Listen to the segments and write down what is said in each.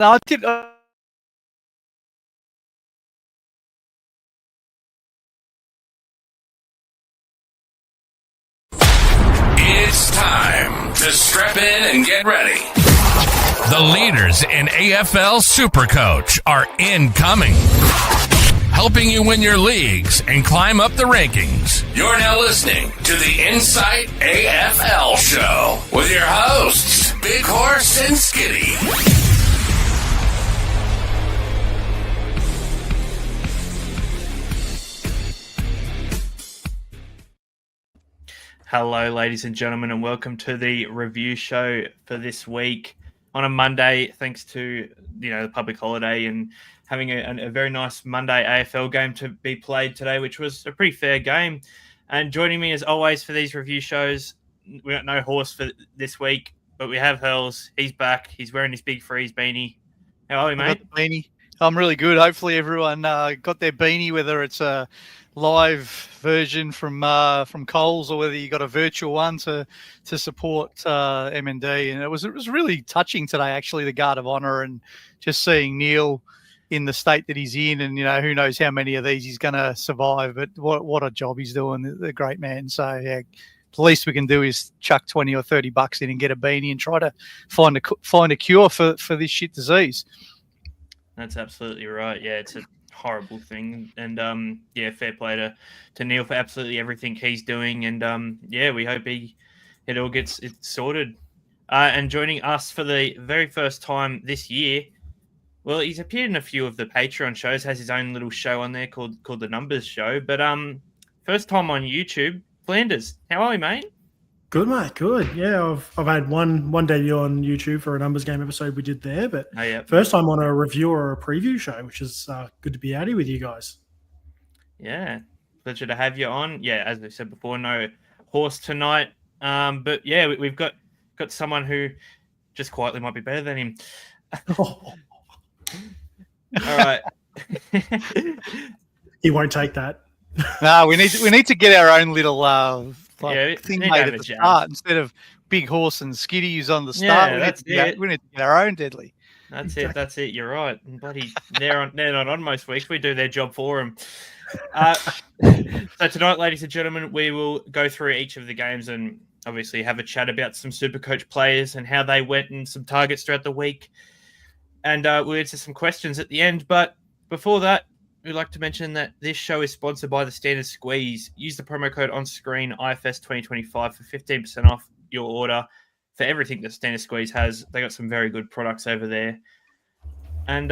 No, I did. It's time to strap in and get ready. The leaders in AFL SuperCoach are incoming, helping you win your leagues and climb up the rankings. You're now listening to the Insight AFL Show with your hosts, Big Horse and Skitty. Hello, ladies and gentlemen, and welcome to the review show for this week on a Monday, thanks to the public holiday and having a very nice Monday AFL game to be played today, which was a pretty fair game. And joining me as always for these review shows, we got no Horse for this week, but we have Hurls. He's back. He's wearing his big freeze beanie. How are you, mate? Beanie. I'm really good. Hopefully everyone got their beanie, whether it's a live version from Coles or whether you got a virtual one to support M&D. And it was really touching today, actually, the Guard of Honour, and just seeing Neil in the state that he's in, and who knows how many of these he's going to survive. But what a job he's doing, the great man. So yeah, the least we can do is chuck $20 or $30 in and get a beanie and try to find a cure for this shit disease. That's absolutely right. Yeah, it's a horrible thing. And fair play to Neil for absolutely everything he's doing. And we hope it all gets sorted. And joining us for the very first time this year, well, he's appeared in a few of the Patreon shows, has his own little show on there called The Numbers Show. But first time on YouTube, Flanders. How are you, mate? Good, mate. Good. Yeah, I've had one debut on YouTube for a numbers game episode we did there, but first time on a review or a preview show, which is good to be out here with you guys. Yeah, pleasure to have you on. Yeah, as I said before, no Horse tonight, but yeah, we've got someone who just quietly might be better than him. All right. He won't take that. No, we need to get our own little thing made at the start instead of Big Horse and Skitty who's on the start. We need to get our own deadly. That's it. You're right. Bloody, they're not on most weeks. We do their job for them. So tonight, ladies and gentlemen, we will go through each of the games and obviously have a chat about some SuperCoach players and how they went and some targets throughout the week. And we'll answer some questions at the end. But before that, we'd like to mention that this show is sponsored by the Standard Squeeze. Use the promo code on screen, IFS 2025, for 15% off your order for everything that Standard Squeeze has. They got some very good products over there. And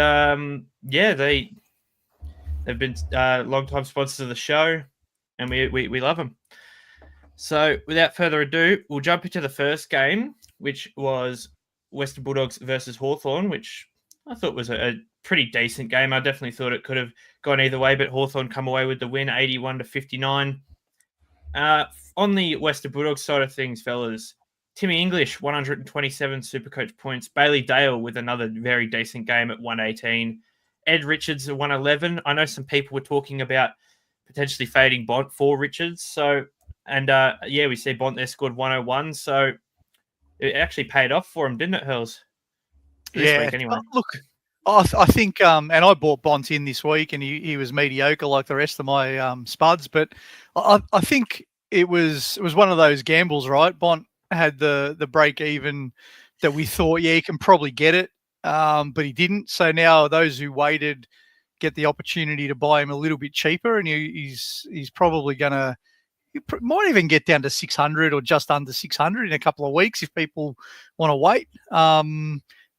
they've been long-time sponsors of the show, and we love them. So without further ado, we'll jump into the first game, which was Western Bulldogs versus Hawthorn, which I thought was a pretty decent game. I definitely thought it could have gone either way, but Hawthorn come away with the win, 81-59. On the Western Bulldogs side of things, fellas, Timmy English, 127 SuperCoach points. Bailey Dale with another very decent game at 118. Ed Richards at 111. I know some people were talking about potentially fading Bont for Richards. So, we see Bont there scored 101. So it actually paid off for him, didn't it, Hurls? This week anyway. Look, I think, and I bought Bont in this week, and he was mediocre like the rest of my spuds. But I think it was one of those gambles, right? Bont had the break even that we thought, he can probably get it, but he didn't. So now those who waited get the opportunity to buy him a little bit cheaper, and he's probably going to. He might even get down to 600 or just under 600 in a couple of weeks if people want to wait.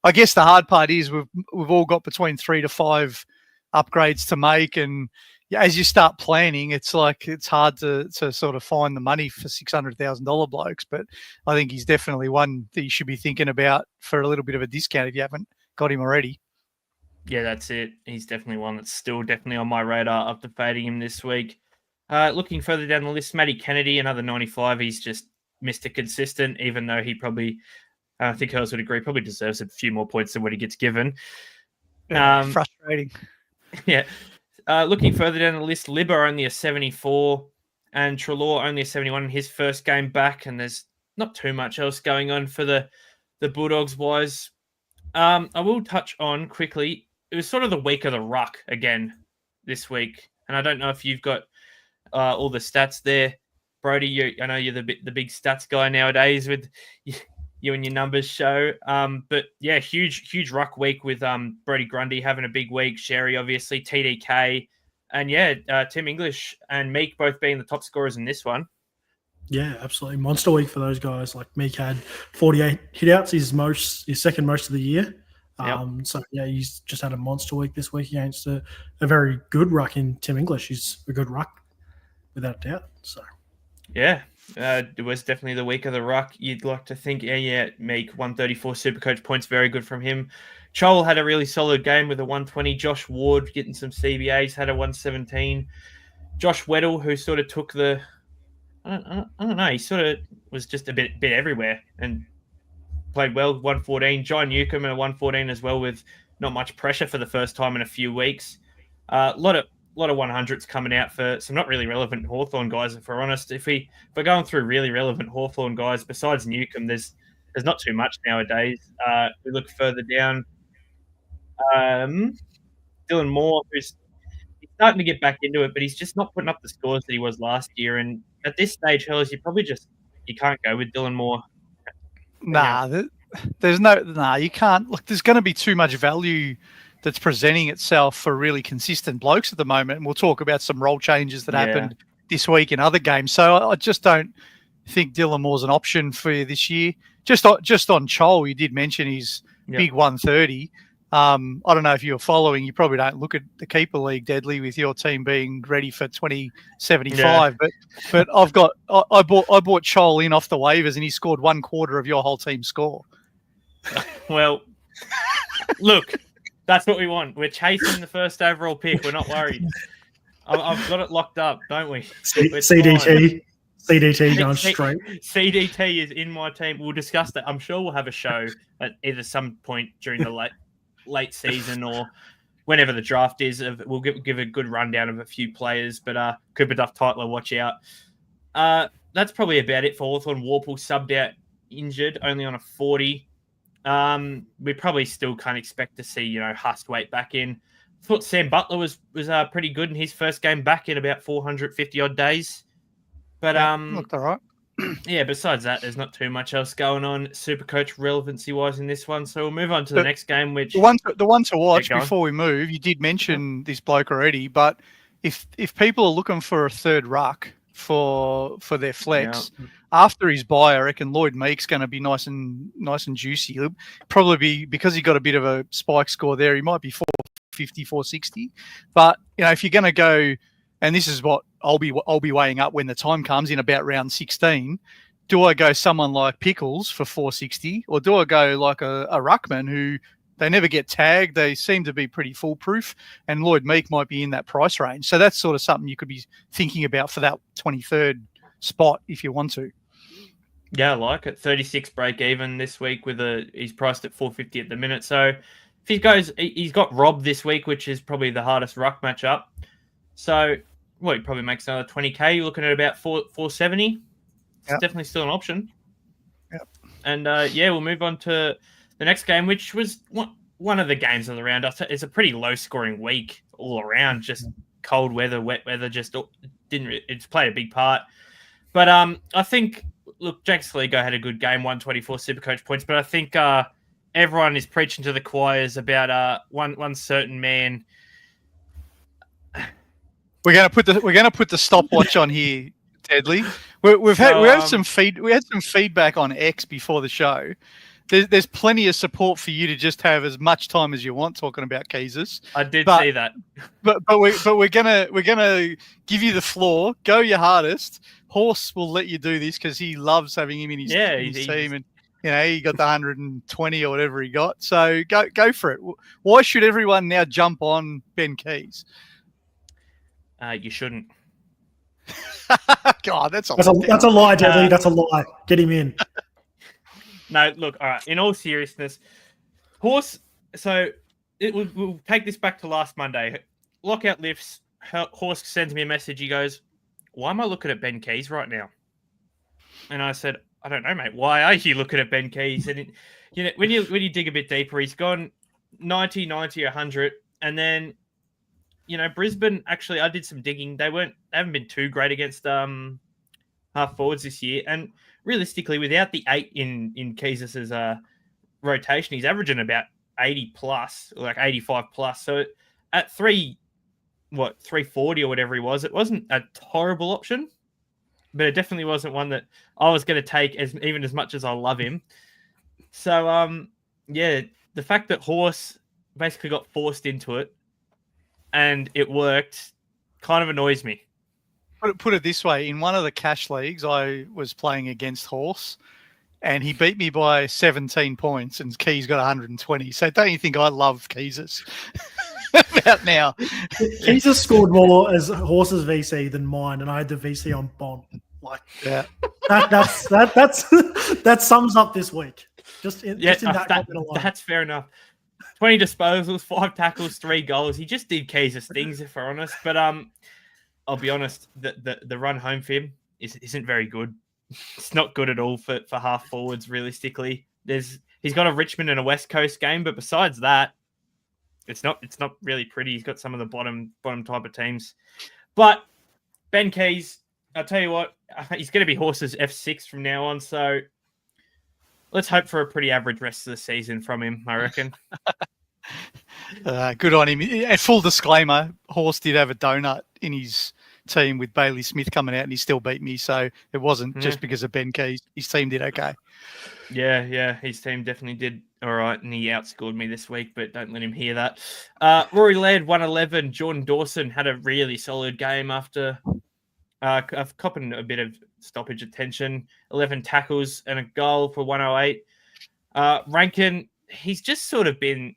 I guess the hard part is we've all got between 3 to 5 upgrades to make, and as you start planning, it's hard to sort of find the money for $600,000 blokes. But I think he's definitely one that you should be thinking about for a little bit of a discount if you haven't got him already. Yeah, that's it. He's definitely one that's still definitely on my radar after fading him this week. Looking further down the list, Matty Kennedy, another 95. He's just Mr. Consistent, even though he probably, I think Hurls would agree, probably deserves a few more points than what he gets given. Frustrating. Yeah. Looking further down the list, Libba only a 74 and Treloar only a 71 in his first game back, and there's not too much else going on for the Bulldogs wise. I will touch on quickly. It was sort of the week of the ruck again this week, and I don't know if you've got all the stats there, Brody. I know you're the big stats guy nowadays with you and your numbers show. But yeah, huge ruck week with Brody Grundy having a big week. Sherry obviously, TDK, and yeah, Tim English and Meek both being the top scorers in this one. Yeah, absolutely. Monster week for those guys. Like Meek had 48 hitouts, his second most of the year. So yeah, he's just had a monster week this week against a very good ruck in Tim English. He's a good ruck without doubt. So yeah, it was definitely the week of the ruck. You'd like to think, Meek 134 SuperCoach points, very good from him. Chol had a really solid game with a 120. Josh Ward getting some CBAs, had a 117. Josh Weddle, who sort of took the I don't know. He sort of was just a bit everywhere and played well. 114. John Newcomb at a 114 as well, with not much pressure for the first time in a few weeks. A lot of 100s coming out for some not really relevant Hawthorn guys. If we're honest, if we're going through really relevant Hawthorn guys besides Newcomb, there's not too much nowadays. We look further down. Dylan Moore, who's starting to get back into it, but he's just not putting up the scores that he was last year. And at this stage, Hurls, you can't go with Dylan Moore. You can't. Look, there's going to be too much value that's presenting itself for really consistent blokes at the moment. And we'll talk about some role changes that happened this week in other games. So I just don't think Dylan Moore's an option for you this year. Just on Chol, you did mention his big 130. I don't know if you're following. You probably don't look at the keeper league, Deadly, with your team being ready for 2075. Yeah. But I bought Chol in off the waivers, and he scored 1/4 of your whole team's score. Well, look, that's what we want. We're chasing the first overall pick. We're not worried. I've got it locked up, don't we? CDT going straight. CDT is in my team. We'll discuss that. I'm sure we'll have a show at either some point during the late season or whenever the draft is. We'll give a good rundown of a few players, but Cooper Duff Titler, watch out. That's probably about it for Hawthorn. Warple subbed out injured, only on a 40. We probably still can't expect to see, Hustwaite back in. I thought Sam Butler was pretty good in his first game back in about 450 odd days. But looked all right. Yeah, besides that, there's not too much else going on SuperCoach relevancy-wise in this one. So we'll move on to the next game, which... The one to watch before we move, you did mention this bloke already, but if people are looking for a third ruck for their flex, after his bye, I reckon Lloyd Meek's going to be nice and juicy. He'll probably be, because he got a bit of a spike score there, he might be 450, 460. But, if you're going to go... And this is what I'll be weighing up when the time comes in about round 16. Do I go someone like Pickles for 460, or do I go like a Ruckman who they never get tagged? They seem to be pretty foolproof, and Lloyd Meek might be in that price range. So that's sort of something you could be thinking about for that 23rd spot if you want to. Yeah, I like it. 36 break even this week he's priced at 450 at the minute. So if he's got Rob this week, which is probably the hardest ruck matchup. So, he probably makes another 20K. You're looking at about 470. It's definitely still an option. Yep. And, we'll move on to the next game, which was one of the games of the round. It's a pretty low-scoring week all around. Just cold weather, wet weather, it's played a big part. But I think, look, Jake Saligo had a good game, 124 SuperCoach points. But I think everyone is preaching to the choirs about one certain man. We're going to put the stopwatch on here, Deadly. We had some feedback on X before the show. There's plenty of support for you to just have as much time as you want talking about Keezus. I did see that. But we're gonna give you the floor. Go your hardest. Horse will let you do this because he loves having him in his team, and he got the 120 or whatever he got. So go for it. Why should everyone now jump on Ben Keys? You shouldn't. God, that's a lie, Deadly. That's a lie. Get him in. No, look. All right. In all seriousness, Horse. So we'll take this back to last Monday. Lockout lifts. Horse sends me a message. He goes, "Why am I looking at Ben Keys right now?" And I said, I don't know, mate. Why are you looking at Ben Keys? And when you dig a bit deeper, he's gone 90, 100, and then Brisbane. Actually, I did some digging. They haven't been too great against half forwards this year, and realistically, without the 8 in Keys' rotation, he's averaging about 80 plus, like 85 plus. So at 340 or whatever he was, it wasn't a horrible option, but it definitely wasn't one that I was going to take even as much as I love him. So the fact that Horse basically got forced into it and it worked kind of annoys me. Put it this way, in one of the cash leagues, I was playing against Horse, and he beat me by 17 points, and Keys got 120. So don't you think I love Keys about now? Keys has scored more as Horse's VC than mine, and I had the VC on Bond. Like, yeah, that sums up this week. Just in that comment alone. That's fair enough. 20 disposals, 5 tackles, 3 goals. He just did Keys' things, if we're honest. But I'll be honest, the run home for him isn't very good. It's not good at all for half forwards, realistically. He's got a Richmond and a West Coast game, but besides that, it's not really pretty. He's got some of the bottom type of teams. But Ben Keys, I'll tell you what, he's going to be Horse's F6 from now on, so let's hope for a pretty average rest of the season from him, I reckon. Good on him. And full disclaimer, Horse did have a donut in his team with Bailey Smith coming out, and he still beat me. So it wasn't just because of Ben Keys. His team did okay. Yeah, his team definitely did all right, and he outscored me this week, but don't let him hear that. Rory Laird, 111. Jordan Dawson had a really solid game after copping a bit of stoppage attention. 11 tackles and a goal for 108. Rankin, he's just sort of been...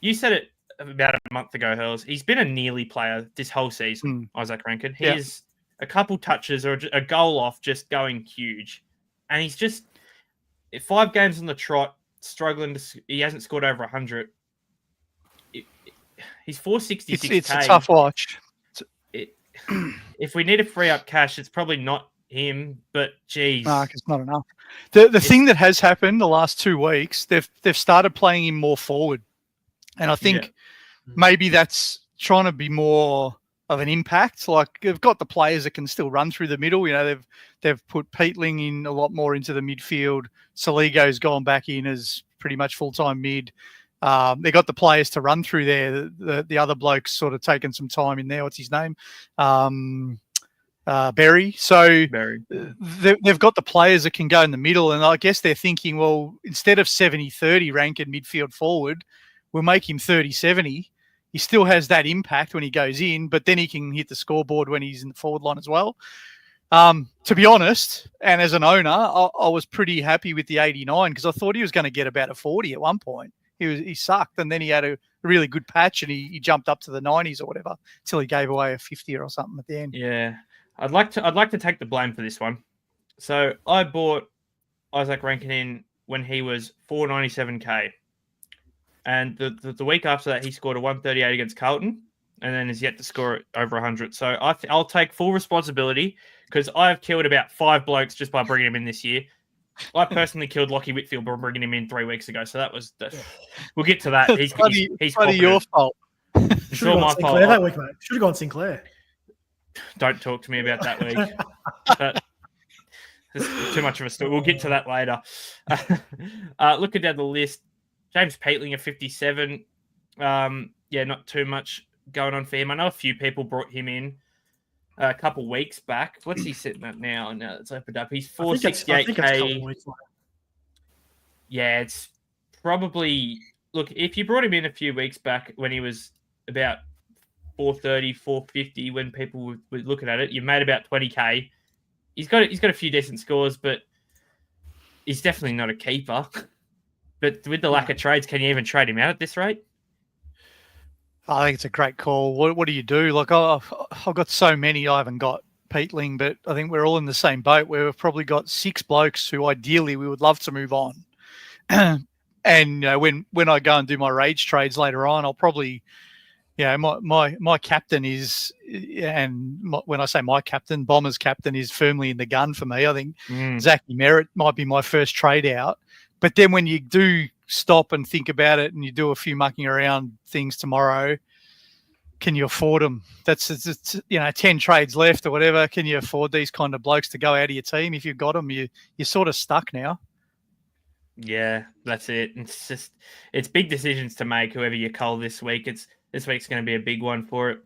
You said it about a month ago, Hurls. He's been a nearly player this whole season, Isaac Rankin. He is a couple touches or a goal off just going huge. And he's just 5 games on the trot, struggling he hasn't scored over 100. He's 466K. It's a tough watch. If we need to free up cash, it's probably not him, but geez. No, it's not enough. The thing that has happened the last 2 weeks, they've started playing him more forward. And I think maybe that's trying to be more of an impact. Like, they've got the players that can still run through the middle. They've put Peatling in a lot more into the midfield. Saligo's gone back in as pretty much full-time mid. They got the players to run through there. The other bloke's sort of taken some time in there. What's his name? Berry. So they've got the players that can go in the middle. And I guess they're thinking, well, instead of 70-30 Rankin midfield forward, we'll make him 30-70. He still has that impact when he goes in, but then he can hit the scoreboard when he's in the forward line as well. To be honest, and as an owner, I was pretty happy with the 89 because I thought he was going to get about a 40 at one point. He sucked, and then he had a really good patch, and he jumped up to the 90s or whatever until he gave away a 50 or something at the end. Yeah, I'd like to take the blame for this one. So I bought Isaac Rankin in when he was 497K. And the week after that, he scored a 138 against Carlton and then is yet to score over 100. So I'll take full responsibility because I have killed about 5 blokes just by bringing him in this year. I personally killed Lockie Whitfield by bringing him in 3 weeks ago. So that was we'll get to that. He's your fault. It's all my fault. That week, mate. Should have gone Sinclair. Don't talk to me about that week. But it's too much of a story. We'll get to that later. Looking down the list, James Peatling at 57. Not too much going on for him. I know a few people brought him in a couple weeks back. What's he sitting at now? Now it's opened up. He's 468K. Yeah, it's probably... Look, if you brought him in a few weeks back when he was about 430, 450, when people were looking at it, you made about 20K. He's got a few decent scores, but he's definitely not a keeper. But with the lack of trades, can you even trade him out at this rate? I think it's a great call. What do you do? Like, I've got so many I haven't got Peatling, but I think we're all in the same boat where we've probably got 6 blokes who ideally we would love to move on. And when I go and do my rage trades later on, I'll probably Yeah, my captain is, and when I say my captain, Bombers captain is firmly in the gun for me. I think Zachy Merritt might be my first trade out. But then when you do stop and think about it and you do a few mucking around things tomorrow, can you afford them? It's 10 trades left or whatever. Can you afford these kind of blokes to go out of your team? If you've got them, you're sort of stuck now. Yeah, that's it. It's big decisions to make. Whoever you cull this week, this week's going to be a big one for it.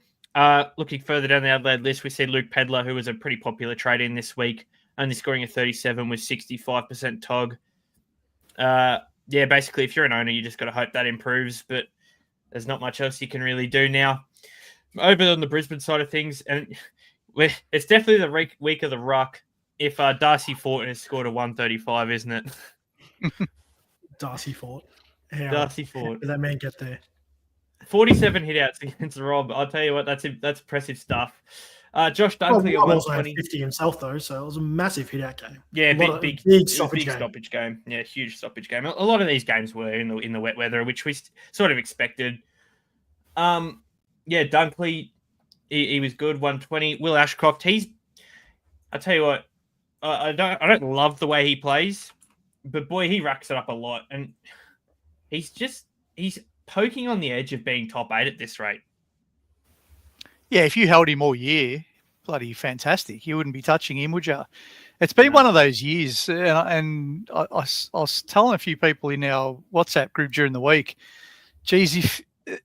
Looking further down the Adelaide list, we see Luke Pedlar, who was a pretty popular trade in this week, only scoring a 37 with 65% TOG. Yeah, basically, if you're an owner, you just got to hope that improves, but there's not much else you can really do now. Over on the Brisbane side of things, and it's definitely the week of the ruck if Darcy Fortin has scored a 135, isn't it? Darcy Fort. Darcy Fort. Did that man get there? 47 hitouts against Rob. I'll tell you what, that's impressive stuff. Josh Dunkley Rob also had 50 himself, though, so it was a massive hit-out game. Yeah, big stoppage game. Yeah, huge stoppage game. A lot of these games were in the wet weather, which we sort of expected. Yeah, Dunkley, he was good, 120. Will Ashcroft, I tell you what, I don't love the way he plays, but boy, he racks it up a lot, and he's poking on the edge of being top 8 at this rate. Yeah, if you held him all year, bloody fantastic. You wouldn't be touching him, would you? It's been one of those years, and I was telling a few people in our WhatsApp group during the week, geez,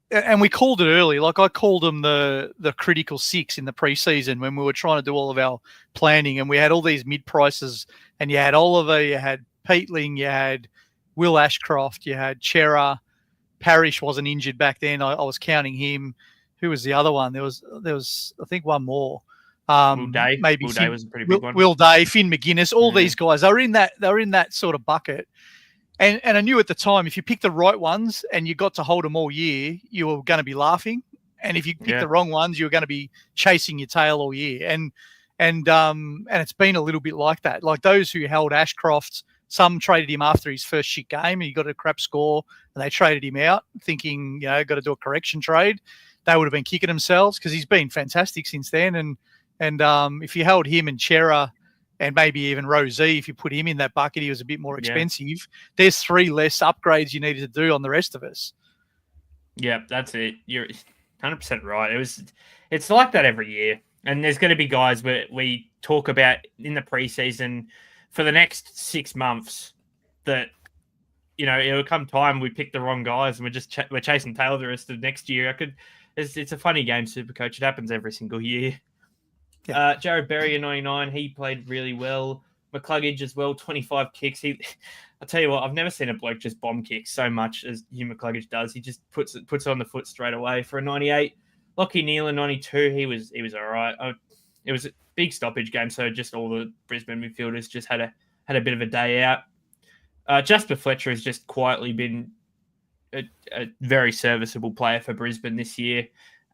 and we called it early. Like I called him the critical 6 in the preseason when we were trying to do all of our planning, and we had all these mid prices, and you had Oliver, you had Peatling, you had Will Ashcroft, you had Chera. Parrish wasn't injured back then. I was counting him. Who was the other one? There was I think one more. Will Day. Maybe Will Day was a pretty big one. Will Day, Finn McGuinness, all these guys. They were in that sort of bucket. And I knew at the time, if you picked the right ones and you got to hold them all year, you were going to be laughing. And if you picked the wrong ones, you were going to be chasing your tail all year. And it's been a little bit like that. Like those who held Ashcroft, some traded him after his first shit game and he got a crap score and they traded him out thinking, got to do a correction trade. They would have been kicking themselves because he's been fantastic since then. And if you held him and Chera and maybe even Rosie, if you put him in that bucket, he was a bit more expensive. Yeah. There's 3 less upgrades you needed to do on the rest of us. Yeah, that's it. You're 100% right. It's like that every year. And there's going to be guys where we talk about in the preseason for the next 6 months that, it'll come time we pick the wrong guys and we're chasing tail the rest of next year. It's a funny game, SuperCoach. It happens every single year. Yeah. Jared Berry, 99, he played really well. McCluggage as well, 25 kicks. I'll tell you what, I've never seen a bloke just bomb kick so much as Hugh McCluggage does. He just puts it on the foot straight away for a 98. Lockie Neal, 92, he was all right. It was a big stoppage game, so just all the Brisbane midfielders just had a bit of a day out. Jasper Fletcher has just quietly been a very serviceable player for Brisbane this year,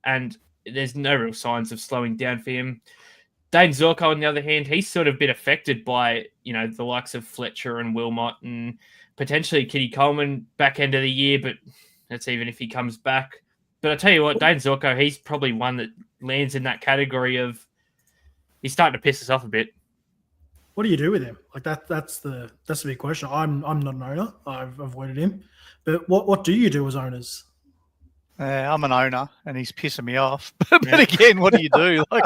and there's no real signs of slowing down for him. Dane Zorko, on the other hand, he's sort of been affected by, the likes of Fletcher and Wilmot and potentially Kitty Coleman back end of the year, but that's even if he comes back. But I tell you what, Dane Zorko, he's probably one that lands in that category of he's starting to piss us off a bit. What do you do with him? Like that's the big question. I'm not an owner. I've avoided him. But what do you do as owners? I'm an owner, and he's pissing me off. But again, what do you do? Like,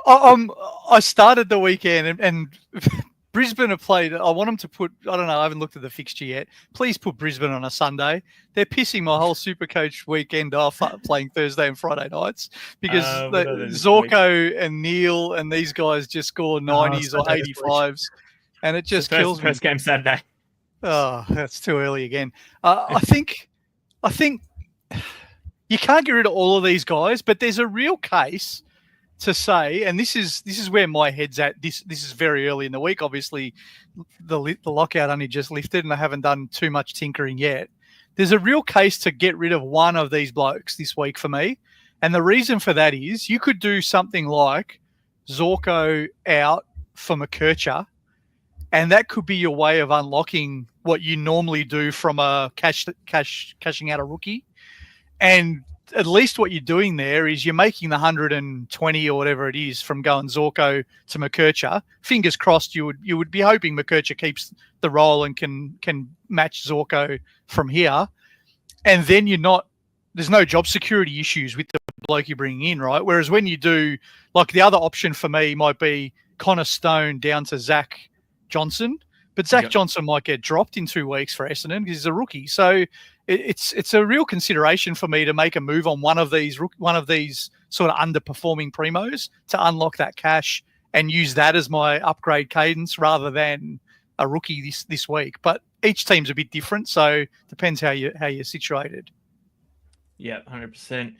I started the weekend, and Brisbane have played. I want them to put. I don't know. I haven't looked at the fixture yet. Please put Brisbane on a Sunday. They're pissing my whole SuperCoach weekend off playing Thursday and Friday nights because Zorko and Neil and these guys just score 90s or 85s, and it just kills me. First game Saturday. Oh, that's too early again. I think you can't get rid of all of these guys, but there's a real case to say, and this is where my head's at. This is very early in the week. Obviously, the lockout only just lifted, and I haven't done too much tinkering yet. There's a real case to get rid of one of these blokes this week for me, and the reason for that is you could do something like Zorko out for McKercher, and that could be your way of unlocking what you normally do from a cashing out a rookie. And at least what you're doing there is you're making the 120 or whatever it is from going Zorko to McKercher. Fingers crossed, you would be hoping McKercher keeps the role and can match Zorko from here, and then there's no job security issues with the bloke you're bringing in, right? Whereas when you do, like, the other option for me might be Connor Stone down to Zach Johnson, but Zach Johnson might get dropped in 2 weeks for Essendon because he's a rookie. So it's a real consideration for me to make a move on one of these sort of underperforming primos to unlock that cash and use that as my upgrade cadence rather than a rookie this week. But each team's a bit different, so depends how you're situated. Yeah, 100%.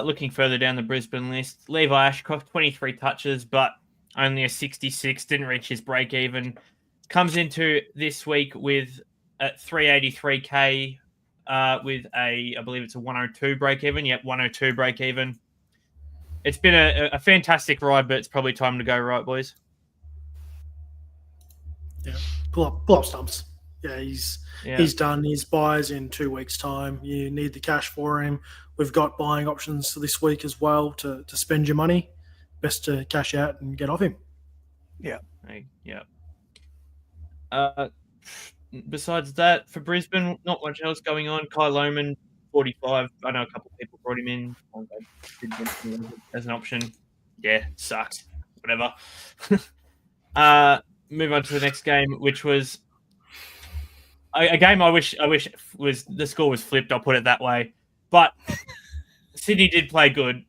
Looking further down the Brisbane list, Levi Ashcroft, 23 touches, but only a 66, didn't reach his break even. Comes into this week with a 383k with I believe it's a 102 break even. Yep, 102 break even. It's been a fantastic ride, but it's probably time to go, right, boys? Yeah, pull up stumps. Yeah, he's done his buys in 2 weeks' time. You need the cash for him. We've got buying options for this week as well to spend your money. Best to cash out and get off him. Yeah. Yeah. Besides that, for Brisbane, not much else going on. Kai Lohmann, 45. I know a couple of people brought him in as an option. Yeah, sucks. Whatever. Move on to the next game, which was a game I wish was the score was flipped. I'll put it that way. But Sydney did play good.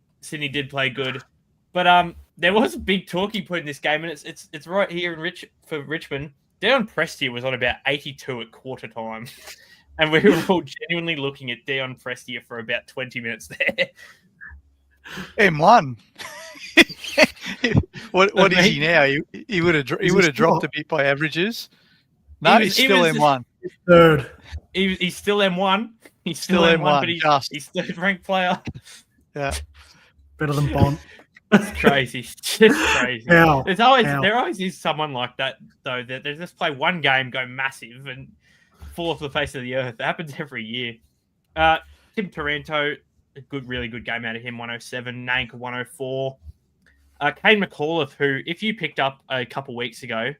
But there was a big talking point in this game, and it's right here for Richmond. Dion Prestia was on about 82 at quarter time, and we were all genuinely looking at Dion Prestia for about 20 minutes there. M1. what is he now? He would have dropped a bit by averages. No, he's still M1. Third. He's still M1. He's still M1, but he's third ranked player. Yeah, better than Bond. It's crazy. It's just crazy. There always is someone like that, though. That they just play one game, go massive, and fall off the face of the earth. It happens every year. Tim Taranto, really good game out of him, 107. Nank, 104. Kane McAuliffe, who, if you picked up a couple weeks ago,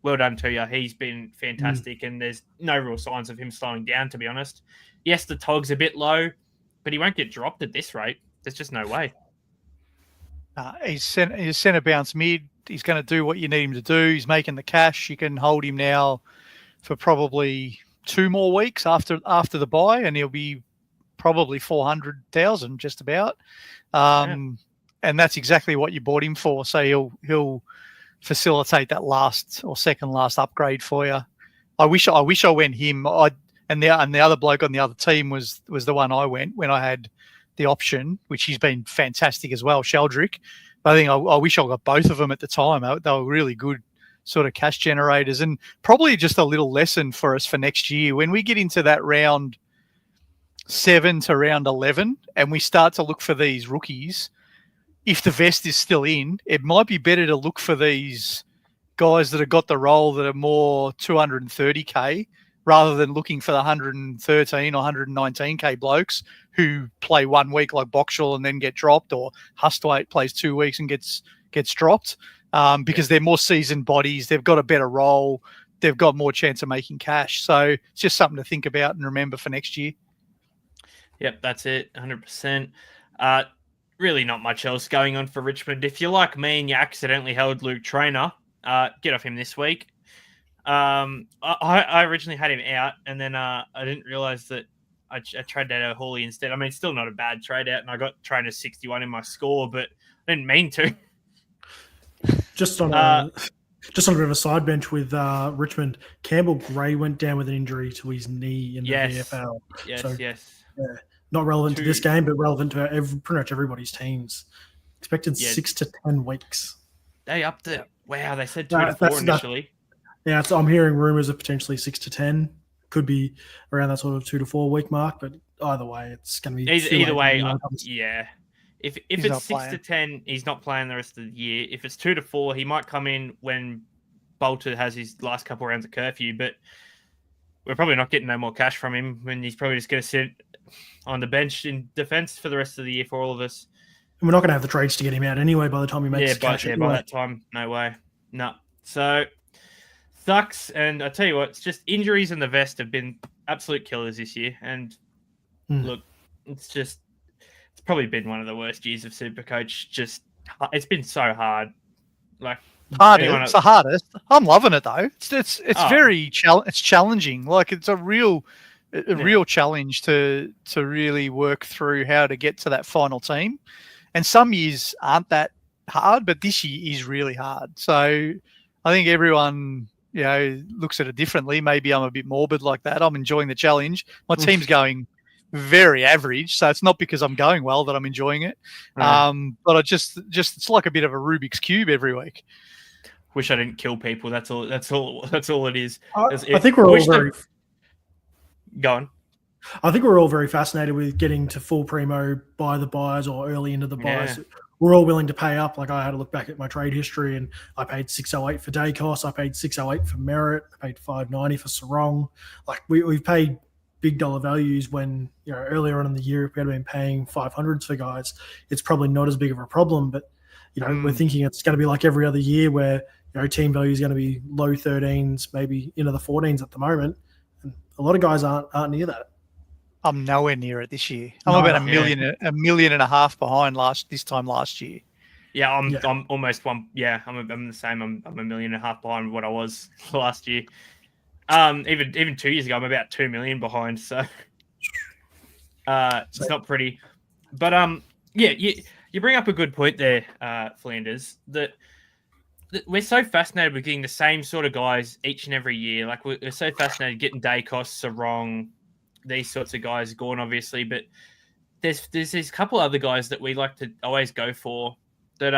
well done to you. He's been fantastic, and there's no real signs of him slowing down, to be honest. Yes, the tog's a bit low, but he won't get dropped at this rate. There's just no way. He's centre bounce mid. He's going to do what you need him to do. He's making the cash. You can hold him now for probably 2 more weeks after the bye, and he'll be probably 400,000 just about. And that's exactly what you bought him for. So he'll facilitate that last or second last upgrade for you. I wish I went him. And the other bloke on the other team was the one I went when I had the option, which he's been fantastic as well, Sheldrick. But I think I wish I got both of them at the time. They were really good sort of cash generators, and probably just a little lesson for us for next year when we get into that round 7 to round 11 and we start to look for these rookies. If the vest is still in, it might be better to look for these guys that have got the role that are more 230k rather than looking for the 113 or 119k blokes who play 1 week like Boxall and then get dropped, or Hustwaite plays 2 weeks and gets dropped because they're more seasoned bodies. They've got a better role. They've got more chance of making cash. So it's just something to think about and remember for next year. Yep, that's it, 100%. Really not much else going on for Richmond. If you're like me and you accidentally held Luke Traynor, get off him this week. I originally had him out, and then I didn't realise that I traded out Hawley instead. I mean, still not a bad trade out, and I got Traynor 61 in my score, but I didn't mean to. Just on a bit of a side bench with Richmond, Campbell Gray went down with an injury to his knee in the AFL. Yes. Not relevant to this game, but relevant to pretty much everybody's teams. Expected 6 to 10 weeks. They upped it. Wow, they said 2 to 4 initially. Yeah, so I'm hearing rumours of potentially 6 to 10. Could be around that sort of 2 to 4 week mark, but either way, it's going to be either way. Yeah, if it's 6 to 10, he's not playing the rest of the year. If it's 2 to 4, he might come in when Bolter has his last couple of rounds of curfew, but we're probably not getting no more cash from him when he's probably just going to sit on the bench in defence for the rest of the year for all of us. And we're not going to have the trades to get him out anyway by the time he makes cash. By that time, no way. No. So, sucks. And I tell you what, it's just injuries in the vest have been absolute killers this year. And look, it's probably been one of the worst years of SuperCoach. It's been so hard. Like, it's the hardest. I'm loving it though. It's very challenging. Like it's a real challenge to really work through how to get to that final team. And some years aren't that hard, but this year is really hard. So I think everyone, looks at it differently. Maybe I'm a bit morbid like that. I'm enjoying the challenge. My team's going very average, so it's not because I'm going well that I'm enjoying it. But I just it's like a bit of a Rubik's Cube every week. Wish I didn't kill people. That's all it is. I think we're all very... Go on. I think we're all very fascinated with getting to full primo by the buys or early into the buys. Yeah. We're all willing to pay up. Like I had to look back at my trade history and I paid $608 for Dacos. I paid $608 for Merritt. I paid $590 for Sarong. Like we've paid big dollar values when, earlier on in the year, if we had been paying 500s for guys, it's probably not as big of a problem. But, we're thinking it's going to be like every other year where, team value is going to be low 13s, maybe into the 14s at the moment. And a lot of guys aren't near that. I'm nowhere near it this year. I'm about a million and a half behind this time last year. Yeah, I'm almost one. Yeah, I'm the same. I'm $1.5 million behind what I was last year. Even 2 years ago, I'm about 2 million behind. So it's not pretty. But you bring up a good point there, Flanders. That we're so fascinated with getting the same sort of guys each and every year. Like we're so fascinated getting Dacos, Sarong, these sorts of guys, Gorn obviously, but there's these couple other guys that we like to always go for that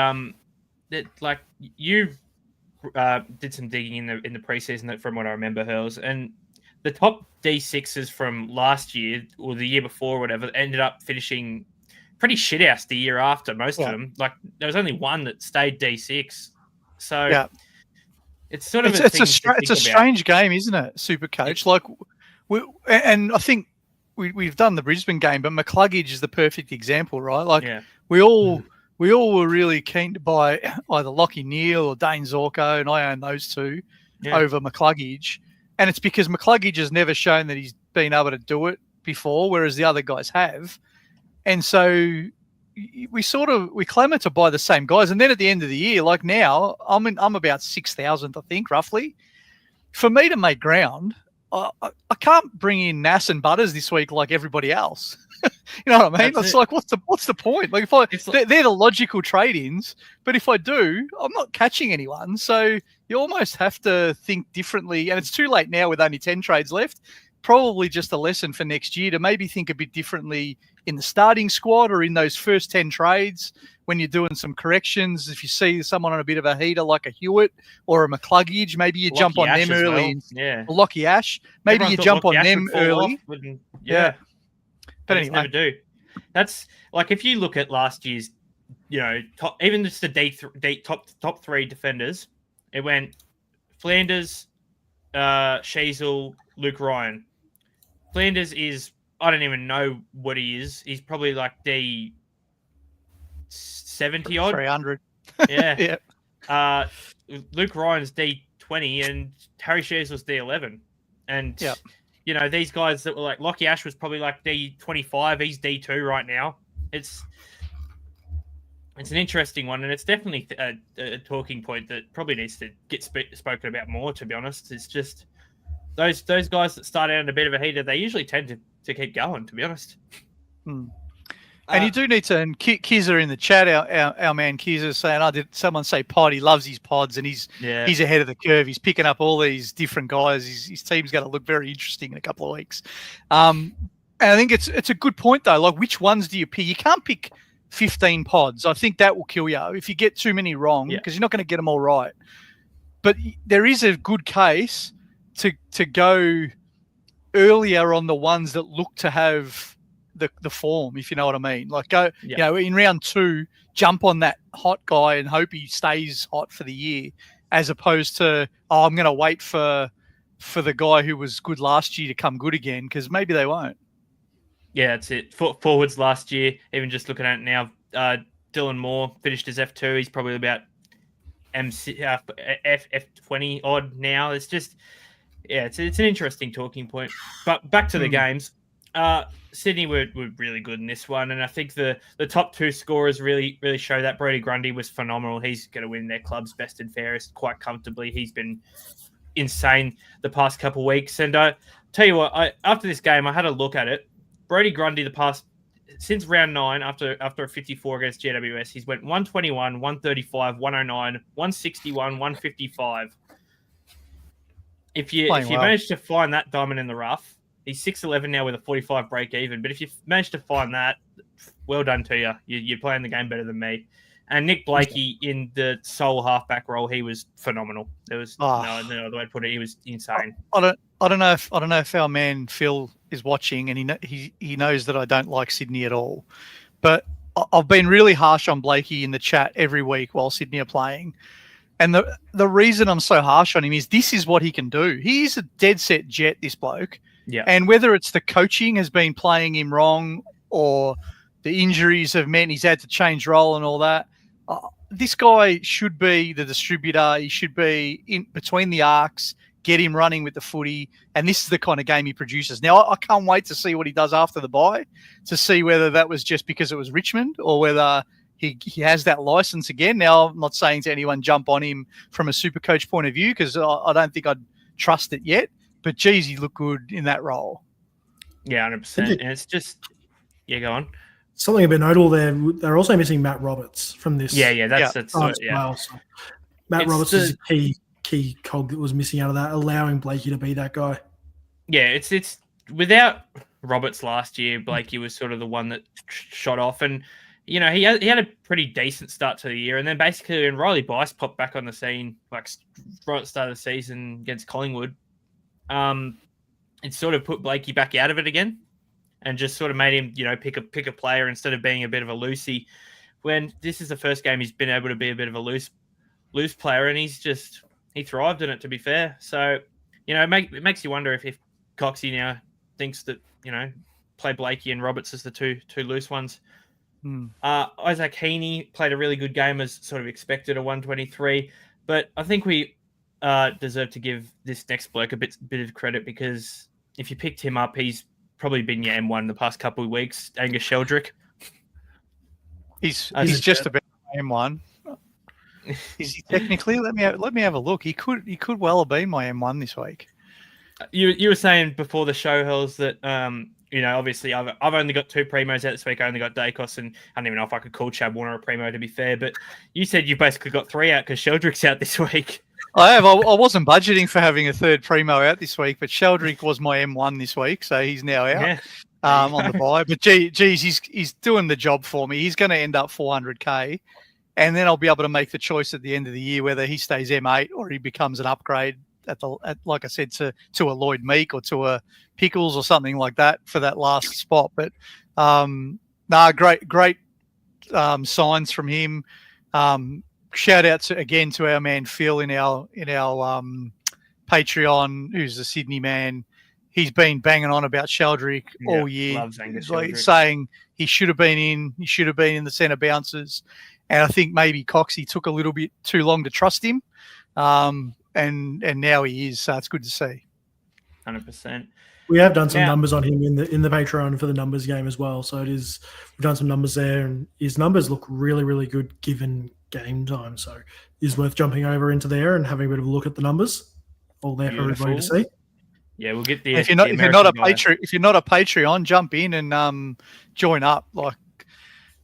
like you did some digging in the preseason from what I remember, Hurls, and the top D6s from last year or the year before or whatever ended up finishing pretty shit house the year after, most of them. Like there was only one that stayed D6. So it's sort of it's a strange game, isn't it? SuperCoach. Like and I think we've done the Brisbane game, but McCluggage is the perfect example, right? Like we all were really keen to buy either Lachie Neale or Dane Zorko, and I own those two over McCluggage. And it's because McCluggage has never shown that he's been able to do it before, whereas the other guys have. And so we clamour to buy the same guys. And then at the end of the year, like now, I'm about 6,000th, I think, roughly. For me to make ground, I can't bring in Nass and Butters this week like everybody else. You know what I mean? It's like, what's the point? Like they're the logical trade-ins, but if I do, I'm not catching anyone. So you almost have to think differently. And it's too late now with only 10 trades left. Probably just a lesson for next year to maybe think a bit differently in the starting squad or in those first 10 trades when you're doing some corrections. If you see someone on a bit of a heater like a Hewitt or a McCluggage, maybe you jump on them early. Yeah. Or Lachie Ash. Maybe you jump on them early. Yeah. But anyway. Never do. That's like if you look at last year's, even just the top three defenders, it went Flanders, Sheasel, Luke Ryan. Flanders is, I don't even know what he is. He's probably like D 70 odd. 300. Yeah. Luke Ryan's D20 and Harry Sheasel's D11. And, these guys that were like, Lachie Ash was probably like D25. He's D2 right now. It's an interesting one, and it's definitely a talking point that probably needs to get spoken about more, to be honest. It's just those guys that start out in a bit of a heater, they usually tend to keep going, to be honest. And you do need to, and Kizza in the chat, our man Kizza saying, did someone say pod? He loves his pods and he's ahead of the curve. He's picking up all these different guys. His team's going to look very interesting in a couple of weeks. And I think it's a good point, though. Like, which ones do you pick? You can't pick 15 pods. I think that will kill you if you get too many wrong because you're not going to get them all right. But there is a good case to go earlier on the ones that look to have the form, if you know what I mean. Like go, in round 2, jump on that hot guy and hope he stays hot for the year, as opposed to I'm going to wait for the guy who was good last year to come good again, because maybe they won't. Yeah, that's it. Forwards last year, even just looking at it now, Dylan Moore finished his F2. He's probably about F20 odd now. It's just, yeah, it's an interesting talking point. But back to the games. Sydney were really good in this one, and I think the top two scorers really show that. Brodie Grundy was phenomenal. He's going to win their club's best and fairest quite comfortably. He's been insane the past couple of weeks. And tell you what, after this game, I had a look at it. Brodie Grundy, since round 9, after a 54 against GWS, he's went 121, 135, 109, 161, 155. If you manage to find that diamond in the rough, he's 6'11 now with a 45 break even. But if you manage to find that, well done to you. You're playing the game better than me. And Nick Blakey in the sole halfback role, he was phenomenal. There was no other way to put it. He was insane. I don't know if our man Phil is watching, and he knows that I don't like Sydney at all. But I've been really harsh on Blakey in the chat every week while Sydney are playing. And the reason I'm so harsh on him is this is what he can do. He's a dead set jet, this bloke. Yeah. And whether it's the coaching has been playing him wrong or the injuries have meant he's had to change role and all that, this guy should be the distributor. He should be in between the arcs, get him running with the footy, and this is the kind of game he produces. Now, I can't wait to see what he does after the bye, to see whether that was just because it was Richmond or whether he has that license again. Now, I'm not saying to anyone jump on him from a SuperCoach point of view because I don't think I'd trust it yet, but geez, he looked good in that role. Yeah, 100%. And it's just, go on. Something a bit notable there. They're also missing Matt Roberts from this. That's well. So Matt Roberts is a key cog that was missing out of that, allowing Blakey to be that guy. Yeah, it's without Roberts last year, Blakey was sort of the one that shot off, and he had a pretty decent start to the year, and then basically when Riley Bice popped back on the scene, like right at the start of the season against Collingwood, it sort of put Blakey back out of it again. And just sort of made him, pick a player instead of being a bit of a loosey. When this is the first game he's been able to be a bit of a loose player, and he thrived in it. To be fair, so it makes you wonder if Coxie now thinks that play Blakey and Roberts as the two loose ones. Isaac Heaney played a really good game as sort of expected, a 123, but I think we deserve to give this next bloke a bit of credit because if you picked him up, he's probably been your M1 the past couple of weeks. Angus Sheldrick. He's just about M1. Is he technically? Let me have a look. He could well have been my M1 this week. You were saying before the show, Hurls, that obviously I've only got 2 primos out this week. I only got Dacos, and I don't even know if I could call Chad Warner a primo, to be fair. But you said you basically got 3 out because Sheldrick's out this week. I have. I wasn't budgeting for having a third primo out this week, but Sheldrick was my M1 this week, so he's now out on the bye. But geez, he's doing the job for me. He's going to end up 400k, and then I'll be able to make the choice at the end of the year whether he stays M8 or he becomes an upgrade at like I said, to a Lloyd Meek or to a Pickles or something like that for that last spot. But great signs from him. Shout out to our man Phil in our Patreon, who's a Sydney man. He's been banging on about Sheldrick all year. Loves Angus Sheldrick. Saying he should have been in the centre bounces. And I think maybe Coxie took a little bit too long to trust him. And now he is. So it's good to see. 100%. We have done some numbers on him in the Patreon for the numbers game as well. So we've done some numbers there, and his numbers look really, really good given game time. So it's worth jumping over into there and having a bit of a look at the numbers. All there for everybody to see. Yeah, we'll get the. If you're not a Patreon, jump in and join up. Like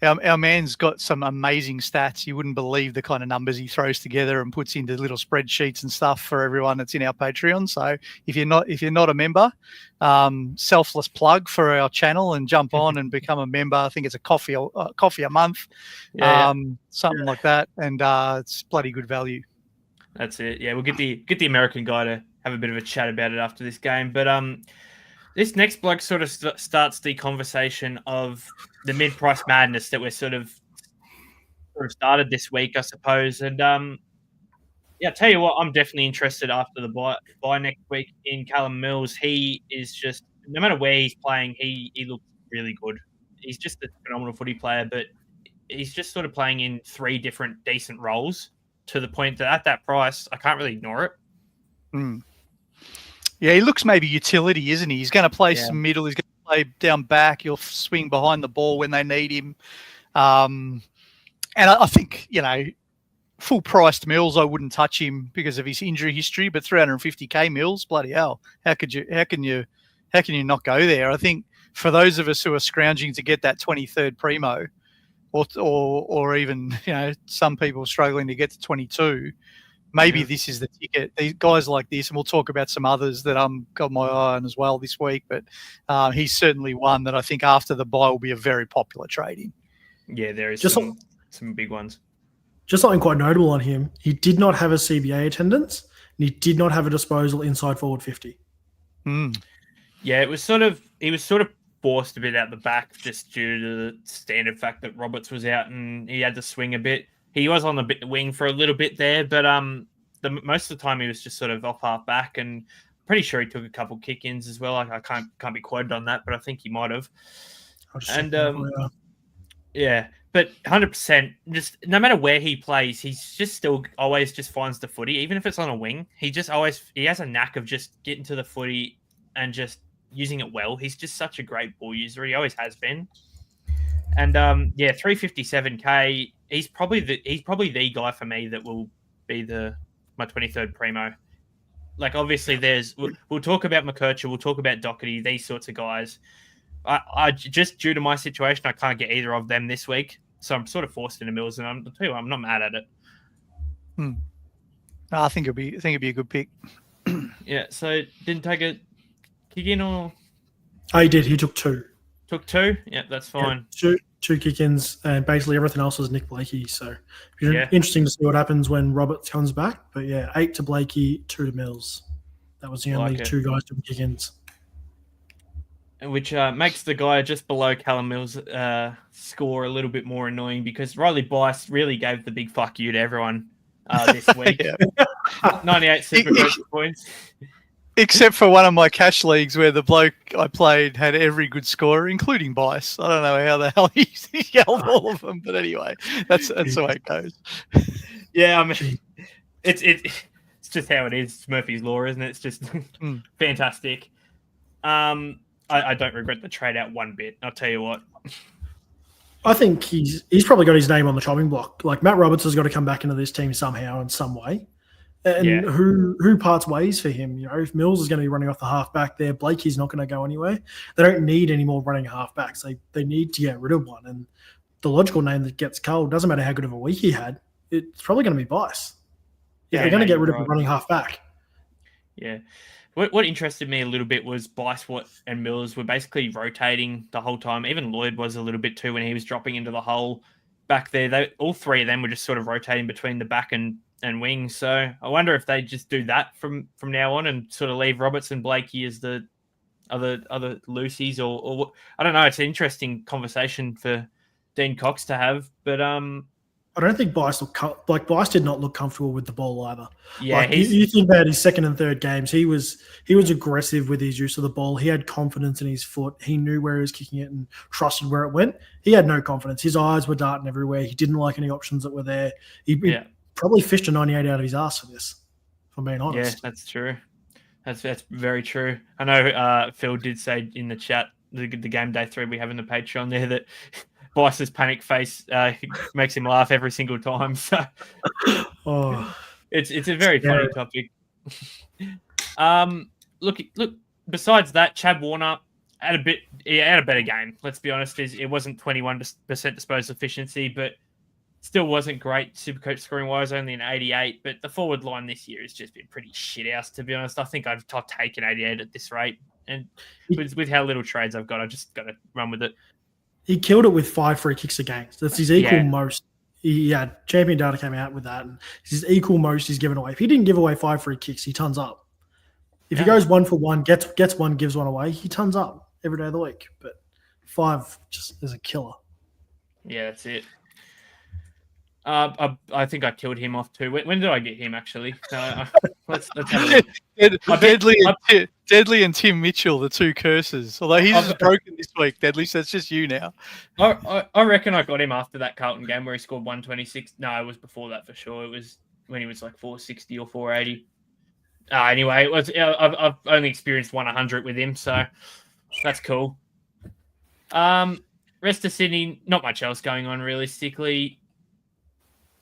our man's got some amazing stats. You wouldn't believe the kind of numbers he throws together and puts into little spreadsheets and stuff for everyone that's in our Patreon. So if you're not a member, selfless plug for our channel and jump on and become a member. I think it's a coffee a month, something like that, and it's bloody good value. That's it. Yeah, we'll get the American guy to have a bit of a chat about it after this game. But this next bloke sort of starts the conversation of the mid-price madness that we're sort of started this week, I suppose. And I'll tell you what, I'm definitely interested after the bye next week in Callum Mills. He is just, no matter where he's playing, he looks really good. He's just a phenomenal footy player, but he's just sort of playing in 3 different decent roles to the point that at that price, I can't really ignore it. Yeah, he looks maybe utility, isn't he? He's going to play some middle. He's going to play down back. He'll swing behind the ball when they need him. And I think, full priced Mills, I wouldn't touch him because of his injury history, but 350k Mills, bloody hell. How can you not go there? I think for those of us who are scrounging to get that 23rd primo, or even, some people struggling to get to 22, maybe this is the ticket. These guys like this, and we'll talk about some others that got my eye on as well this week, but he's certainly one that I think after the bye will be a very popular trade in. Yeah, there is some big ones. Just something quite notable on him. He did not have a CBA attendance, and he did not have a disposal inside forward 50. Yeah, he was sort of forced a bit out the back just due to the standard fact that Roberts was out and he had to swing a bit. He was on the wing for a little bit there, but most of the time he was just sort of off half back, and pretty sure he took a couple kick-ins as well. I can't be quoted on that, but I think he might have. Yeah, but 100%, just no matter where he plays, he's just still always just finds the footy, even if it's on a wing. He has a knack of just getting to the footy and just using it well. He's just such a great ball user. He always has been. And 357k. He's probably the guy for me that will be my 23rd primo. Like, obviously, we'll talk about McKercher, we'll talk about Doherty, these sorts of guys. I just, due to my situation, I can't get either of them this week, so I'm sort of forced into Mills, and I'm not mad at it. I think it'd be a good pick. Yeah. So didn't take a kick in, or? Oh, he did. He took 2. Took 2. Yeah, that's fine. Yeah, two kick-ins, and basically everything else was Nick Blakey. So interesting to see what happens when Roberts comes back. But 8 to Blakey, 2 to Mills. That was the only 2 guys doing kick-ins. Which makes the guy just below Callum Mills score a little bit more annoying, because Riley Bice really gave the big fuck you to everyone this week. 98 SuperCoach points. Except for one of my cash leagues where the bloke I played had every good scorer, including Bice. I don't know how the hell he yelled all of them, but anyway, that's the way it goes. Yeah, I mean, it's just how it is. It's Murphy's Law, isn't it? It's just fantastic. I don't regret the trade out one bit. I'll tell you what. I think he's probably got his name on the chopping block. Like, Matt Roberts has got to come back into this team somehow in some way. And who parts ways for him? If Mills is going to be running off the halfback there, Blakey's not going to go anywhere. They don't need any more running halfbacks. They need to get rid of one. And the logical name that gets culled, doesn't matter how good of a week he had, it's probably going to be Bice. They're going to get rid of a running halfback. Yeah. What interested me a little bit was Bice, and Mills were basically rotating the whole time. Even Lloyd was a little bit too when he was dropping into the hole back there. All 3 of them were just sort of rotating between the back and wings. So I wonder if they just do that from now on and sort of leave Roberts and Blakey as the other loosies, or I don't know. It's an interesting conversation for Dean Cox to have, but I don't think Bice Bice did not look comfortable with the ball either. Yeah, you think about his second and third games, he was aggressive with his use of the ball. He had confidence in his foot. He knew where he was kicking it and trusted where it went. He had no confidence. His eyes were darting everywhere. He didn't like any options that were there. He probably fished a 98 out of his ass for this, if I'm being honest. Yeah, that's true. That's very true. I know Phil did say in the chat, the game day thread we have in the Patreon there, that Bice's panic face makes him laugh every single time. So it's a very funny topic. Look. Besides that, Chad Warner had a better game. Let's be honest. It wasn't 21% disposal efficiency, but still wasn't great. SuperCoach scoring wise, only an 88. But the forward line this year has just been pretty shit house, to be honest. I think I've taken 88 at this rate, and with how little trades I've got, I just got to run with it. He killed it with 5 free kicks a game. That's his equal most. He had champion data came out with that, and it's his equal most he's given away. If he didn't give away 5 free kicks, he tons up. If he goes 1 for 1, gets 1, gives 1 away, he tons up every day of the week. But 5 just is a killer. Yeah, that's it. I think I killed him off too. When did I get him actually? Let's have a look. Deadly and Tim Mitchell, the two curses. Although he's just broken this week, Deadly, so it's just you now. I reckon I got him after that Carlton game where he scored 126. No, it was before that for sure. It was when he was like 460 or 480. Anyway, I've only experienced 100 with him, so that's cool. Rest of Sydney, not much else going on realistically.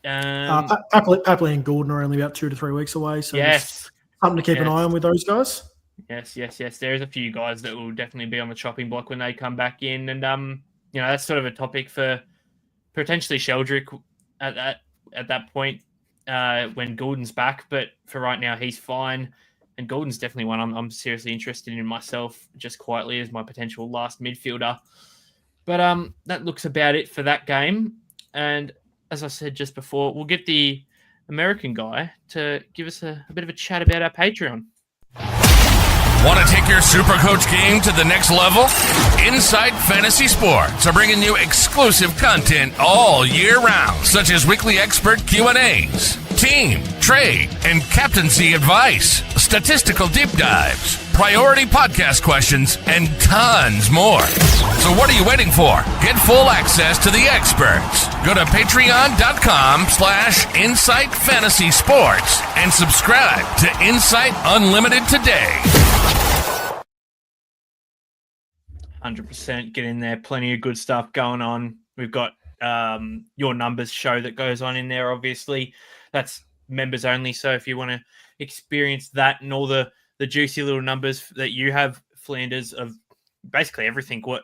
Papley and Gordon are only about 2 to 3 weeks away, so yes, something to keep an eye on with those guys. Yes. There's a few guys that will definitely be on the chopping block when they come back in, and that's sort of a topic for potentially Sheldrick at that point when Gordon's back. But for right now, he's fine, and Gordon's definitely one I'm seriously interested in myself, just quietly as my potential last midfielder. But that looks about it for that game, and as I said just before, we'll get the American guy to give us a bit of a chat about our Patreon. Want to take your SuperCoach game to the next level? Inside Fantasy Sports are bringing you exclusive content all year round, such as weekly expert Q&As, team, trade, and captaincy advice, statistical deep dives, priority podcast questions, and tons more. So what are you waiting for? Get full access to the experts. Go to patreon.com/Insight Fantasy Sports and subscribe to Insight Unlimited today. 100% get in there. Plenty of good stuff going on. We've got your numbers show that goes on in there. Obviously, that's members only. So if you want to experience that and all the juicy little numbers that you have, Flanders, of basically everything, what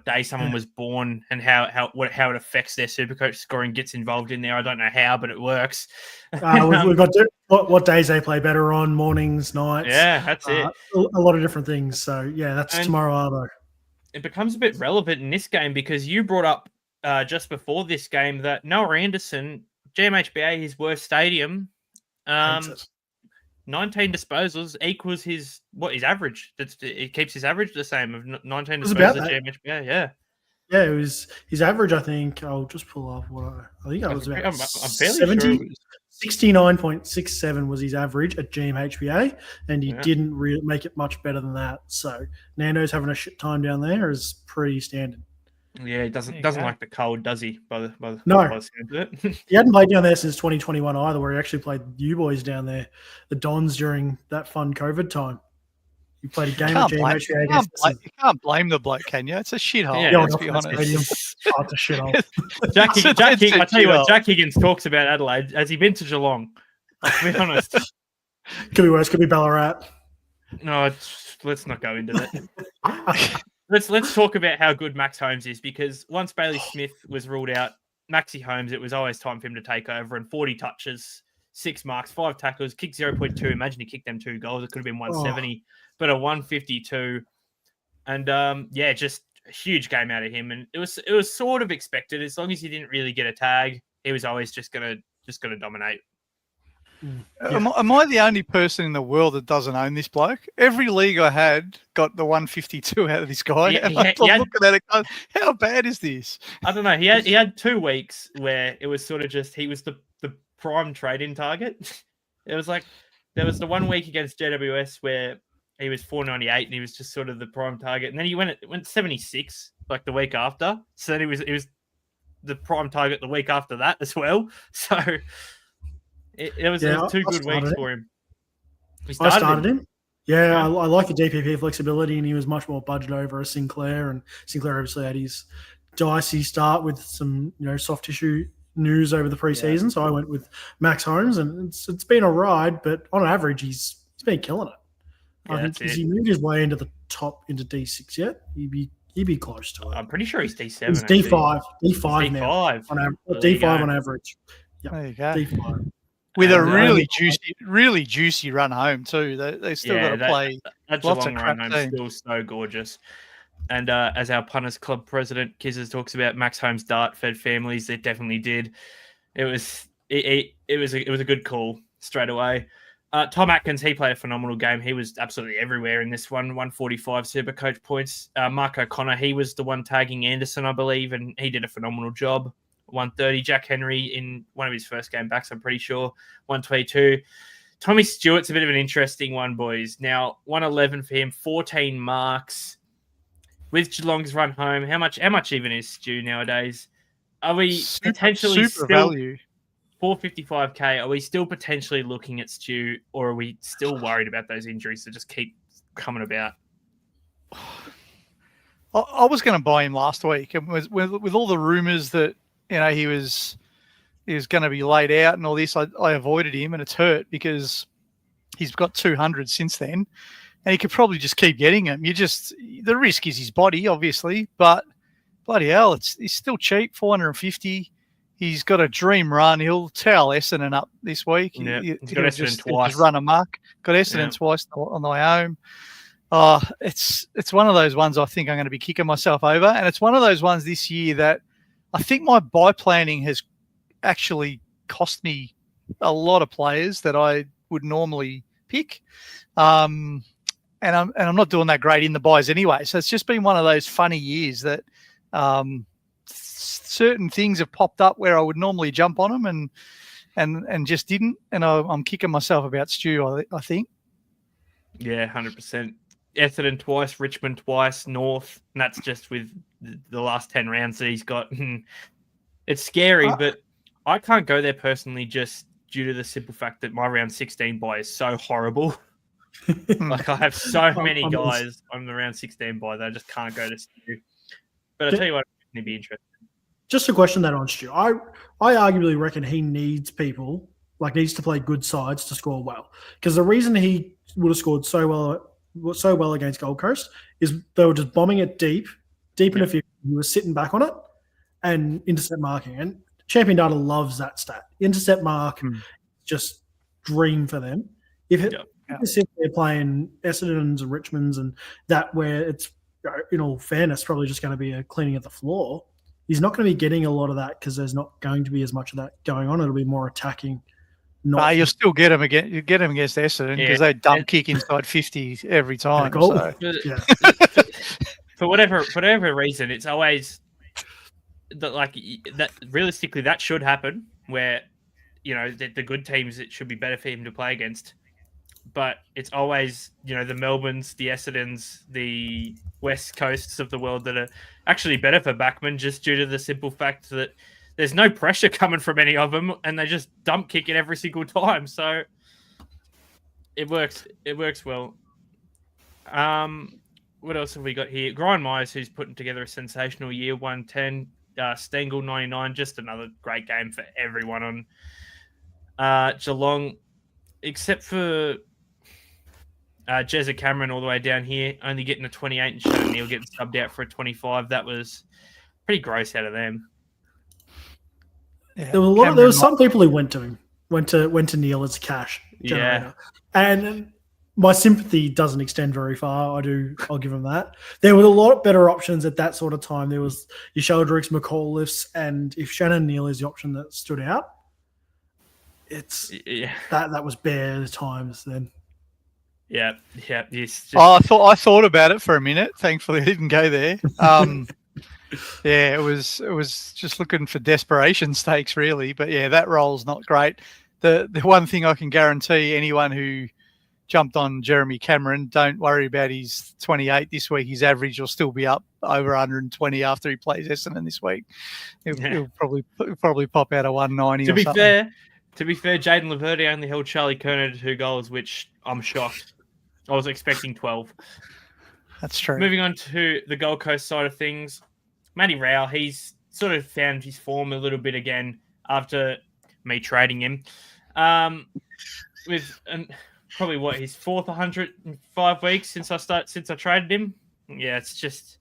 day someone was born and how it affects their SuperCoach scoring gets involved in there. I don't know how, but it works. We've got what days they play better on, mornings, nights. Yeah, that's it. A lot of different things. So yeah, that's tomorrow, Arvo. It becomes a bit relevant in this game because you brought up just before this game that Noah Anderson, GMHBA, his worst stadium, 19 disposals equals his average. It keeps his average the same of 19 disposals at GMHBA. Yeah, it was his average. I think I'll just pull up what I think I was about. I'm fairly 70, sure. 69.67 was his average at GMHBA, and he didn't really make it much better than that. So Nando's having a shit time down there is pretty standard. Yeah, he doesn't like the cold, does he? No, he hadn't played down there since 2021 either, where he actually played you boys down there, the Dons, during that fun COVID time. He played a game at GMHBA. You can't blame the bloke, can you? It's a shithole. Yeah, let's be honest. It's a shithole. I tell you what, Jack Higgins talks about Adelaide. Has he been to Geelong? I'll be honest. Could be worse. Could be Ballarat. No, let's not go into that. Let's talk about how good Max Holmes is, because once Bailey Smith was ruled out, Maxi Holmes, it was always time for him to take over, and 40 touches, 6 marks, 5 tackles, kicked 0.2. Imagine he kicked them 2 goals. It could have been 170, but a 152. And just a huge game out of him. And it was sort of expected. As long as he didn't really get a tag, he was always just gonna dominate. Am I the only person in the world that doesn't own this bloke? Every league I had got the 152 out of this guy. I'm looking at it going, how bad is this? I don't know. He had 2 weeks where it was sort of just he was the prime trade-in target. It was like there was the 1 week against JWS where he was 498 and he was just sort of the prime target. And then he went 76 like the week after. So then he was the prime target the week after that as well. So it was 2 good weeks for him. I started him. Yeah, I like the DPP flexibility, and he was much more budget over a Sinclair. And Sinclair obviously had his dicey start with some soft tissue news over the preseason. So I went with Max Holmes, and it's been a ride, but on average he's been killing it. I think has he moved his way into the top into D6 yet? He'd be close to it. I'm pretty sure he's D7. He's D5. D5 now. D5 on average. Yep. There you go. D5. With a really juicy run home too. They still got to play lots of crap run home. Still so gorgeous. And as our Punters Club president Kizzers talks about, Max Holmes dart fed families. It definitely did. It was a good call straight away. Tom Atkins, he played a phenomenal game. He was absolutely everywhere in this one. 145 SuperCoach points. Mark O'Connor, he was the one tagging Anderson, I believe, and he did a phenomenal job. 130. Jack Henry in one of his first game backs, I'm pretty sure, 122. Tommy Stewart's a bit of an interesting one, boys. Now, 111 for him, 14 marks. With Geelong's run home, how much even is Stu nowadays? Are we potentially super still value? 455k? Are we still potentially looking at Stu, or are we still worried about those injuries that just keep coming about? I was going to buy him last week, and with all the rumours that he was going to be laid out and all this, I avoided him, and it's hurt because he's got 200 since then, and he could probably just keep getting them. The risk is his body, obviously, but bloody hell, he's still cheap, 450. He's got a dream run. He'll towel Essendon up this week. Yeah, he's got Essendon twice. Just run amok. Got Essendon twice on the way home. It's one of those ones I think I'm going to be kicking myself over, and it's one of those ones this year that I think my buy planning has actually cost me a lot of players that I would normally pick, and I'm not doing that great in the buys anyway. So it's just been one of those funny years that certain things have popped up where I would normally jump on them and just didn't, and I'm kicking myself about Stu. I think. Yeah, 100%. Essendon twice, Richmond twice, North, and that's just with the last 10 rounds that he's got. It's scary, but I can't go there personally just due to the simple fact that my round 16 buy is so horrible. Like, I have so many guys on the round 16 buy that I just can't go to Stu. But I'll tell you what, it's going to be interesting. Just to question that on Stu, I arguably reckon he needs to play good sides to score well. Because the reason he would have scored so well against Gold Coast is they were just bombing it deep in a few. You were sitting back on it and intercept marking. And Champion Data loves that stat. Intercept mark, just dream for them. If they're playing Essendon's and Richmond's and that where it's, in all fairness, probably just going to be a cleaning at the floor, he's not going to be getting a lot of that because there's not going to be as much of that going on. It'll be more attacking. You'll still get him again. You get him against Essendon because they dump kick inside 50 every time. So. For whatever reason, it's always that. Realistically, that should happen. Where the good teams, it should be better for him to play against. But it's always the Melbournes, the Essendons, the West Coasts of the world that are actually better for backmen, just due to the simple fact that there's no pressure coming from any of them, and they just dump kick it every single time. So it works. It works well. What else have we got here? Brian Myers, who's putting together a sensational year, 110. Stengel, 99. Just another great game for everyone on Geelong, except for Jezza Cameron all the way down here, only getting a 28 and Shannon Neal getting subbed out for a 25. That was pretty gross out of them. Yeah, there was some people who went to him, went to Neil as a cash generator, and my sympathy doesn't extend very far. I'll give him that. There were a lot better options at that sort of time. There was your Sheldricks, McAuliffe's, and if Shannon Neal is the option that stood out, that was bare times then. Yeah. Yes. I thought about it for a minute. Thankfully, I didn't go there. It was just looking for desperation stakes, really. But yeah, that role's not great. The one thing I can guarantee anyone who jumped on Jeremy Cameron, don't worry about his 28 this week. His average will still be up over 120 after he plays Essendon this week. He'll probably pop out a 190. To be fair, Jaden Laverde only held Charlie Kerner to 2 goals, which I'm shocked. I was expecting 12. That's true. Moving on to the Gold Coast side of things. Matty Rao, he's sort of found his form a little bit again after me trading him. With probably his 4th 105 weeks since I traded him. Yeah, it's just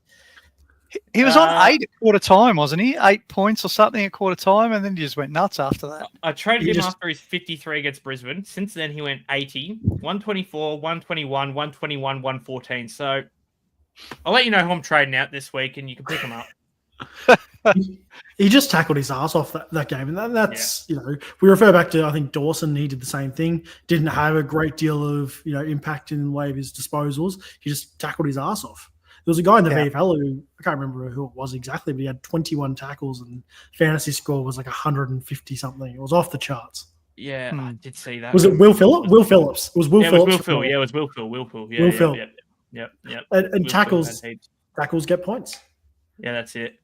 he was on 8 at quarter time, wasn't he? 8 points or something at quarter time, and then he just went nuts after that. I traded him after his 53 against Brisbane. Since then, he went 80, 124, 121, 121, 114. So I'll let you know who I'm trading out this week, and you can pick him up. He just tackled his ass off that game, and that's we refer back to, I think, Dawson. He did the same thing. Didn't have a great deal of impact in the way of his disposals. He just tackled his ass off. was a guy in the VFL who, I can't remember who it was exactly, but he had 21 tackles and fantasy score was like 150 something. It was off the charts. Yeah, I did see that. Was it Will Phillips? Will Phillips. It was Will Phillips. It was Will Phil. Yeah, it was Will Phil. Will Phil. Yeah, Will Phil. Yep. And tackles get points. Yeah, that's it.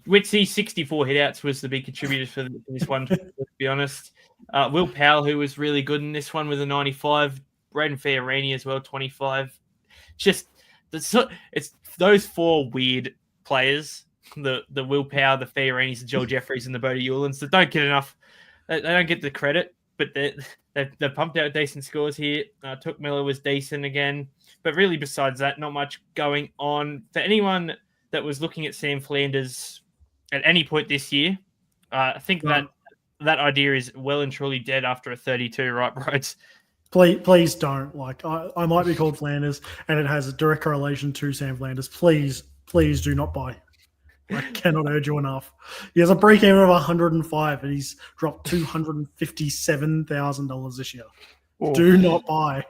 Witsy, 64 hitouts was the big contributor for this one, to be honest. Will Powell, who was really good in this one with a 95. Braden Fiorini as well, 25. It's those four weird players, the Will Powell, the Fiorinis, the Joel Jeffreys, and the Bodie Ewlands that don't get enough. They don't get the credit, but they pumped out decent scores here. Took Miller was decent again. But really, besides that, not much going on. For anyone that was looking at Sam Flanders at any point this year, I think that idea is well and truly dead after a 32, right, Broads? Please don't. Like, I might be called Flanders, and it has a direct correlation to Sam Flanders. Please do not buy. I cannot urge you enough. He has a break even of 105, and he's dropped $257,000 this year. Oh. Do not buy.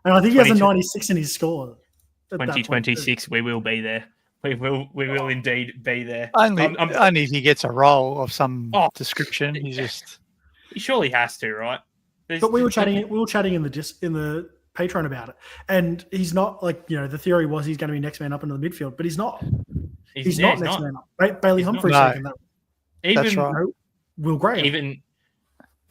And I think he has a 96 in his score. 2026, we will be there. We will indeed be there. Only if he gets a role of some description. He surely has to, right? But we were chatting in the Patreon about it, and he's not the theory was he's going to be next man up into the midfield, but he's not. He's not next man up. Bailey Humphrey's taking that. That's right. Will Graham.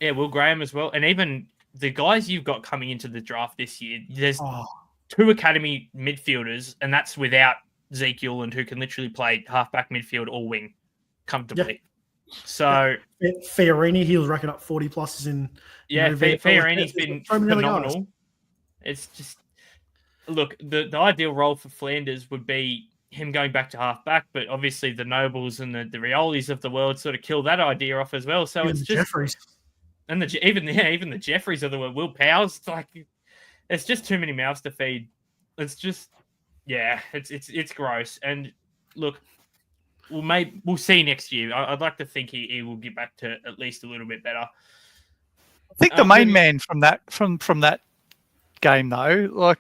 Will Graham as well, and even the guys you've got coming into the draft this year. There's 2 academy midfielders, and that's without Zeke Ewland, who can literally play halfback, midfield, or wing comfortably. Yeah. So Fiorini, he was racking up 40 pluses in. Yeah, Fiorini's been phenomenal. It's just look, the ideal role for Flanders would be him going back to halfback, but obviously the Nobles and the Riolis of the world sort of kill that idea off as well. So even it's just Jeffries. And even the Jeffries of the world, Will Powell's it's just too many mouths to feed. It's just it's gross. And look, we'll see next year. I'd like to think he will get back to at least a little bit better. I think the main man from that game though,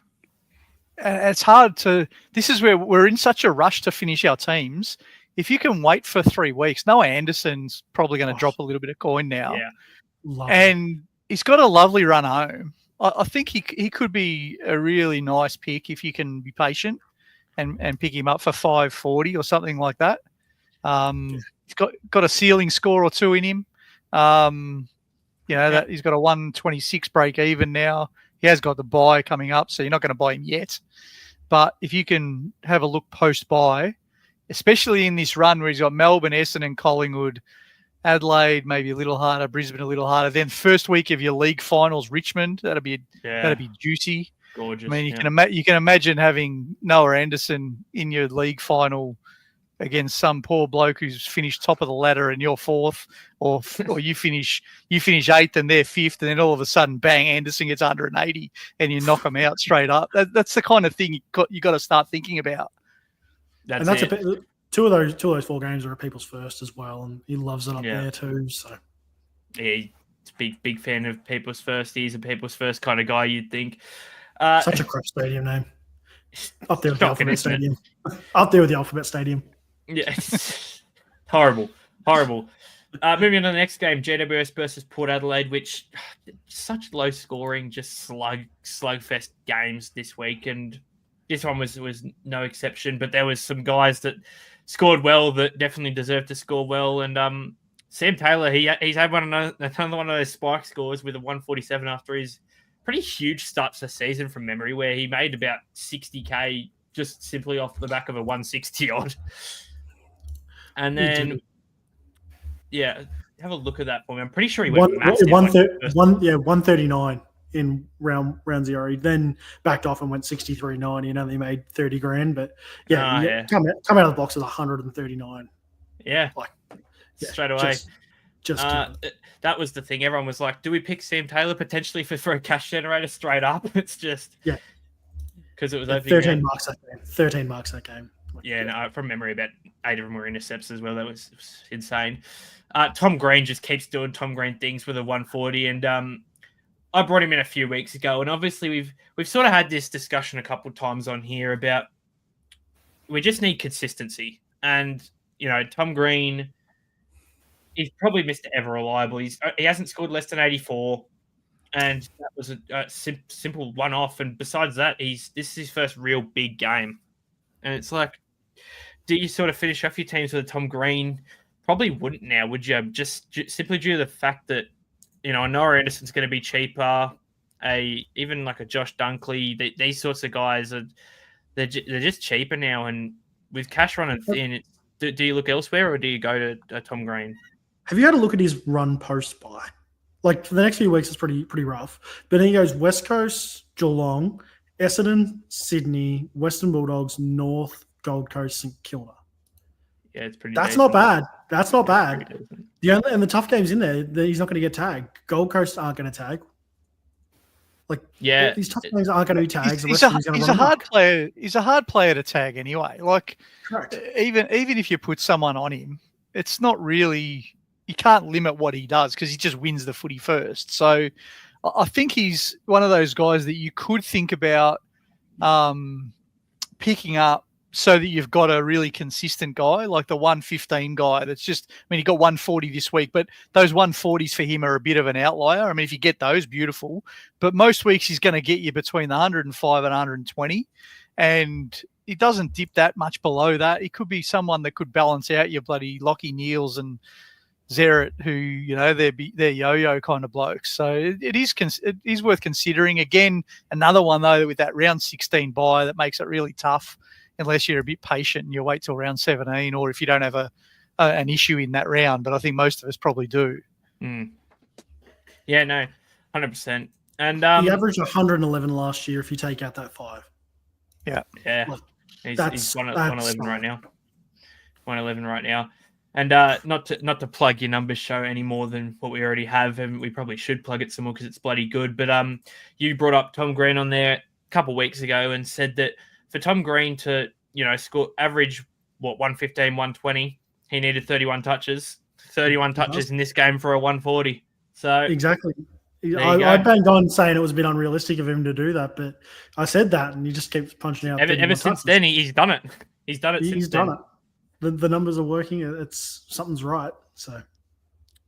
it's hard to. This is where we're in such a rush to finish our teams. If you can wait for 3 weeks, Noah Anderson's probably going to drop a little bit of coin now. Yeah. And he's got a lovely run home. I think he could be a really nice pick if you can be patient and pick him up for 540 or something like that. He's got a ceiling score or 2 in him. That he's got a 126 break even now. He has got the buy coming up, so you're not going to buy him yet. But if you can have a look post-buy, especially in this run where he's got Melbourne, Essendon, Collingwood, Adelaide, maybe a little harder, Brisbane a little harder. Then first week of your league finals, Richmond, that'd be juicy. Gorgeous. I mean, you can imagine having Noah Anderson in your league final against some poor bloke who's finished top of the ladder and you're 4th, or you finish 8th and they're 5th, and then all of a sudden, bang, Anderson gets 180 and you knock them out straight up. That's the kind of thing you got to start thinking about. Two of those 4 games are a people's first as well, and he loves it up there too. So he's a big fan of people's first. He's a people's first kind of guy, you'd think. Such a crap stadium name. Up there with the Alphabet Stadium. Up there with the Alphabet Stadium. Yeah, horrible. Moving on to the next game, GWS versus Port Adelaide, which such low scoring, just slugfest games this week, and this one was no exception. But there was some guys that scored well that definitely deserved to score well, and Sam Taylor, he's had another one of those spike scores with a 147 after his pretty huge starts the season from memory, where he made about 60K just simply off the back of a 160 odd. And then, have a look at that for me. I'm pretty sure he went massive. 139 in round 0. He then backed off and went 63.90 and only made 30 grand. But come out of the box with 139. Yeah, straight away. That was the thing. Everyone was like, "Do we pick Sam Taylor potentially for a cash generator straight up?" It's just because it was 13 marks that game. 13 marks that game. No, from memory, about 8 of them were intercepts as well. That was insane. Tom Green just keeps doing Tom Green things with a 140, and I brought him in a few weeks ago, and obviously we've sort of had this discussion a couple of times on here about we just need consistency. And, Tom Green, he's probably Mr. Ever Reliable. He hasn't scored less than 84, and that was a simple one-off. And besides that, this is his first real big game. And it's like, do you sort of finish off your teams with a Tom Green? Probably wouldn't now, would you? Just simply due to the fact that, Noah Anderson's going to be cheaper. Even like a Josh Dunkley, these sorts of guys they're just cheaper now. And with cash running thin, do you look elsewhere or do you go to Tom Green? Have you had a look at his run post buy? Like for the next few weeks, it's pretty rough. But then he goes West Coast, Geelong, Essendon, Sydney, Western Bulldogs, North, Gold Coast, St Kilda. Yeah, it's pretty. That's decent. not bad. That's not bad. And the tough games in there, he's not going to get tagged. Gold Coast aren't going to tag. These tough games aren't going to be tags. He's a hard player. He's a hard player to tag anyway. Like, correct. Even if you put someone on him, it's not really. You can't limit what he does because he just wins the footy first. So, I think he's one of those guys that you could think about picking up. So that you've got a really consistent guy, like the 115 guy that's just, he got 140 this week, but those 140s for him are a bit of an outlier. I mean, if you get those, beautiful. But most weeks he's going to get you between the 105 and 120. And he doesn't dip that much below that. He could be someone that could balance out your bloody Lockie Neals and Zeret, who, they're yo-yo kind of blokes. So it is worth considering. Again, another one, though, with that round 16 bye that makes it really tough. Unless you're a bit patient and you wait till round 17, or if you don't have an issue in that round. But I think most of us probably do. Mm. Yeah, no, 100%. And he averaged 111 last year if you take out that 5. Yeah. He's 111 right now. 111 right now. And not to plug your numbers show any more than what we already have, and we probably should plug it some more because it's bloody good. But you brought up Tom Green on there a couple of weeks ago and said that for Tom Green to, score average, 115, 120, he needed 31 touches. 31 touches in this game for a 140. So exactly. I banged on saying it was a bit unrealistic of him to do that, but I said that and he just keeps punching out. Ever since then, he's done it. He's done it He's done it. The numbers are working. Something's right. So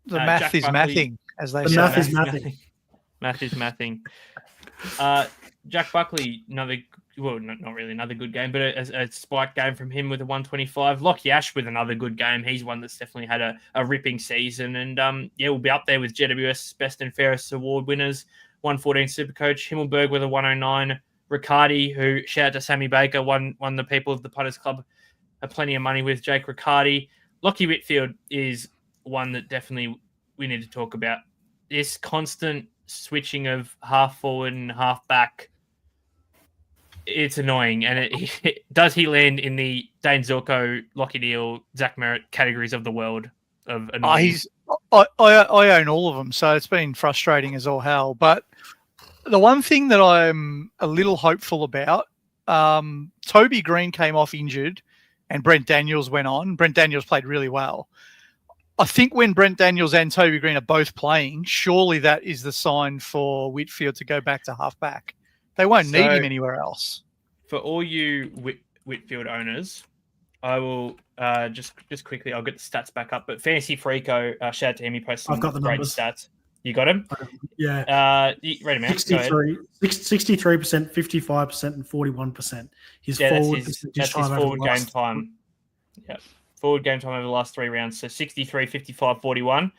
the math is mathing, as they say. The math is mathing. Math is mathing. Jack Buckley, not really another good game, but a spike game from him with a 125. Lockie Ash with another good game. He's one that's definitely had a ripping season. And, we'll be up there with GWS Best and Fairest Award winners. 114 Supercoach. Himmelberg with a 109. Riccardi, who, shout out to Sammy Baker, won the People of the Putters Club plenty of money with Jake Riccardi. Lockie Whitfield is one that definitely we need to talk about. This constant switching of half forward and half back, it's annoying. And does he land in the Dane Zorko, Lockie Neal, Zach Merritt categories of the world of annoying? I own all of them, so it's been frustrating as all hell. But the one thing that I'm a little hopeful about, Toby Green came off injured and Brent Daniels went on. Brent Daniels played really well. I think when Brent Daniels and Toby Green are both playing, surely that is the sign for Whitfield to go back to halfback. They won't need him anywhere else. For all you Whitfield owners, I will just quickly, I'll get the stats back up. But Fantasy Freako, shout out to him, he posted some great stats. You got him? Yeah. Read him out. 63%, 55%, and 41%. That's his forward game time. Yeah. Forward game time over the last 3 rounds. So 63, 55, 41.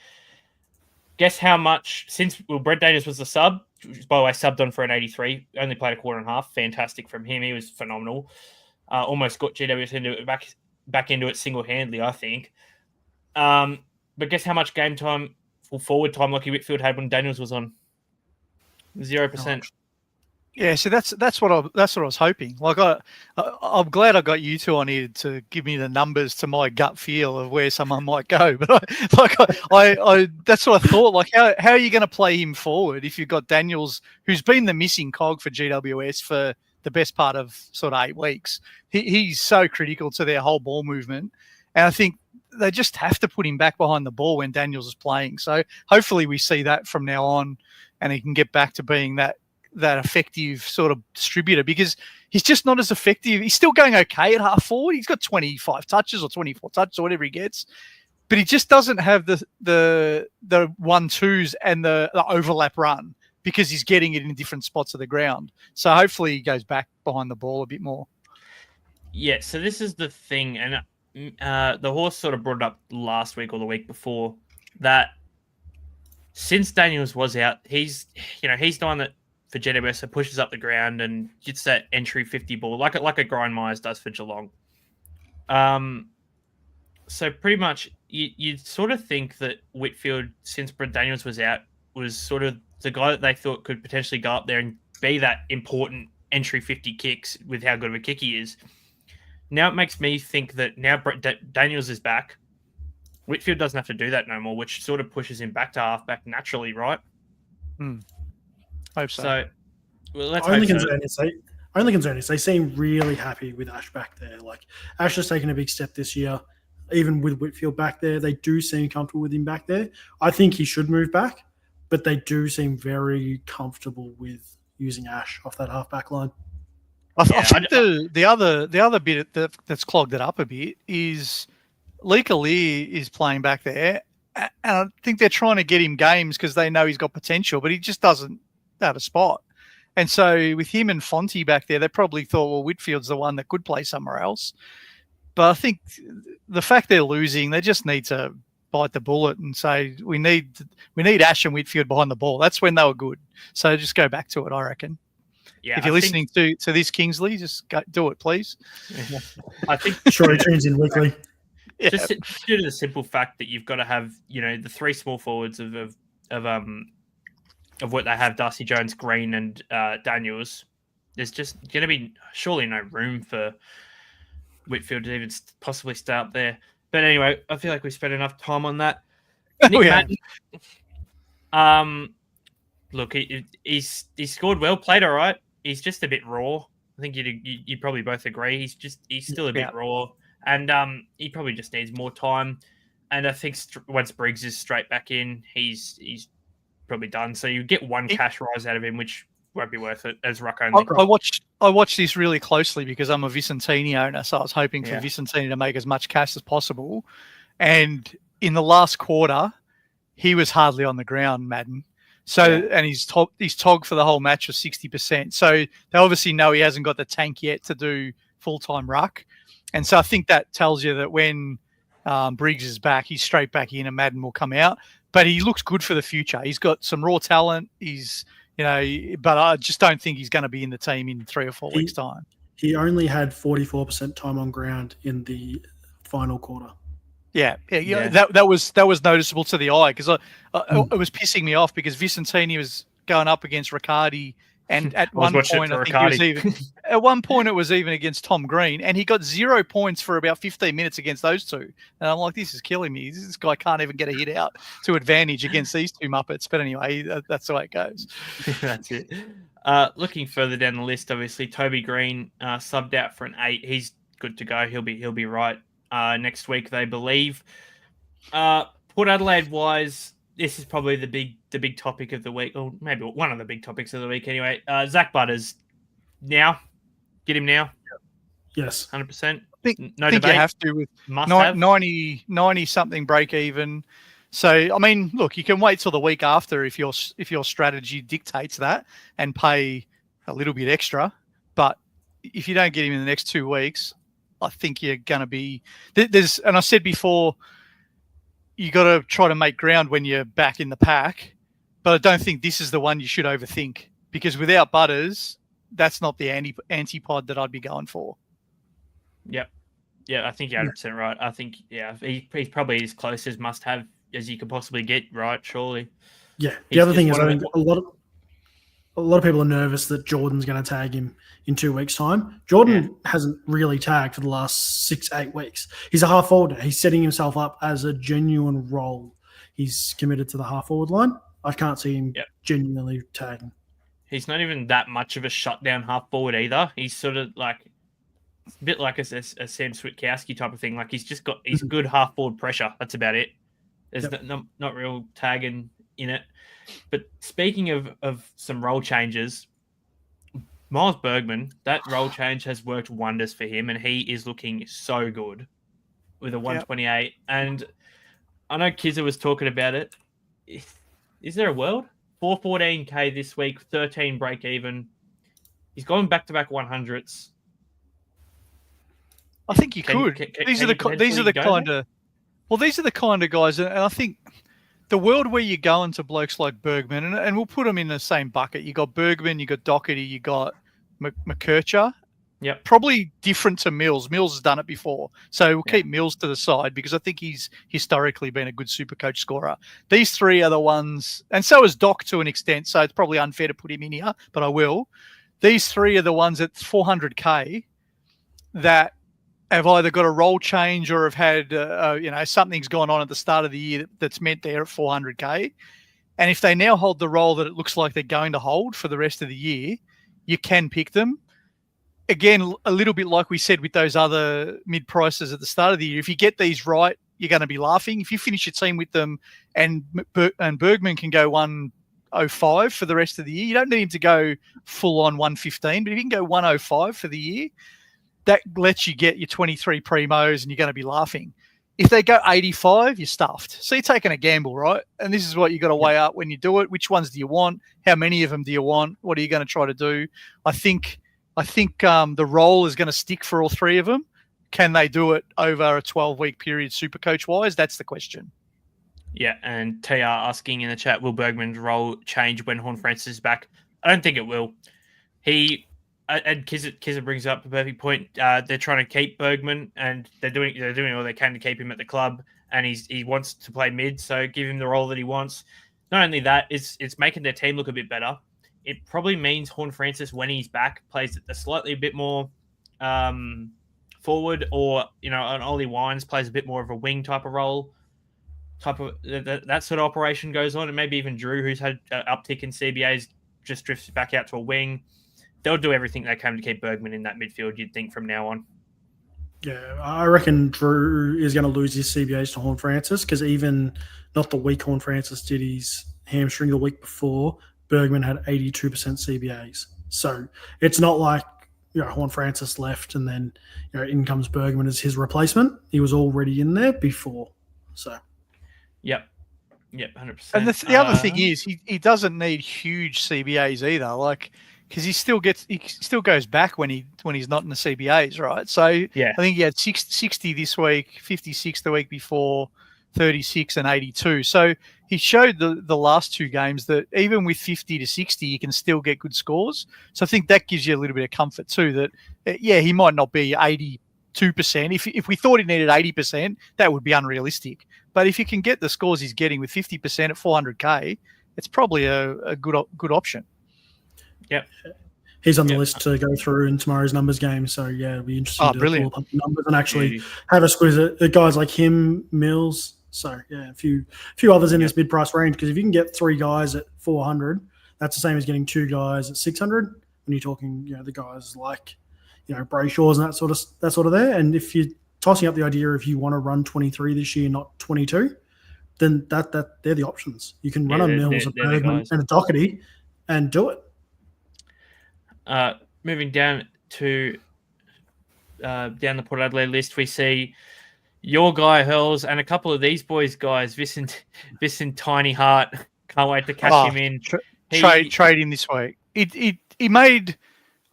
Guess how much, Brent Daniels was the sub, by the way, subbed on for an 83, only played a quarter and a half. Fantastic from him. He was phenomenal. Almost got GWS into it, back into it single-handedly, I think. But guess how much game time, full forward time Lockie Whitfield had when Daniels was on? 0%. Yeah, so that's what I was hoping. Like I'm glad I got you two on here to give me the numbers to my gut feel of where someone might go. But I that's what I thought. Like how are you going to play him forward if you've got Daniels, who's been the missing cog for GWS for the best part of sort of 8 weeks? He's so critical to their whole ball movement, and I think they just have to put him back behind the ball when Daniels is playing. So hopefully we see that from now on. and he can get back to being that effective sort of distributor, because he's just not as effective. He's still going okay at half forward. He's got 25 touches or 24 touches or whatever he gets, but he just doesn't have the 1-2s and the overlap run, because he's getting it in different spots of the ground. So hopefully he goes back behind the ball a bit more. Yeah, so this is the thing, and the horse sort of brought it up last week or the week before, that since Daniels was out, he's the one that for GWS pushes up the ground and gets that entry 50 ball like a Grind Myers does for Geelong. So pretty much you'd sort of think that Whitfield, since Brent Daniels was out, was sort of the guy that they thought could potentially go up there and be that important entry 50 kicks with how good of a kick he is. Now it makes me think that now Brent Daniels is back, Whitfield doesn't have to do that no more, which sort of pushes him back to halfback naturally, right? Hope so. Well, let's only hope concern is they seem really happy with Ash back there. Like, Ash has taken a big step this year. Even with Whitfield back there, they do seem comfortable with him back there. I think he should move back, but they do seem very comfortable with using Ash off that halfback line. I think the other bit that's clogged it up a bit is Lee Kalir is playing back there, and I think they're trying to get him games because they know he's got potential, but he just doesn't have a spot. And so with him and Fonte back there, they probably thought, well, Whitfield's the one that could play somewhere else. But I think the fact they're losing, they just need to bite the bullet and say, we need Ash and Whitfield behind the ball. That's when they were good. So just go back to it, I reckon. Yeah, if you're listening to this, Kingsley, just do it, please. I think sure, he tunes in weekly. Yeah. Just due to the simple fact that you've got to have, the three small forwards of what they have, Darcy Jones, Green, and Daniels. There's just going to be surely no room for Whitfield to even possibly stay up there. But anyway, I feel like we spent enough time on that. Nick Madden, look, he's scored well, played all right. He's just a bit raw. I think you'd probably both agree. He's still a bit raw, and he probably just needs more time. And I think once Briggs is straight back in, he's probably done. So you get one cash rise out of him, which won't be worth it as ruck only. I watched this really closely because I'm a Vicentini owner, so I was hoping for Vicentini to make as much cash as possible. And in the last quarter, he was hardly on the ground, Madden. So and his tog for the whole match was 60%. So they obviously know he hasn't got the tank yet to do full-time ruck. And so I think that tells you that when Briggs is back, he's straight back in and Madden will come out. But he looks good for the future. He's got some raw talent. But I just don't think he's going to be in the team in 3 or 4 weeks' time. He only had 44% time on ground in the final quarter. Yeah. That was noticeable to the eye because it was pissing me off because Vicentini was going up against Riccardi, and at one point it was even against Tom Green, and he got 0 points for about 15 minutes against those two. And I'm like, this is killing me. This guy can't even get a hit out to advantage against these two Muppets. But anyway, that's the way it goes. That's it. Looking further down the list, obviously Toby Green subbed out for an 8. He's good to go. He'll be right next week, they believe. Port Adelaide wise, this is probably the big topic of the week, or maybe one of the big topics of the week anyway. Zach Butters, now, get him now. Yes, 100%. I think you have to with 90 something break even. So I mean, look, you can wait till the week after if your strategy dictates that and pay a little bit extra. But if you don't get him in the next 2 weeks, I think you're going to be there's. And I said before, you got to try to make ground when you're back in the pack. But I don't think this is the one you should overthink because without Butters, that's not the antipod that I'd be going for. Yep. Yeah, I think you're 100% right. I think, he's probably as close as must-have as you could possibly get, right? Surely. Yeah. The other thing is, I think a lot of people are nervous that Jordan's going to tag him in 2 weeks' time. Jordan hasn't really tagged for the last 6-8 weeks. He's a half forward. He's setting himself up as a genuine role. He's committed to the half forward line. I can't see him genuinely tagging. He's not even that much of a shutdown half forward either. He's sort of like a bit like a Sam Switkowski type of thing. Like he's good half forward pressure. That's about it. There's not real tagging in it. But speaking of some role changes, Miles Bergman, that role change has worked wonders for him, and he is looking so good with a 128. Yep. And I know Kizza was talking about it. Is there a world? 414K this week, 13 break even. He's going back-to-back 100s. I think you could. These are the kind of guys, and I think the world where you go into blokes like Bergman, and we'll put them in the same bucket. You got Bergman, you got Doherty, you got McKercher. Yep. Probably different to Mills. Mills has done it before. So we'll keep Mills to the side because I think he's historically been a good Supercoach scorer. These three are the ones, and so is Doc to an extent, so it's probably unfair to put him in here, but I will. These three are the ones at 400K that have either got a role change or have had, something's gone on at the start of the year that's meant they're at 400K. And if they now hold the role that it looks like they're going to hold for the rest of the year, you can pick them. Again, a little bit like we said with those other mid-prices at the start of the year, if you get these right, you're going to be laughing. If you finish your team with them and Bergman can go 105 for the rest of the year, you don't need him to go full on 115, but if you can go 105 for the year, that lets you get your 23 primos and you're going to be laughing. If they go 85, you're stuffed. So you're taking a gamble, right? And this is what you got to weigh up when you do it. Which ones do you want? How many of them do you want? What are you going to try to do? I think the role is going to stick for all three of them. Can they do it over a 12-week period Supercoach-wise? That's the question. Yeah, and TR asking in the chat, will Bergman's role change when Horne-Francis is back? I don't think it will. And Kizza brings up a perfect point. They're trying to keep Bergman, and they're doing all they can to keep him at the club. And he wants to play mid, so give him the role that he wants. Not only that, it's making their team look a bit better. It probably means Horne-Francis, when he's back, plays a slightly bit more forward, or an Ollie Wines plays a bit more of a wing type of role. That sort of operation goes on, and maybe even Drew, who's had an uptick in CBAs, just drifts back out to a wing. They'll do everything they can to keep Bergman in that midfield, you'd think, from now on. Yeah, I reckon Drew is going to lose his CBAs to Horne-Francis, because even not the week Horne-Francis did his hamstring the week before, Bergman had 82% CBAs. So it's not like Horne-Francis left and then in comes Bergman as his replacement. He was already in there before. So, Yep, 100%. And the other thing is he doesn't need huge CBAs either. Because he still goes back when he's not in the CBAs, right? So I think he had 60 this week, 56 the week before, 36 and 82. So he showed the last two games that even with 50 to 60, you can still get good scores. So I think that gives you a little bit of comfort too. That he might not be 82%. If we thought he needed 80%, that would be unrealistic. But if you can get the scores he's getting with 50% at 400K, it's probably a good option. Yep. He's on the list to go through in tomorrow's numbers game. So, it'll be interesting to pull up the numbers and actually have a squeeze at guys like him, Mills. So, a few others in this mid-price range, because if you can get three guys at 400, that's the same as getting two guys at 600 when you're talking, the guys like, Brayshaw's and that sort of there. And if you're tossing up the idea if you want to run 23 this year, not 22, then that they're the options. You can run a Mills, a Bergman, and a Doherty and do it. Moving down to down the Port Adelaide list, we see your guy Hurls and a couple of these boys' guys. Vincent Tiny Heart. Can't wait to catch him in. Trade him this week. He made,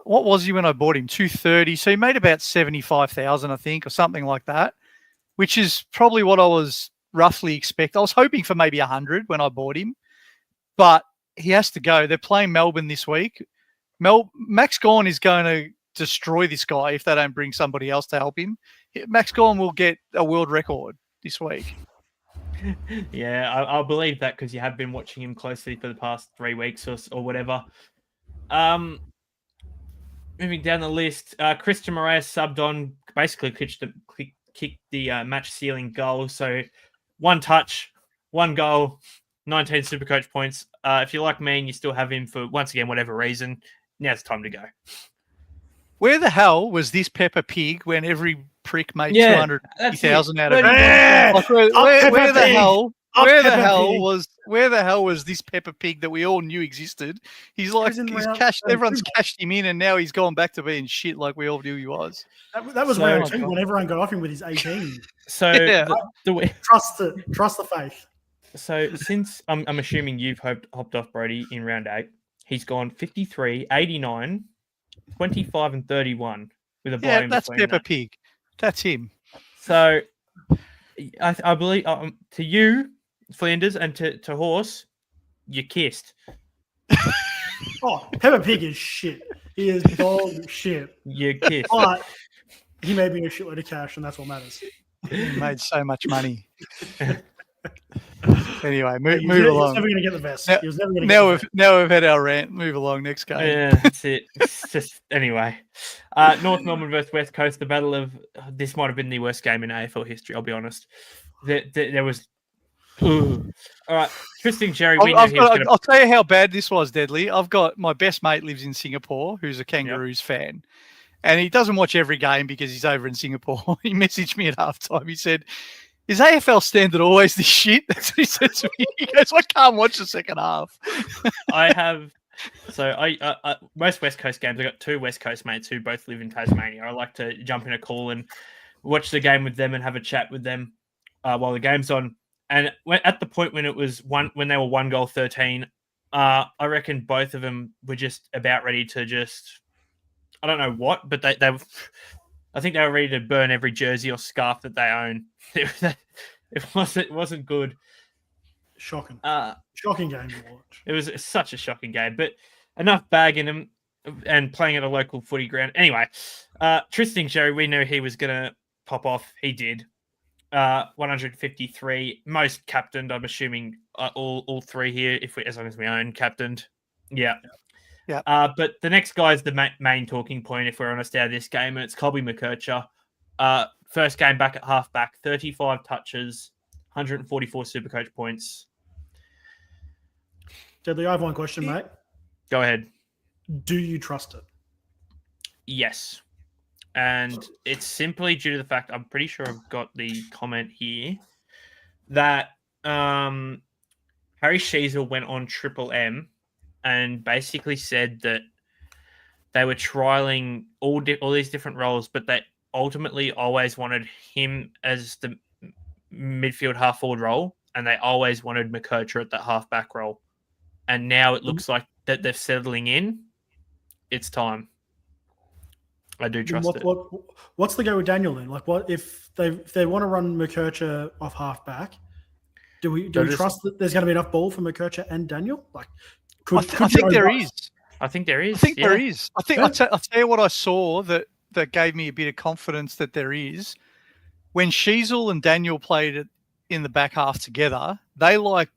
what was he when I bought him? 230. So he made about 75,000, I think, or something like that, which is probably what I was roughly expecting. I was hoping for maybe 100 when I bought him, but he has to go. They're playing Melbourne this week. Max Gawn is going to destroy this guy if they don't bring somebody else to help him. Max Gawn will get a world record this week. Yeah, I'll believe that because you have been watching him closely for the past 3 weeks or whatever. Moving down the list, Christian Moraes subbed on, basically kicked the match sealing goal. So 1 touch, 1 goal, 19 Supercoach points. If you're like me and you still have him for, once again, whatever reason, now's the time to go. Where the hell was this Peppa Pig when every prick made 250,000 out of it? Where the hell? where the hell was this Peppa Pig that we all knew existed? He's like everyone's cashed him in, and now he's gone back to being shit like we all knew he was. That was round 2 when everyone got off him with his 18. So trust the faith. So since I'm assuming you've hopped off Brody in round 8, he's gone 53, 89, 25, and 31 with a bye in that's between. Peppa Pig. That's him. So I believe to you, Flanders, and to Horse, you kissed. Oh, Peppa Pig is shit. He is dog shit. You kissed. But he made me a shitload of cash, and that's what matters. He made so much money. Anyway, move along. He was never going to get the vest. He was never going to now we've had our rant. Move along. Next game. Yeah, that's it. It's just anyway. North Melbourne versus West Coast. The battle of this might have been the worst game in AFL history. I'll be honest. There was. All right, Tristan Jerry. I'll tell you how bad this was, Deadly. I've got my best mate lives in Singapore, who's a Kangaroos fan, and he doesn't watch every game because he's over in Singapore. He messaged me at halftime. He said, "Is AFL standard always this shit?" That's what he said to me. He goes, "I can't watch the second half." I have. So I most West Coast games. I got 2 West Coast mates who both live in Tasmania. I like to jump in a call and watch the game with them and have a chat with them while the game's on. And at the point when it was when they were 1 goal 13, I reckon both of them were just about ready to just, I don't know what, but they I think they were ready to burn every jersey or scarf that they own. It wasn't good. Shocking. Shocking game to watch. It was such a shocking game, but enough bagging them and playing at a local footy ground. Anyway, Tristan Jerry, we knew he was going to pop off. He did. 153, most captained. I'm assuming all 3 here, as long as we own captained. Yeah. But the next guy is the main talking point, if we're honest, out of this game, and it's Colby McKercher. First game back at halfback, 35 touches, 144 SuperCoach points. Deadly, I have one question, mate. Go ahead. Do you trust it? Yes. And it's simply due to the fact, I'm pretty sure I've got the comment here, that Harry Sheezel went on Triple M and basically said that they were trialing all these different roles, but they ultimately always wanted him as the midfield half-forward role, and they always wanted McKercher at that half-back role. And now it looks like that they're settling in. It's time. I do trust it. What's the go with Daniel then? Like, what if they want to run McKercher off halfback? Do we trust that there's going to be enough ball for McKercher and Daniel? Like, I think there is. I think there is. There is. I think I'll tell you what I saw that gave me a bit of confidence that there is. When Sheezel and Daniel played in the back half together, they like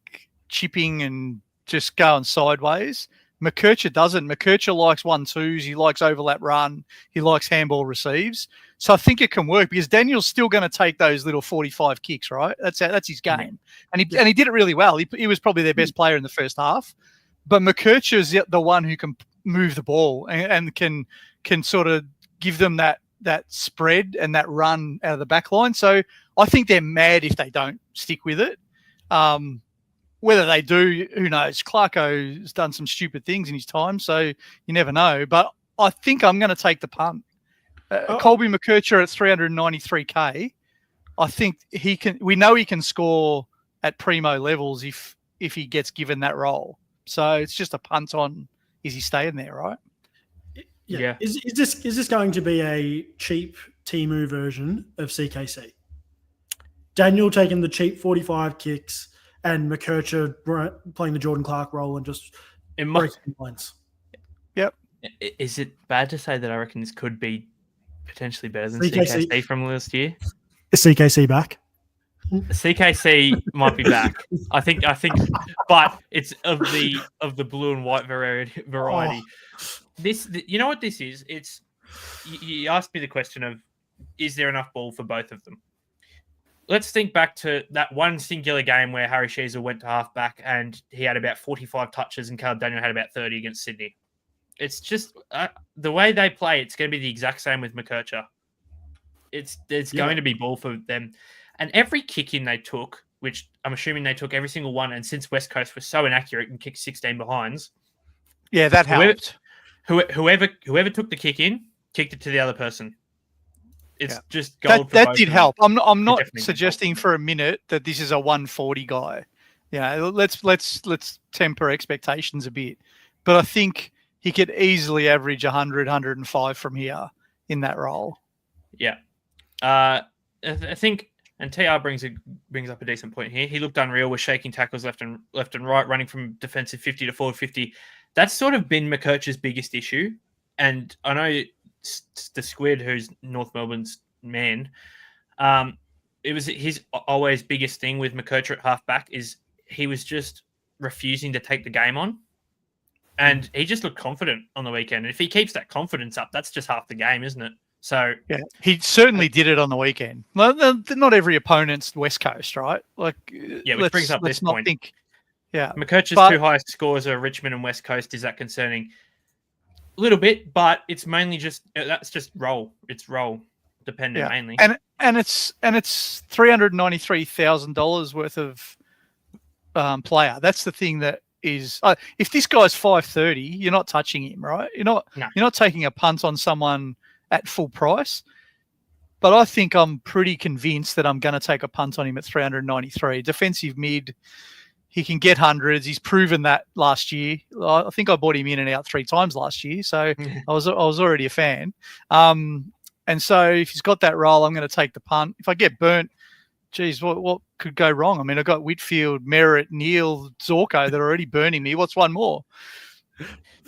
chipping and just going sideways. McKercher doesn't. McKercher likes 1-2s. He likes overlap run. He likes handball receives. So I think it can work because Daniel's still going to take those little 45 kicks, right? That's his game, and he did it really well. He was probably their best player in the first half. But McKercher's the one who can move the ball and can sort of give them that spread and that run out of the back line. So I think they're mad if they don't stick with it. Whether they do, who knows? Clarko's done some stupid things in his time, so you never know. But I think I'm going to take the punt. Colby McKercher at 393K. I think he can. We know he can score at primo levels if he gets given that role. So it's just a punt on. Is he staying there, right? Yeah. Is this going to be a cheap Timu version of CKC? Daniel taking the cheap 45 kicks. And McKercher playing the Jordan Clark role and just breaking points. Yep. Is it bad to say that I reckon this could be potentially better than CKC from last year? Is CKC back? CKC might be back. I think, but it's of the blue and white variety. This, you know what this is? It's you asked me the question of, is there enough ball for both of them? Let's think back to that one singular game where Harry Sheezel went to halfback and he had about 45 touches and Caleb Daniel had about 30 against Sydney. It's just the way they play, it's going to be the exact same with McKercher. It's going to be ball for them. And every kick in they took which I'm assuming they took every single one. And since West Coast was so inaccurate and kicked 16 behinds, yeah, that helped. Whoever took the kick in, kicked it to the other person. It's just gold. That did help. I'm not definitely suggesting for a minute that this is a 140 guy. Let's temper expectations a bit. But I think he could easily average 100, 105 from here in that role. Yeah. I think, and TR brings up a decent point here. He looked unreal with shaking tackles left and right, running from defensive 50 to forward 50. That's sort of been McKercher's biggest issue. And I know the Squid, who's North Melbourne's man, it was his always biggest thing with McKercher at halfback is he was just refusing to take the game on. And he just looked confident on the weekend. And if he keeps that confidence up, that's just half the game, isn't it? So yeah, he certainly did it on the weekend. Not every opponent's West Coast, right? Like, yeah, which brings up this point. McKercher's two highest scores are Richmond and West Coast. Is that concerning? A little bit, but it's mainly that's just role. It's role dependent mainly. And it's $393,000 worth of player. That's the thing that is. If this guy's 530, you're not touching him, right? You're not taking a punt on someone at full price. But I think I'm pretty convinced that I'm going to take a punt on him at 393. Defensive mid, he can get hundreds. He's proven that last year. I think I bought him in and out 3 times last year, so I was already a fan. And so if he's got that role, I'm going to take the punt. If I get burnt, geez, what could go wrong? I mean, I've got Whitfield, Merritt, Neal, Zorko that are already burning me. What's one more?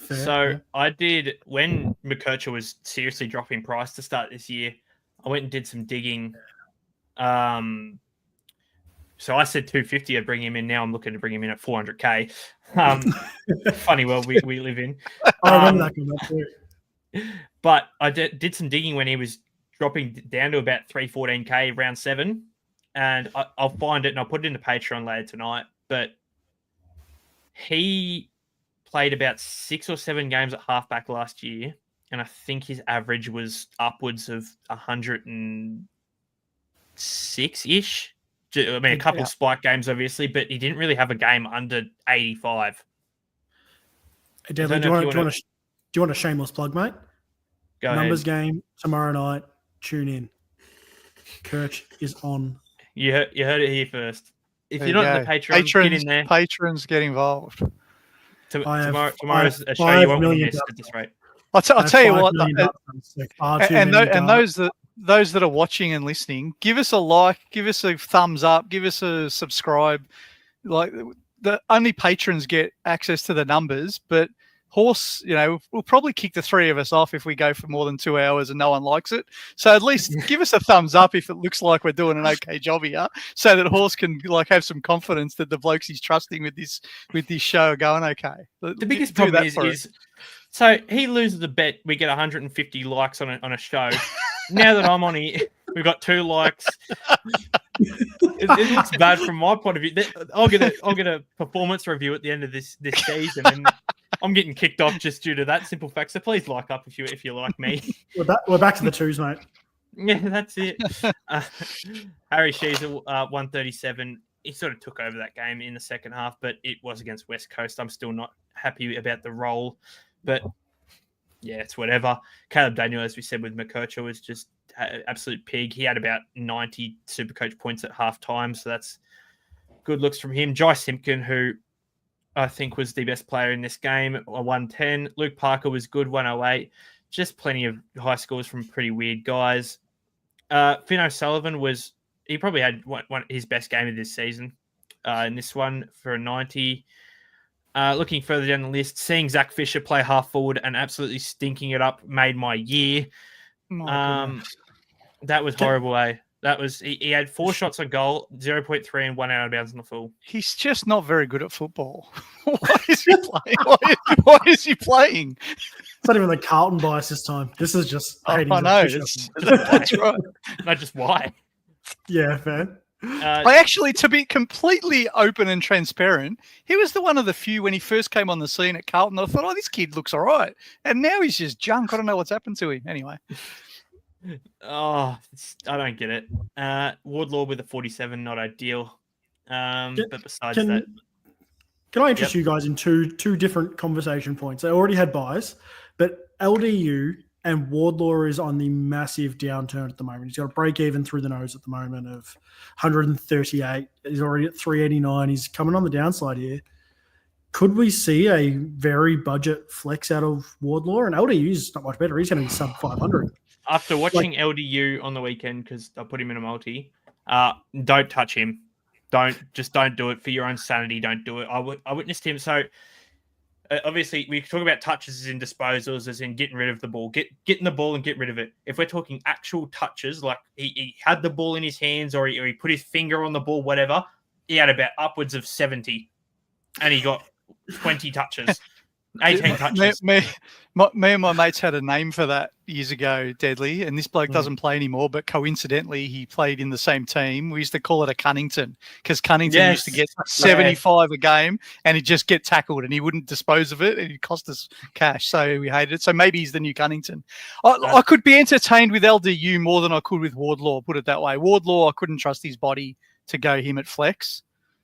So I did, when McKercher was seriously dropping price to start this year, I went and did some digging. So I said 250, I'd bring him in. Now I'm looking to bring him in at 400K. Funny world we live in. I remember that one too. But I did some digging when he was dropping down to about 314K, round 7. And I'll find it and I'll put it into Patreon later tonight. But he played about 6 or 7 games at halfback last year. And I think his average was upwards of 106-ish. I mean, a couple of spike games, obviously, but he didn't really have a game under 85. Hey, Deadly, do you want a shameless plug, mate? Go Numbers ahead. game tomorrow night. Tune in. Kirch is on. You heard it here first. If you're not in the Patreon, get in there. Patrons get involved. Tomorrow's a show you won't want to miss at this rate. I'll tell you what, and those that are watching and listening, give us a like, give us a thumbs up, give us a subscribe. Like, the only patrons get access to the numbers, but Horse, we'll probably kick the 3 of us off if we go for more than 2 hours and no one likes it. So at least give us a thumbs up if it looks like we're doing an okay job here, so that Horse can have some confidence that the blokes he's trusting with this show are going okay. The biggest problem is so he loses a bet, we get 150 likes on a show. Now that I'm on here, we've got 2 likes. It looks bad from my point of view. I'll get a performance review at the end of this season, and I'm getting kicked off just due to that simple fact. So please like up if you like me. We're back to the 2s, mate. Yeah, that's it. Harry Sheezer, 137. He sort of took over that game in the second half, but it was against West Coast. I'm still not happy about the role, but yeah, it's whatever. Caleb Daniel, as we said with McKercher, was just an absolute pig. He had about 90 SuperCoach points at halftime, so that's good looks from him. Jai Simpkin, who I think was the best player in this game, a 110. Luke Parker was good, 108. Just plenty of high scores from pretty weird guys. Finn O'Sullivan he probably had his best game of this season in this one for a 90. Looking further down the list, seeing Zach Fisher play half forward and absolutely stinking it up made my year. That was horrible, eh? That was he had 4 shots on goal, 0.3 and 1 out of bounds on the full. He's just not very good at football. Why is he playing? Why is he playing? It's not even the Carlton bias this time. This is just hating. I know. That's right. Not just why. Yeah, fair. To be completely open and transparent, he was one of the few when he first came on the scene at Carlton. I thought, this kid looks all right. And now he's just junk. I don't know what's happened to him. Anyway. Oh, I don't get it. Wardlaw with a 47, not ideal. But besides that, can I interest you guys in two different conversation points? I already had buys, but LDU and Wardlaw is on the massive downturn at the moment. He's got a break even through the nose at the moment of 138. He's already at 389. He's coming on the downside here. Could we see a very budget flex out of Wardlaw? And LDU's not much better. He's going to be sub 500. After watching LDU on the weekend, because I put him in a multi, don't touch him. Don't do it for your own sanity. Don't do it. I witnessed him. So obviously we talk about touches as in disposals, as in getting rid of the ball, getting the ball and get rid of it. If we're talking actual touches, like he had the ball in his hands or he put his finger on the ball, whatever, he had about upwards of 70 and he got 20 touches. 18 touches. Me and my mates had a name for that years ago, Deadly, and this bloke doesn't play anymore, but coincidentally he played in the same team. We used to call it a Cunnington because Cunnington used to get 75 a game and he'd just get tackled and he wouldn't dispose of it and it'd cost us cash. So we hated it. So maybe he's the new Cunnington. I could be entertained with LDU more than I could with Wardlaw, put it that way. Wardlaw, I couldn't trust his body to go him at flex.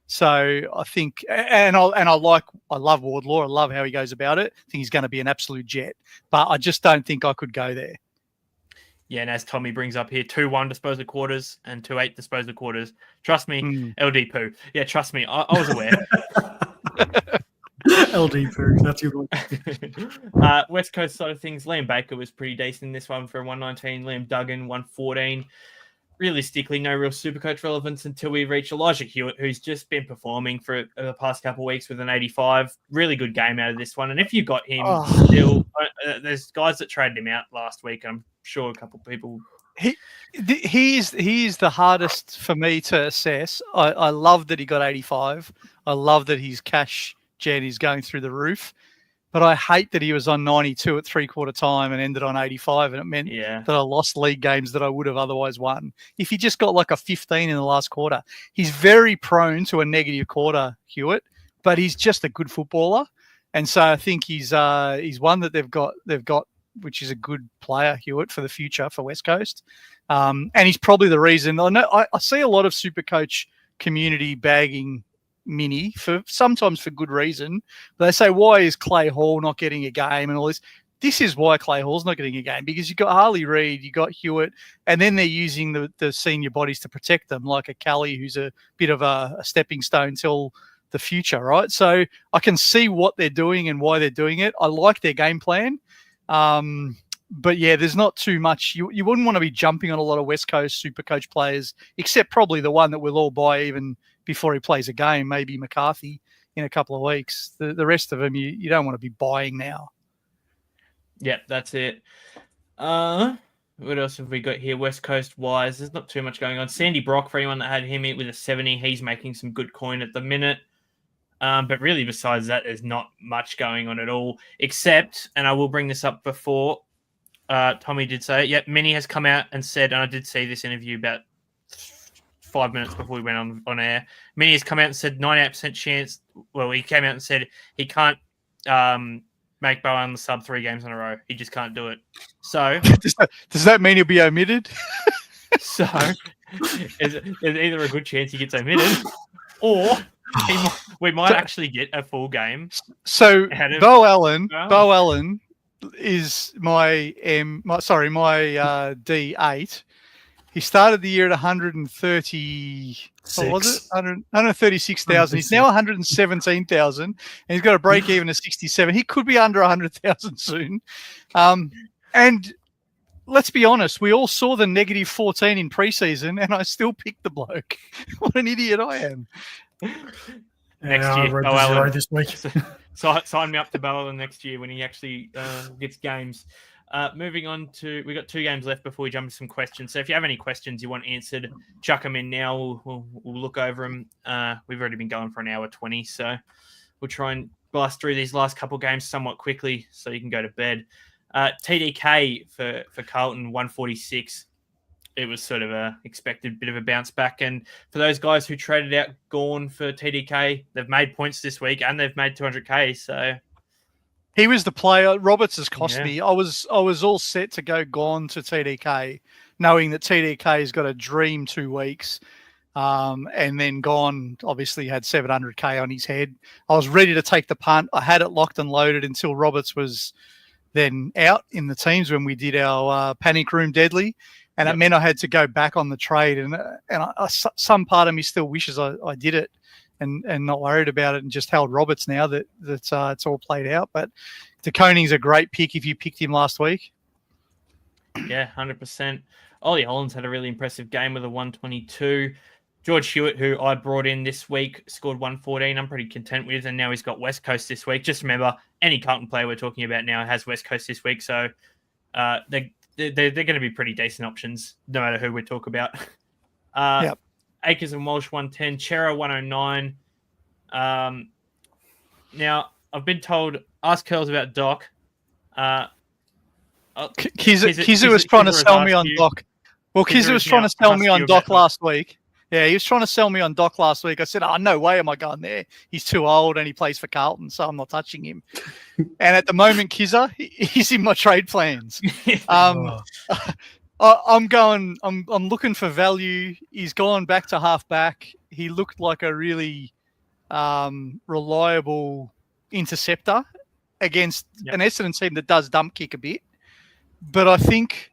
So I think, and I love Wardlaw. I love how he goes about it. I think he's going to be an absolute jet, but I just don't think I could go there. Yeah, and as Tommy brings up here, 2-1 disposal quarters and 2-8 disposal quarters. Trust me, LD poo. Yeah, trust me, I was aware. LD poo, that's your one. West Coast side of things, Liam Baker was pretty decent in this one for 119. Liam Duggan, 114. Realistically, no real Supercoach relevance until we reach Elijah Hewitt, who's just been performing for the past couple of weeks with an 85. Really good game out of this one. And if you got him still, there's guys that traded him out last week. I'm sure a couple of people. He is the hardest for me to assess. I love that he got 85. I love that his cash gen is going through the roof. But I hate that he was on 92 at three-quarter time and ended on 85, and it meant that I lost league games that I would have otherwise won. If he just got like a 15 in the last quarter, he's very prone to a negative quarter, Hewitt, but he's just a good footballer. And so I think he's one that they've got, which is a good player, Hewitt, for the future for West Coast. And he's probably the reason. I see a lot of Supercoach community bagging Mini sometimes for good reason. They say, why is Clay Hall not getting a game and all this? This is why Clay Hall's not getting a game, because you've got Harley Reid, you got Hewitt, and then they're using the senior bodies to protect them, like a Callie, who's a bit of a stepping stone till the future, right? So I can see what they're doing and why they're doing it. I like their game plan. But yeah, there's not too much. You wouldn't want to be jumping on a lot of West Coast Supercoach players, except probably the one that we'll all buy even before he plays a game, maybe McCarthy in a couple of weeks. The rest of them, you don't want to be buying now. Yeah, that's it. What else have we got here? West Coast wise, there's not too much going on. Sandy Brock, for anyone that had him with a 70, he's making some good coin at the minute. But really, besides that, there's not much going on at all, except, and I will bring this up before, Tommy did say it. Yep, Minnie has come out and said, and I did see this interview about 5 minutes before we went on air. Minnie has come out and said 98% chance. Well, he came out and said he can't make Bowen the sub 3 games in a row. He just can't do it. So does that mean he'll be omitted? So there's either a good chance he gets omitted, or we might actually get a full game. So Bo Allen is my D8. He started the year at 130. What was it? 136,000. He's now 117,000, and he's got a break even of 67. He could be under 100,000 soon. And let's be honest, we all saw the negative 14 in preseason, and I still picked the bloke. What an idiot I am. Next year, Bo Allen this week. So sign me up to Bo Allen next year when he actually gets games. Moving on to, we got 2 games left before we jump into some questions. So if you have any questions you want answered, chuck them in now. We'll look over them. We've already been going for an hour 20, so we'll try and blast through these last couple games somewhat quickly so you can go to bed. TDK for Carlton, 146. It was sort of a expected bit of a bounce back. And for those guys who traded out Gawn for TDK, they've made points this week and they've made 200K. So he was the player. Roberts has cost me. I was all set to go Gawn to TDK, knowing that TDK has got a dream 2 weeks. and then gone, obviously had 700K on his head. I was ready to take the punt. I had it locked and loaded until Roberts was then out in the teams when we did our panic room deadly. And it meant I had to go back on the trade. And some part of me still wishes I did it and not worried about it and just held Roberts now that it's all played out. But De Koning's a great pick if you picked him last week. Yeah, 100%. Ollie Hollands had a really impressive game with a 122. George Hewitt, who I brought in this week, scored 114. I'm pretty content with, and now he's got West Coast this week. Just remember, any Carlton player we're talking about now has West Coast this week, so they're going to be pretty decent options, no matter who we talk about. Akers and Walsh 110, Chera 109. Now, I've been told, ask Hurls about Doc. Kizu was trying to sell me on Doc. Well, Kizu was trying to sell me on Doc last week. Yeah, he was trying to sell me on Doc last week. I said, no way am I going there. He's too old and he plays for Carlton, so I'm not touching him. And at the moment, Kizza, he's in my trade plans. I'm looking for value. He's gone back to half-back. He looked like a really reliable interceptor against an Essendon team that does dump kick a bit. But I think,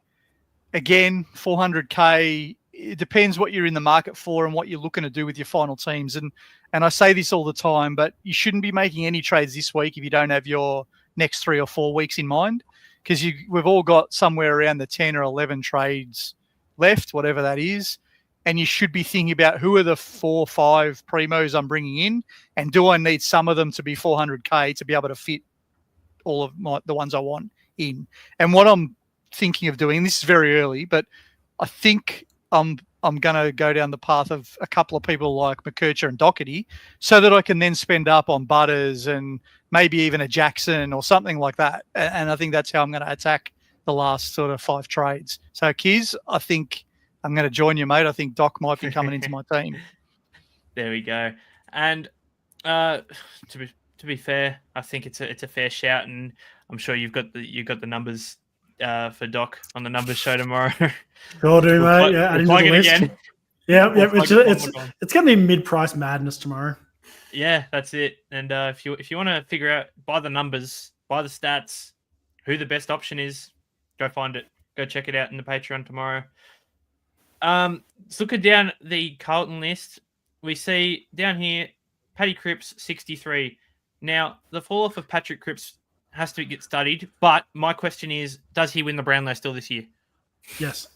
again, 400K, it depends what you're in the market for and what you're looking to do with your final teams. And I say this all the time, but you shouldn't be making any trades this week if you don't have your next 3 or 4 weeks in mind, because we've all got somewhere around the 10 or 11 trades left, whatever that is. And you should be thinking about who are the 4 or 5 primos I'm bringing in, and do I need some of them to be 400K to be able to fit all of the ones I want in. And what I'm thinking of doing, this is very early, but I think I'm going to go down the path of a couple of people like McKercher and Doherty, so that I can then spend up on Butters and maybe even a Jackson or something like that. And I think that's how I'm going to attack the last sort of 5 trades. So, Kiz, I think I'm going to join you, mate. I think Doc might be coming into my team. There we go. And to be fair, I think it's a fair shout, and I'm sure you've got the numbers for Doc on the numbers show tomorrow. Sure do, mate. Yeah, adding to the list. Again. Yeah. It's going to be mid-price madness tomorrow. Yeah, that's it. And if you want to figure out by the numbers, by the stats, who the best option is, go find it. Go check it out in the Patreon tomorrow. Looking down the Carlton list, we see down here Paddy Cripps 63. Now the fall off of Patrick Cripps has to get studied, but my question is, does he win the Brownlow still this year? Yes.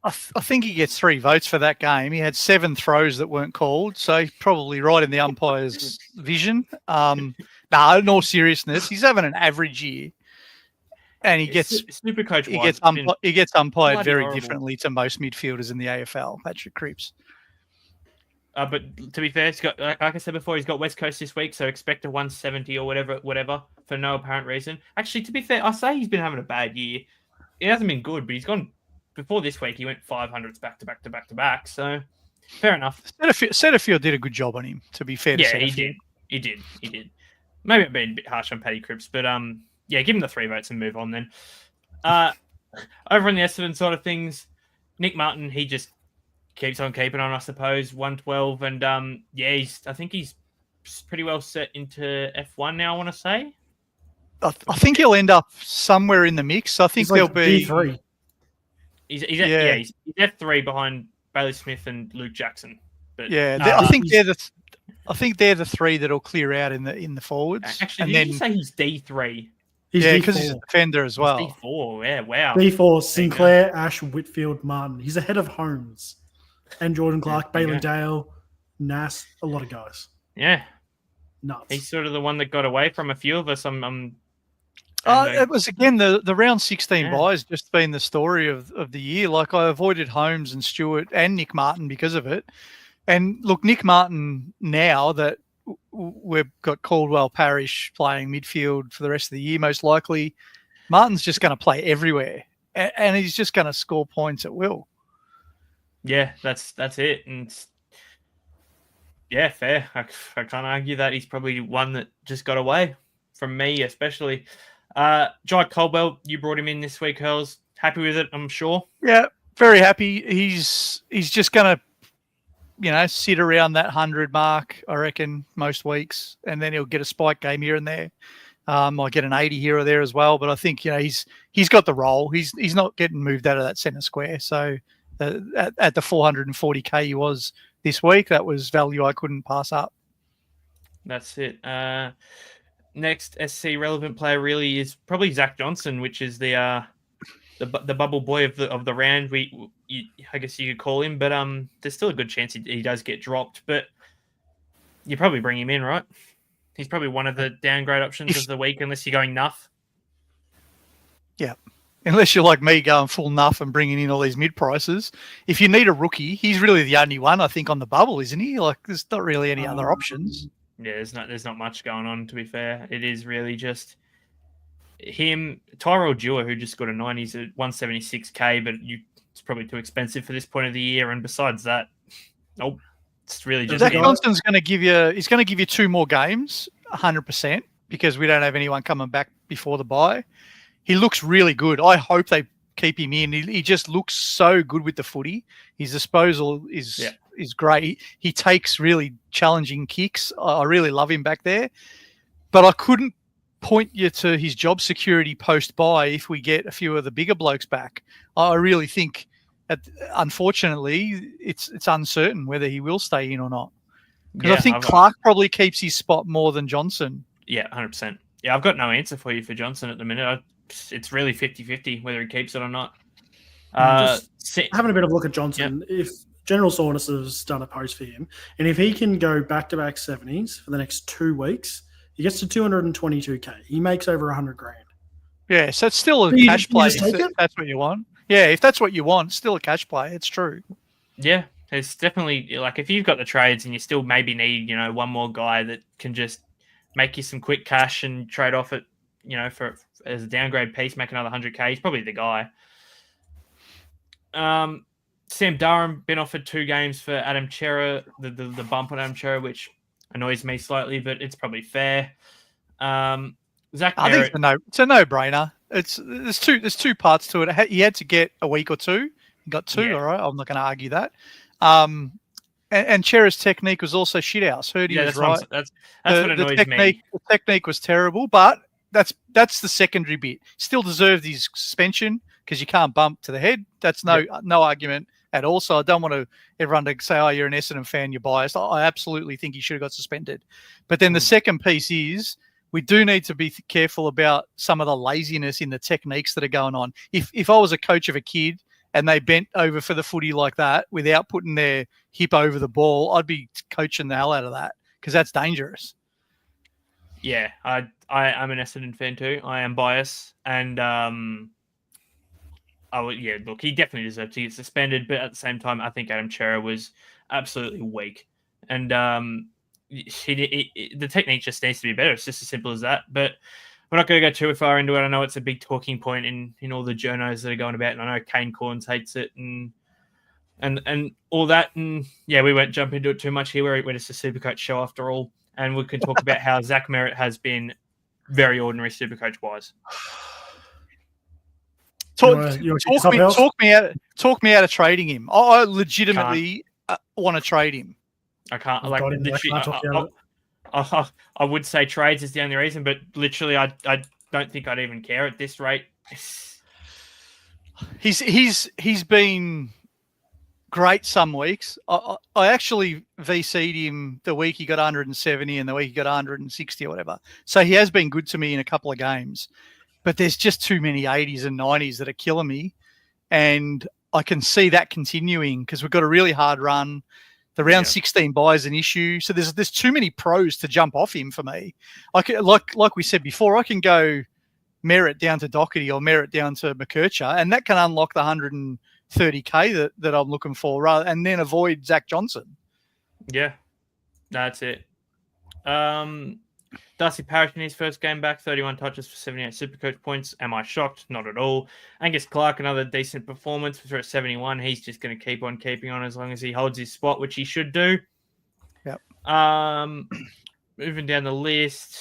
I think he gets 3 votes for that game. He had 7 throws that weren't called, so he's probably right in the umpire's vision. In all seriousness, he's having an average year, and he gets SuperCoach. He gets umpired very horrible. differently to most midfielders in the AFL. Patrick Cripps. But to be fair, he's got, like I said before, he's got West Coast this week, so expect a 170 or whatever, for no apparent reason. Actually, to be fair, I say he's been having a bad year. It hasn't been good, but he's gone. Before this week, he went 500s back to back. So, fair enough. Setterfield did a good job on him, to be fair to Setterfield. He did. Maybe I'm being a bit harsh on Paddy Cripps, but give him the 3 votes and move on then. Over on the Essendon side of things, Nick Martin, he just keeps on keeping on, I suppose. 112, and I think he's pretty well set into F1 now, I want to say. I think he'll end up somewhere in the mix. I think there'll be D3. He's F3 behind Bailey Smith and Luke Jackson. But I think they're the 3 that'll clear out in the forwards. Actually, did you say he's D3? Because he's a defender as well. He's D4, yeah, wow. D4, Sinclair, Ash, Whitfield, Martin. He's ahead of Holmes and Jordan Clark, Bailey Dale, Nass, a lot of guys. Yeah. Nuts. He's sort of the one that got away from a few of us. It was, again, the round 16 buys just been the story of the year. Like, I avoided Holmes and Stewart and Nick Martin because of it. And look, Nick Martin, now that we've got Caldwell Parrish playing midfield for the rest of the year, most likely, Martin's just going to play everywhere. And he's just going to score points at will. Yeah, that's it. And yeah, fair. I can't argue that. He's probably one that just got away from me, especially. Jai Caldwell, you brought him in this week, Hurls. Happy with it, I'm sure. Yeah, very happy. He's just going to sit around that 100 mark, I reckon, most weeks, and then he'll get a spike game here and there. Might get an 80 here or there as well, but I think he's got the role. He's not getting moved out of that centre square. So at the 440k he was this week, that was value I couldn't pass up. That's it. Next SC relevant player really is probably Zach Johnson, which is the bubble boy of the round. I guess you could call him, but there's still a good chance he does get dropped. But you probably bring him in, right? He's probably one of the downgrade options of the week, unless you're going nuff. Yeah, unless you're like me going full nuff and bringing in all these mid prices. If you need a rookie, he's really the only one I think on the bubble, isn't he? Like, there's not really any other options. Yeah, there's not much going on, to be fair. It is really just him, Tyrell Dewar, who just got a 90s at 176k, but it's probably too expensive for this point of the year. And besides that, it's really just Zach Johnson's going to give you. He's going to give you 2 more games, 100%, because we don't have anyone coming back before the bye. He looks really good. I hope they keep him in. He just looks so good with the footy. His disposal is great. He takes really challenging kicks. I really love him back there. But I couldn't point you to his job security post-bye if we get a few of the bigger blokes back. I really think, unfortunately, it's uncertain whether he will stay in or not. Because I think Clark probably keeps his spot more than Johnson. Yeah, 100%. Yeah, I've got no answer for you for Johnson at the minute. It's really 50-50 whether he keeps it or not. Having a bit of a look at Johnson, if General Saunders has done a post for him, and if he can go back-to-back 70s for the next 2 weeks, he gets to 222k. He makes over 100 grand. Yeah, so it's still a cash play if that's what you want. Yeah, if that's what you want, still a cash play. It's true. Yeah, it's definitely, like, if you've got the trades and you still maybe need, one more guy that can just make you some quick cash and trade off it, for as a downgrade piece, make another 100k, he's probably the guy. Sam Durham been offered 2 games for Adam Chera, the bump on Adam Chera, which annoys me slightly, but it's probably fair. Zach I Merritt, think it's a no-brainer. There's two parts to it. He had to get a week or 2. He got 2, all right. I'm not going to argue that. And Chera's technique was also shithouse. Heard he was right. That's what annoys me. The technique was terrible, but that's the secondary bit. Still deserved his suspension because you can't bump to the head. That's no argument at all. So I don't want everyone to say, "Oh, you're an Essendon fan, you're biased." I absolutely think he should have got suspended. But then the second piece is we do need to be careful about some of the laziness in the techniques that are going on. If I was a coach of a kid and they bent over for the footy like that without putting their hip over the ball, I'd be coaching the hell out of that because that's dangerous. Yeah, I'm an Essendon fan too. I am biased, and look, he definitely deserved to get suspended, but at the same time, I think Adam Chera was absolutely weak, and the technique just needs to be better. It's just as simple as that. But we're not going to go too far into it. I know it's a big talking point in all the journos that are going about, and I know Kane Corns hates it and all that. And yeah, we won't jump into it too much here. We're just a Supercoach show after all, and we can talk about how Zach Merritt has been very ordinary Supercoach wise. Talk me out of trading him. I legitimately want to trade him. I can't. I would say trades is the only reason, but literally, I don't think I'd even care at this rate. He's been great some weeks. I actually VC'd him the week he got 170 and the week he got 160 or whatever. So he has been good to me in a couple of games. But there's just too many 80s and 90s that are killing me. And I can see that continuing because we've got a really hard run. The round 16 bye is an issue. So there's too many pros to jump off him for me. Like we said before, I can go Merritt down to Doherty or Merritt down to McKercher, and that can unlock the 130k that I'm looking for, and then avoid Zach Johnson. Yeah, that's it. Darcy Parish in his first game back, 31 touches for 78 Supercoach points. Am I shocked? Not at all. Angus Clark, another decent performance for 71. He's just going to keep on keeping on as long as he holds his spot, which he should do. Yep. Moving down the list,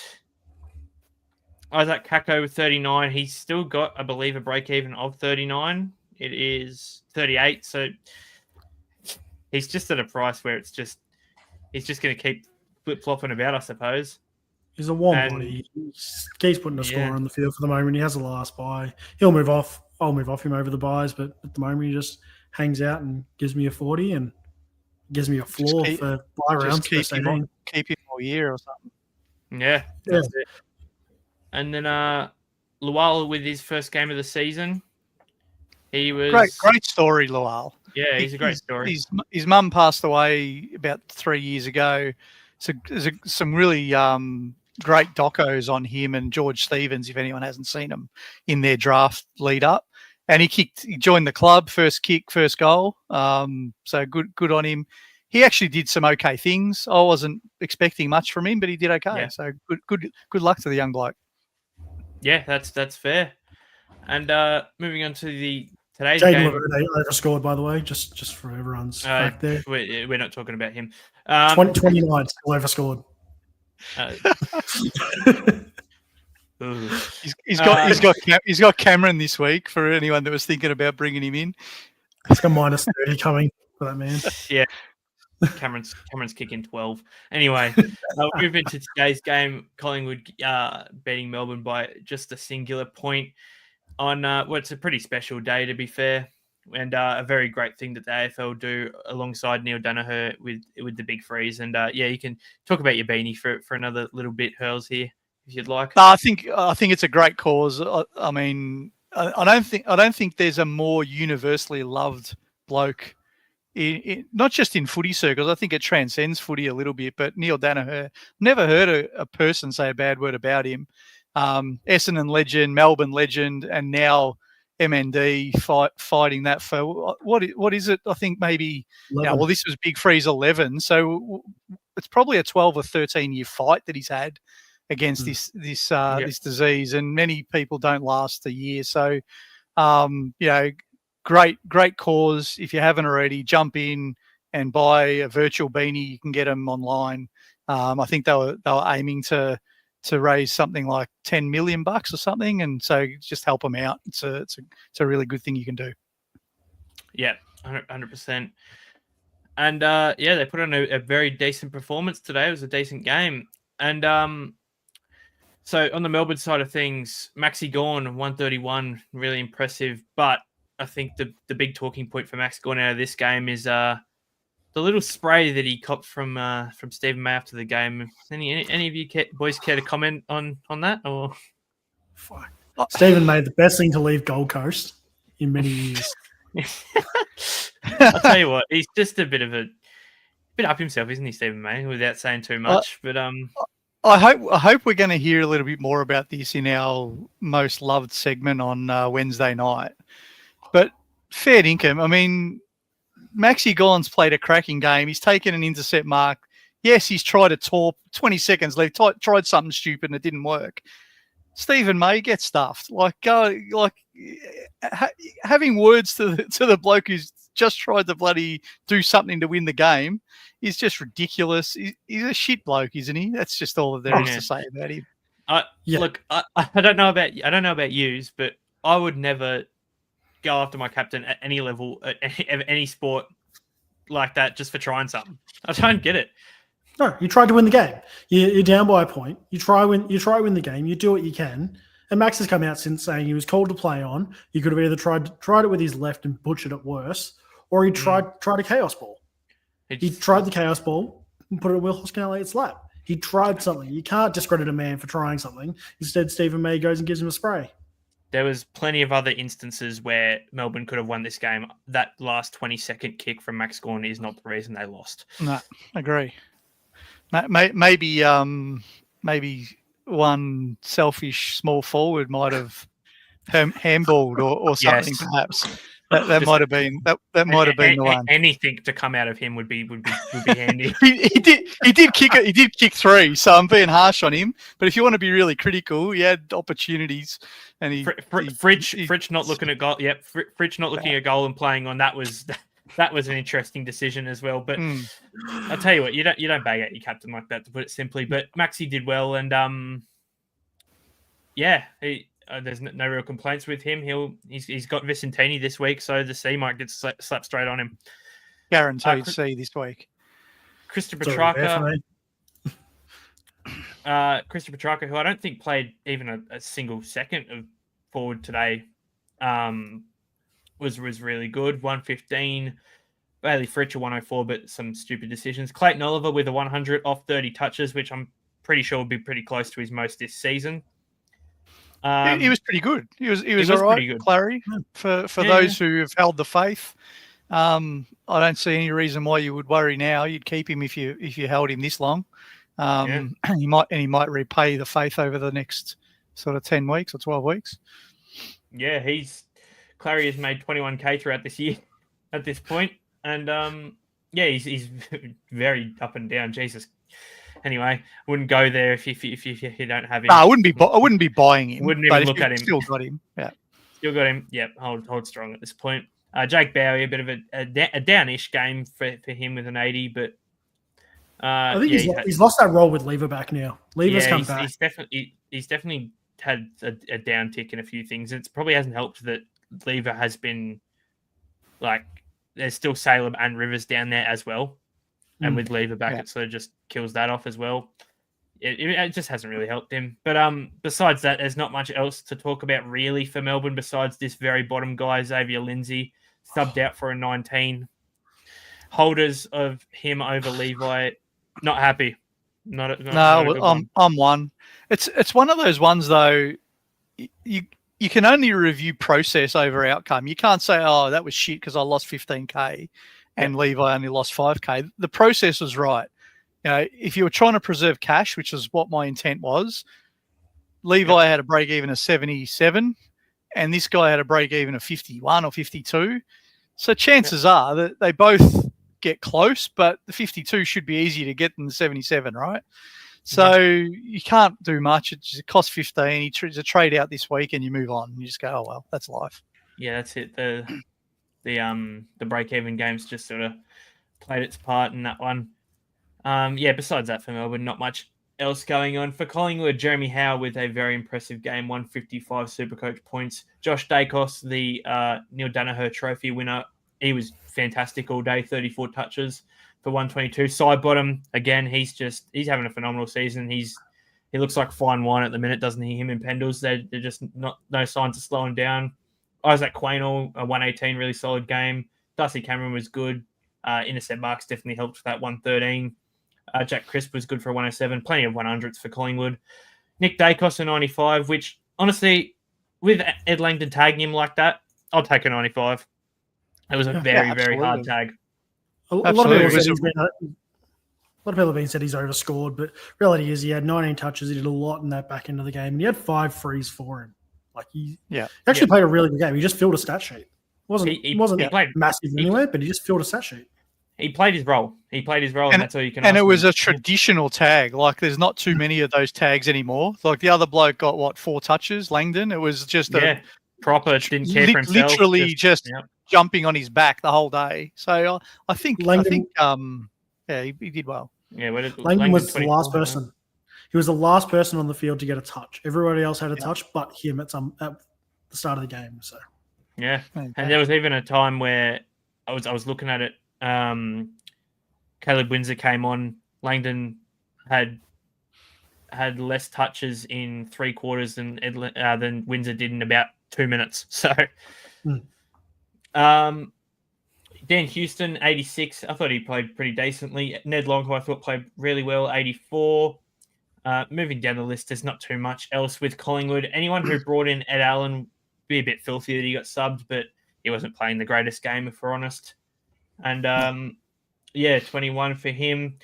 Isaac Kako with 39. He's still got, I believe, a break even of 39. It is 38. So he's just at a price where he's just going to keep flip-flopping about, I suppose. He's a warm body. He keeps putting a score on the field for the moment. He has a last buy. He'll move off. I'll move off him over the buys, but at the moment he just hangs out and gives me a 40 and gives me a floor for buy rounds. Keep him all year or something. Yeah, that's it. And then Lual with his first game of the season. He was great story, Lual. Yeah, he's a great story. His mum passed away about 3 years ago. So there's some really great docos on him and George Stevens, if anyone hasn't seen them, in their draft lead up. And he joined the club, first kick, first goal. So good on him. He actually did some okay things. I wasn't expecting much from him, but he did okay. Yeah. So good luck to the young bloke. Yeah, that's fair. And moving on to today's Jaden game. Laverde overscored, by the way, just for everyone's fact there. We're not talking about him. 29 still overscored. He's got Cameron this week for anyone that was thinking about bringing him in. He's got minus 30 coming for that man. Yeah. Cameron's kicking 12. Anyway, moving to today's game, Collingwood beating Melbourne by just a singular point on it's a pretty special day, to be fair, and a very great thing that the AFL do alongside Neil Danaher with the big freeze. And you can talk about your beanie for another little bit, Hurls, here if you'd like. No, I think it's a great cause. I mean, I don't think there's a more universally loved bloke. Not just in footy circles, I think it transcends footy a little bit. But Neil Danaher, never heard a person say a bad word about him. Essendon legend, Melbourne legend, and now MND fighting that for what is it? I think maybe. This was Big Freeze 11, so it's probably a 12 or 13 year fight that he's had against this disease, and many people don't last a year. So, Great cause. If you haven't already, jump in and buy a virtual beanie. You can get them online. I think they were aiming to raise something like $10 million or something, and so just help them out. It's a really good thing you can do. Yeah, 100%. And they put on a very decent performance today. It was a decent game, and so on the Melbourne side of things, Maxi Gawn 131, really impressive, but I think the big talking point for Max going out of this game is the little spray that he copped from Stephen May after the game. Any of you boys care to comment on that? Or Stephen May, the best thing to leave Gold Coast in many years. I'll tell you what, he's just a bit up himself, isn't he, Stephen May? Without saying too much, but I hope we're going to hear a little bit more about this in our most loved segment on Wednesday night. But fair dinkum. I mean, Maxi Gawn's played a cracking game. He's taken an intercept mark. Yes, he's tried a torp. 20 seconds left. Tried something stupid and it didn't work. Stephen May gets stuffed. Having words to the bloke who's just tried to bloody do something to win the game is just ridiculous. He's a shit bloke, isn't he? That's just all that there is to say about him. Look, I don't know about yous, but I would never go after my captain at any level, at any sport like that, just for trying something. I don't get it. No, you tried to win the game. You're down by a point. You try win the game. You do what you can. And Max has come out since saying he was called to play on. He could have either tried it with his left and butchered it worse, or he tried a chaos ball. He tried the chaos ball and put it at Will Hoskin-Elliott's lap. He tried something. You can't discredit a man for trying something. Instead, Stephen May goes and gives him a spray. There was plenty of other instances where Melbourne could have won this game. That last 20-second kick from Max Gawn is not the reason they lost. No, agree. Maybe one selfish small forward might have handballed or something, yes. Perhaps. That might have been the one. Anything to come out of him would be handy. he did kick 3, so I'm being harsh on him. But if you want to be really critical, he had opportunities, and Fritsch not looking at goal. Yep, Fritsch not looking at goal and playing on that was an interesting decision as well. But I'll tell you what, you don't bag out your captain like that, to put it simply. But Maxi did well, and there's no real complaints with him. He's got Vicentini this week, so the C might get slapped straight on him. guaranteed C this week. Christopher It's already there for Petrarca. me. Christopher Petrarca, who I don't think played even a single second of forward today, was really good. 115. Bailey Fritcher 104, but some stupid decisions. Clayton Oliver with a 100 off 30 touches, which I'm pretty sure will be pretty close to his most this season. He was pretty good. He was all right, pretty good. Clary. For those who have held the faith, I don't see any reason why you would worry now. You'd keep him if you held him this long. He might repay the faith over the next sort of 10 weeks or 12 weeks. Yeah, Clary has made 21K throughout this year at this point. And he's very up and down. Jesus. Anyway, wouldn't go there if you don't have him. No, I wouldn't be buying him. Wouldn't even look at him. Still got him. Yeah. Still got him. Yep. Hold strong at this point. Jake Bowie, a bit of a downish game for him with an 80, but I think he's lost that role with Lever back now. Lever's come back. He's definitely had a down tick in a few things. It probably hasn't helped that Lever has been like there's still Salem and Rivers down there as well, and with Lever back, it sort of just kills that off as well. It just hasn't really helped him. But besides that, there's not much else to talk about really for Melbourne besides this very bottom guy, Xavier Lindsay, subbed out for a 19. Holders of him over Levi, not happy. I'm one. It's one of those ones though. You can only review process over outcome. You can't say, "Oh, that was shit because I lost 15K and Levi only lost 5K." The process was right. You know, if you were trying to preserve cash, which is what my intent was, Levi had a break even of 77, and this guy had a break even of 51 or 52. So chances are that they both get close, but the 52 should be easier to get than the 77, right? So you can't do much. It just costs 15. It's a trade out this week, and you move on. You just go, oh well, that's life. Yeah, that's it. The break-even games just sort of played its part in that one. Besides that for Melbourne, not much else going on. For Collingwood, Jeremy Howe with a very impressive game, 155 SuperCoach points. Josh Dacos, the Neil Danaher Trophy winner, he was fantastic all day, 34 touches for 122. Sidebottom, again, he's having a phenomenal season. He looks like fine wine at the minute, doesn't he? Him and Pendles, they're just no signs of slowing down. Isaac Quaynor, a 118, really solid game. Darcy Cameron was good. Intercept marks definitely helped with that 113. Jack Crisp was good for a 107. Plenty of 100s for Collingwood. Nick Dacos, a 95, which, honestly, with Ed Langdon tagging him like that, I'll take a 95. It was a very hard tag. A lot of people have been said he's overscored, but reality is he had 19 touches. He did a lot in that back end of the game, and he had 5 frees for him. Like he actually played a really good game. He just filled a stat sheet. He wasn't massive anywhere, but he just filled a stat sheet. He played his role. And that's all you can. And it was a traditional tag. Like there's not too many of those tags anymore. Like the other bloke got 4 touches, Langdon. It was just proper. Didn't care for himself. Literally just jumping on his back the whole day. So I think he did well. Yeah, Langdon was the last person. He was the last person on the field to get a touch. Everybody else had a touch, but him at the start of the game. So and there was even a time where I was looking at it. Caleb Windsor came on. Langdon had less touches in 3 quarters than Windsor did in about 2 minutes. So, Dan Houston, 86. I thought he played pretty decently. Ned Long, who I thought played really well, 84. Moving down the list, there's not too much else with Collingwood. Anyone who brought in Ed Allen, be a bit filthy that he got subbed, but he wasn't playing the greatest game, if we're honest. And 21 for him.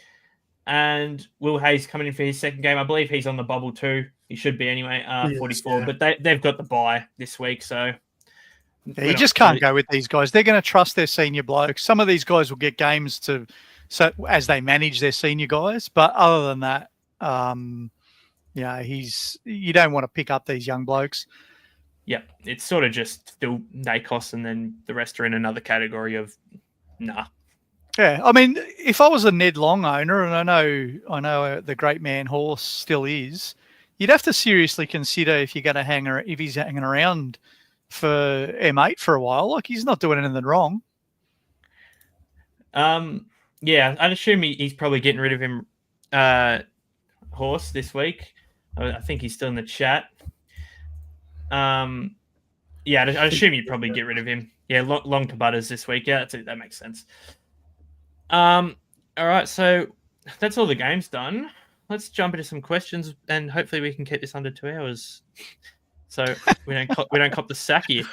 And Will Hayes coming in for his second game. I believe he's on the bubble too. He should be anyway, 44. But they've got the bye this week, so... you just can't go with these guys. They're going to trust their senior blokes. Some of these guys will get games as they manage their senior guys. But other than that, you don't want to pick up these young blokes. Yeah, it's sort of just still Dacos, and then the rest are in another category of nah. Yeah, I mean, if I was a Ned Long owner, and I know the great man Horse still is, you'd have to seriously consider if he's hanging around for M8 for a while. Like he's not doing anything wrong. Yeah, I'd assume he's probably getting rid of him, Horse, this week. I think he's still in the chat. Yeah, I assume you'd probably get rid of him. Yeah, long to Butters this week. Yeah, that makes sense. All right, so that's all the games done. Let's jump into some questions, and hopefully we can keep this under 2 hours, so we don't cop the sack here.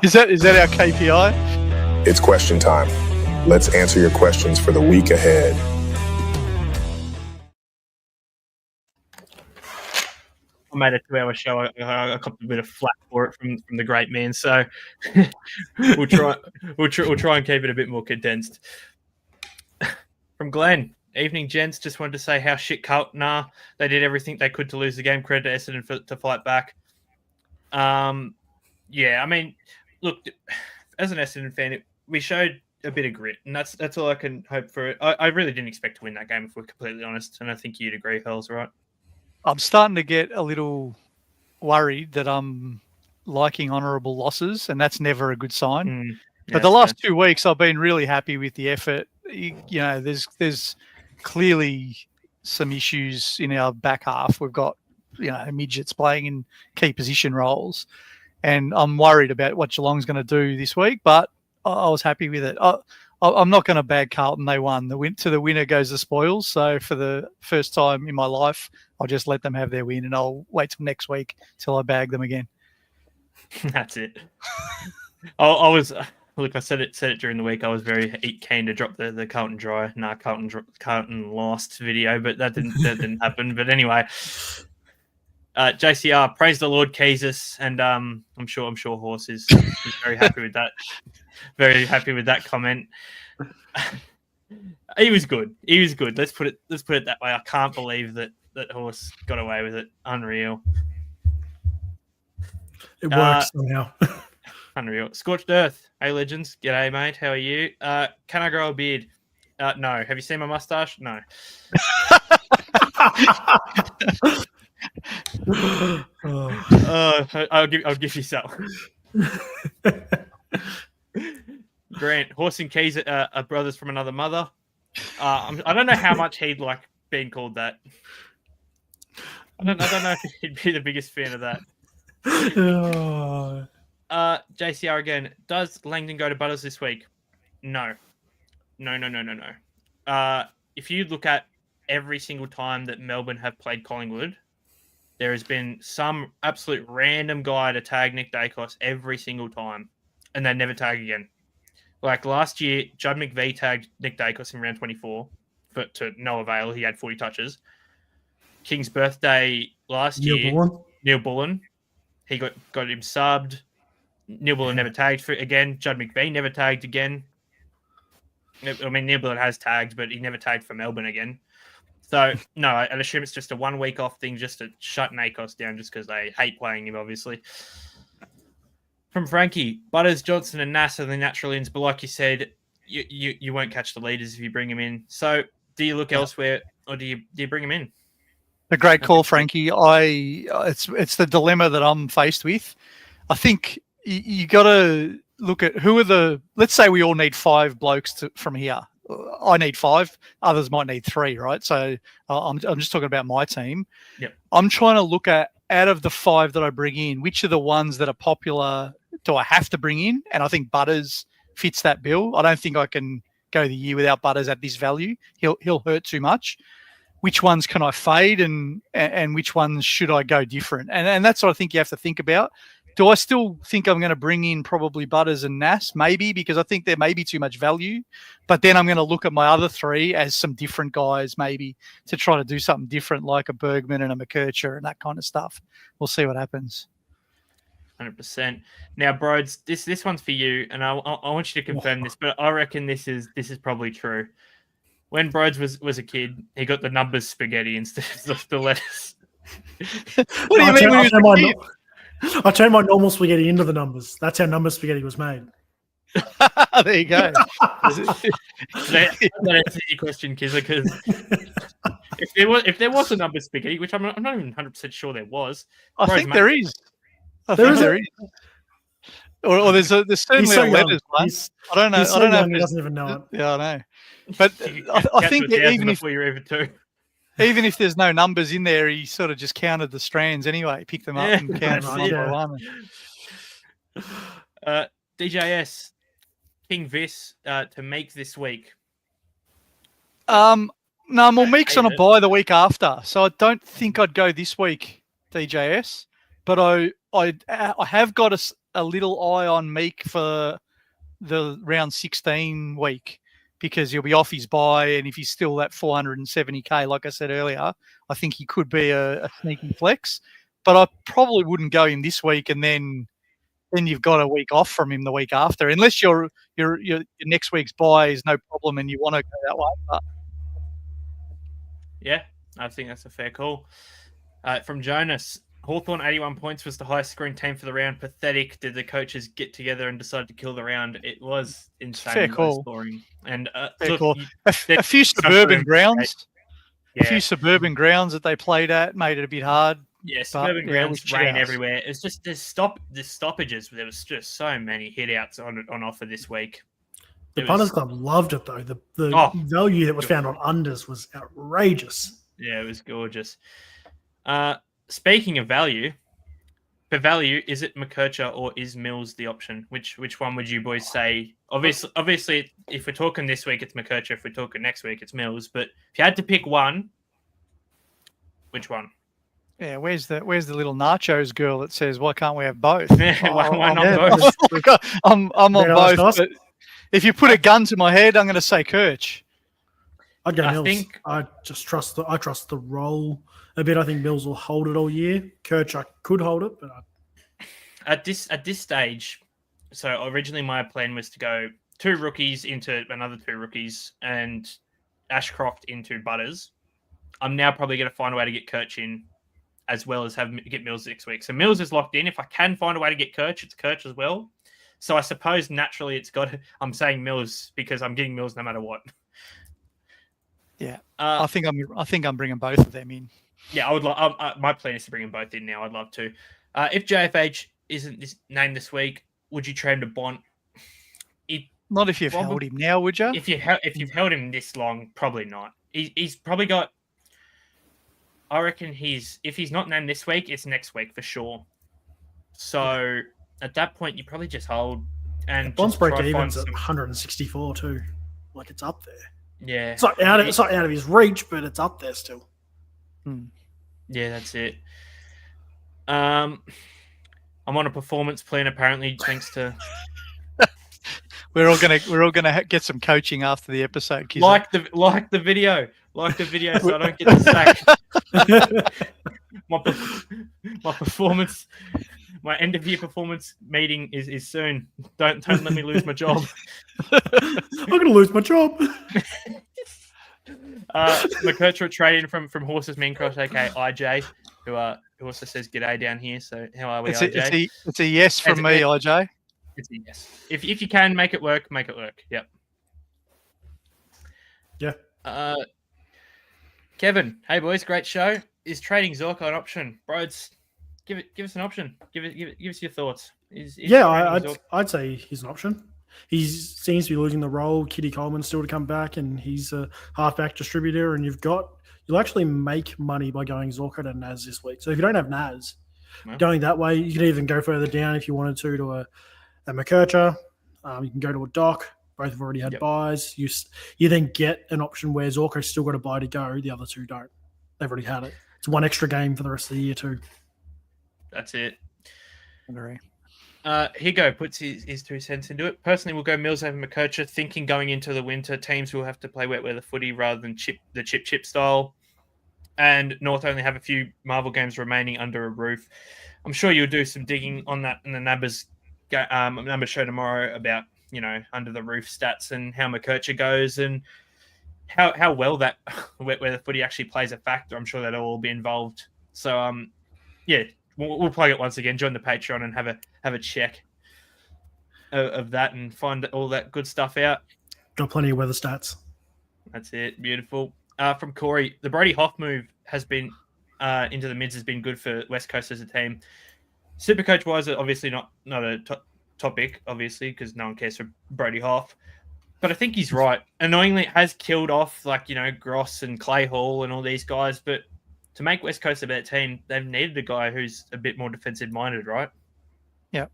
Is that our KPI? It's question time. Let's answer your questions for the week ahead. I made a 2-hour show. I copped a bit of flack for it from the great man. So we'll try and keep it a bit more condensed. From Glenn, evening gents. Just wanted to say how shit Carlton are. They did everything they could to lose the game. Credit to Essendon to fight back. Yeah, I mean, look, as an Essendon fan, we showed a bit of grit, and that's all I can hope for. I really didn't expect to win that game, if we're completely honest, and I think you'd agree, Hurls, right? I'm starting to get a little worried that I'm liking honourable losses, and that's never a good sign. But the last 2 weeks, I've been really happy with the effort. You know, there's clearly some issues in our back half. We've got, midgets playing in key position roles, and I'm worried about what Geelong's going to do this week, but I was happy with it. I'm not going to bag Carlton. They won. To the winner goes the spoils. So for the first time in my life, I'll just let them have their win, and I'll wait till next week till I bag them again. That's it. I was look. I said it during the week. I was very keen to drop the Carlton dry. Carlton lost video, but that didn't happen. But anyway, JCR, praise the Lord, Jesus, and I'm sure Horse is very happy with that. Very happy with that comment. He was good. Let's put it that way. I can't believe that Horse got away with it. Unreal. It works somehow. Unreal. Scorched Earth. Hey, legends. G'day, mate. How are you? Can I grow a beard? No. Have you seen my mustache? No. I'll give you some. Grant, Horse and Keys are brothers from another mother. I don't know how much he'd like being called that. I don't know if he'd be the biggest fan of that. JCR again. Does Langdon go to Butters this week? No. If you look at every single time that Melbourne have played Collingwood, there has been some absolute random guy to tag Nick Dacos every single time, and they never tag again. Like last year, Judd McVie tagged Nick Dacos in round 24, but to no avail. He had 40 touches. King's birthday last year, Neil Bullen. He got him subbed. Neil Bullen never tagged for again. Judd McVie never tagged again. I mean, Neil Bullen has tagged, but he never tagged for Melbourne again. So, no, I'd assume it's just a 1 week off thing just to shut Nakos down just because they hate playing him, obviously. From Frankie, Butters, Johnson and Nass are the natural ins, but like you said, you won't catch the leaders if you bring him in. So, do you look elsewhere or do you bring him in? A great call, Frankie. It's the dilemma that I'm faced with. I think you got to look at who are let's say we all need 5 blokes from here. I need 5. Others might need 3, right? So I'm just talking about my team. Yep. I'm trying to look at, out of the 5 that I bring in, which are the ones that are popular do I have to bring in? And I think Butters fits that bill. I don't think I can go the year without Butters at this value. He'll hurt too much. Which ones can I fade and which ones should I go different? And that's what I think you have to think about. Do I still think I'm going to bring in probably Butters and Nass? Maybe, because I think there may be too much value. But then I'm going to look at my other 3 as some different guys, maybe, to try to do something different, like a Bergman and a McKercher and that kind of stuff. We'll see what happens. 100%. Now, Broads, this one's for you, and I want you to confirm this, but I reckon this is probably true. When Broads was a kid, he got the numbers spaghetti instead of the letters. What do you mean when he was a kid? I turned my normal spaghetti into the numbers. That's how number spaghetti was made. There you go. That answers your question, Kizza, because if there was a number spaghetti, which I'm not even 100% sure there was. I think there is. Or there's He's certainly so a young. letters one. He's, I don't know. he's so I don't know young, if he there's, doesn't even know it. yeah, I know. But You I count think to 1,000 even if before you're even two. even if there's no numbers in there, he sort of just counted the strands anyway, picked them up Yeah, and counted them one yeah. by one. DJS King Vis to make this week. No, well, Meek's on a hate it. bye the week after, so I don't think I'd go this week, DJS. But I have got a little eye on Meek for the round 16 week because he'll be off his bye, and if he's still at 470k, like I said earlier, I think he could be a sneaky flex. But I probably wouldn't go him this week, and then you've got a week off from him the week after, unless your next week's bye is no problem and you want to go that way. But Yeah, I think that's a fair call. From Jonas, Hawthorn 81 points was the highest scoring team for the round. Pathetic. Did the coaches get together and decide to kill the round? It was insane. Fair call. Scoring. And fair look, call. A few suburban grounds. Yeah. A few suburban grounds that they played at made it a bit hard. Yeah, suburban grounds, with rain shitouts. everywhere. It's just the stoppages. There was just so many hitouts on offer this week. The It Punters was- Club loved it though. The Oh. value that was found on unders was outrageous. Yeah, it was gorgeous. Speaking of value, for value, is it McKercher or is Mills the option? Which one would you boys say? Obviously, if we're talking this week, it's McKercher. If we're talking next week, it's Mills. But if you had to pick one, which one? Yeah, where's the little nachos girl that says, "Why can't we have both?" Why not I'm- both? I'm on Very nice, both. But if you put a gun to my head, I'm going to say Kirch. I'd go I Mills. think- I trust the role a bit. I think Mills will hold it all year. Kirch, I could hold it, but At this stage, so originally my plan was to go 2 rookies into another 2 rookies and Ashcroft into Butters. I'm now probably going to find a way to get Kirch in, as well as get Mills next week. So Mills is locked in. If I can find a way to get Kirch, it's Kirch as well. So I suppose naturally it's got. I'm saying Mills because I'm getting Mills no matter what. Yeah, Uh, I think I'm bringing both of them in. Yeah, I would. My plan is to bring them both in now. I'd love to. If JFH isn't named this week, would you trade him to Bont? Not if you've Well, held him now, would you? If you've held him this long, probably not. He's probably got. I reckon if he's not named this week, it's next week for sure. So at that point, you probably just hold and Bond's just try break to find evens at some- 164 too. Like it's up there. Yeah, It's not out of his reach, but it's up there still. yeah, that's it. I'm on a performance plan apparently, thanks to We're all gonna get some coaching after the episode. Kizza. like the video, so I don't get the sack. my performance, my end of year performance meeting is soon. Don't let me lose my job. I'm gonna lose my job. McKercher traded from Horses Mean Cross, aka IJ, who also says g'day down here. So how are we, IJ? It's a yes from me, IJ. It's a yes. If you can make it work, make it work. Yep. Yeah. Kevin, hey boys, great show. Is trading Zorko an option? Broads, give us an option. Give us your thoughts. Is trading Zorko- I'd say he's an option. He seems to be losing the role. Kitty Coleman's still to come back, and he's a halfback distributor. And you'll actually make money by going Zorko to Naz this week. So if you don't have Naz, going that way, you can even go further down if you wanted to a McKercher. You can go to a Doc. Both have already had buys. You then get an option where Zorko's still got a buy to go. The other two don't. They've already had it. It's one extra game for the rest of the year too. That's it. Agree. Higo puts his 2 cents into it. Personally, we'll go Mills over McKercher, thinking going into the winter, teams will have to play wet weather footy rather than the chip style. And North only have a few Marvel games remaining under a roof. I'm sure you'll do some digging on that in the numbers show tomorrow about, under the roof stats and how McKercher goes and how well that wet weather footy actually plays a factor. I'm sure that'll all be involved. So, we'll plug it once again. Join the Patreon and have a check of that and find all that good stuff out. Got plenty of weather stats. That's it. Beautiful. From Corey, the Brody Hoff move has been into the mids has been good for West Coast as a team. Supercoach wise, obviously not a topic, obviously, because no one cares for Brody Hoff. But I think he's right. Annoyingly, it has killed off, Gross and Clay Hall and all these guys. But to make West Coast a better team, they've needed a guy who's a bit more defensive-minded, right? Yeah.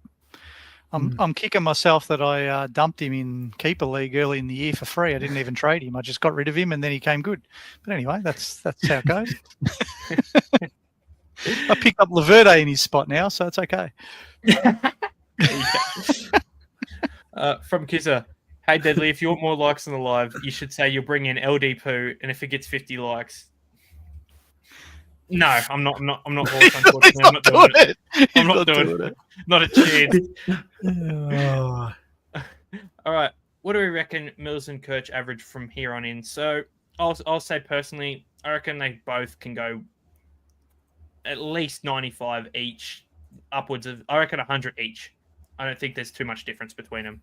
I'm kicking myself that I dumped him in Keeper League early in the year for free. I didn't even trade him. I just got rid of him, and then he came good. But anyway, that's how it goes. I picked up Laverde in his spot now, so it's okay. From Kizza, hey Deadly, if you want more likes on the live, you should say you'll bring in LD Poo, and if it gets 50 likes. No, I'm not Horse, unfortunately. I'm not doing it. I'm not doing it. Not a chance. All right. What do we reckon Mills and Kirch average from here on in? So I'll say personally, I reckon they both can go at least 95 each, upwards of, I reckon 100 each. I don't think there's too much difference between them.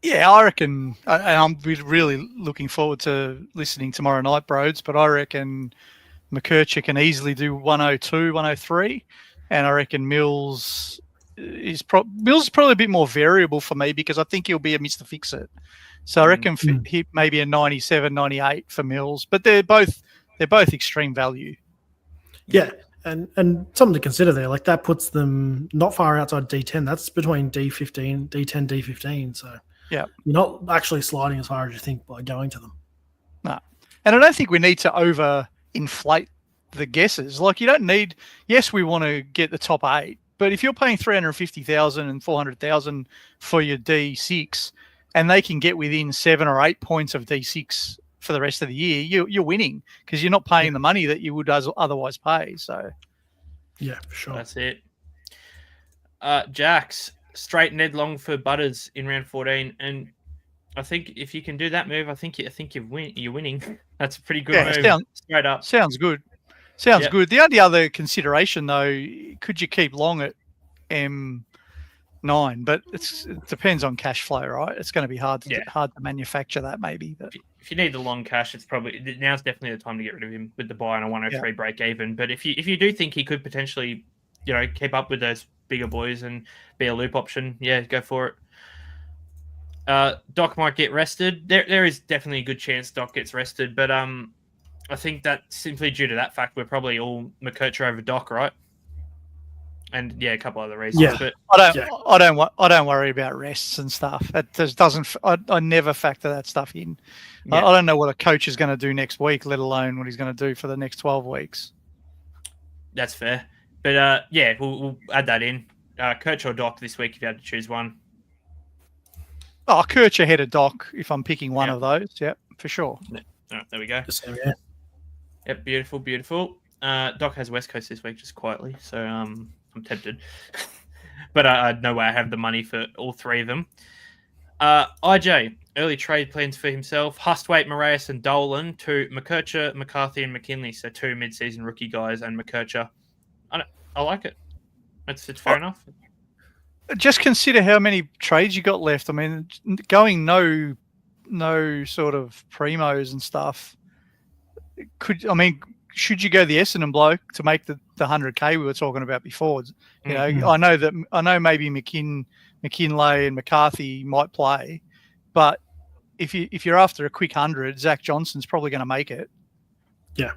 Yeah, I reckon, and I'm really looking forward to listening tomorrow night, Broads, but I reckon McKercher can easily do 102, 103, and I reckon Mills is probably a bit more variable for me because I think he'll be a Mr. Fix-It. So I reckon maybe a 97, 98 for Mills, but they're both extreme value. Yeah, and something to consider there, like that puts them not far outside D10. That's between D10, D15. So yeah, you're not actually sliding as far as you think by going to them. No, and I don't think we need to over-inflate the guesses. Like you don't need. Yes, we want to get the top 8, but if you're paying 350,000 and 400,000 for your D6, and they can get within 7 or 8 points of D6 for the rest of the year, you're winning because you're not paying the money that you would otherwise pay. So, yeah, for sure. That's it. Jax, straight Ned Long for Butters in round 14, and I think if you can do that move, I think you're winning. That's a pretty good move. Straight up. Sounds good. Sounds good. The only other consideration though, could you keep Long at M9? But it depends on cash flow, right? It's going to be hard to manufacture that maybe. But if you need the long cash, it's probably now's definitely the time to get rid of him with the buy on a 103 break even. But if you do think he could potentially, keep up with those bigger boys and be a loop option, go for it. Doc might get rested. There is definitely a good chance Doc gets rested, but I think that simply due to that fact, we're probably all McKercher over Doc, right? And a couple other reasons. Yeah, but I don't worry about rests and stuff. It just doesn't. I never factor that stuff in. Yeah. I don't know what a coach is going to do next week, let alone what he's going to do for the next 12 weeks. That's fair. But we'll add that in. Kirch or Doc this week if you had to choose one. Oh, Kirch ahead of Doc if I'm picking one of those. Yep, for sure. Oh, there we go. Yeah. Yep, beautiful, beautiful. Doc has West Coast this week just quietly, so I'm tempted. But no way I have the money for all three of them. IJ, early trade plans for himself. Hustwaite, Moraes, and Dolan to McKercher, McCarthy, and McKinley. So 2 mid-season rookie guys and McKercher. I like it. It's fair enough. Just consider how many trades you got left. I mean, going no sort of primos and stuff. Should you go the Essendon bloke to make the 100K we were talking about before? I know maybe McKinley and McCarthy might play, but if you're after a quick 100, Zach Johnson's probably going to make it. Yeah.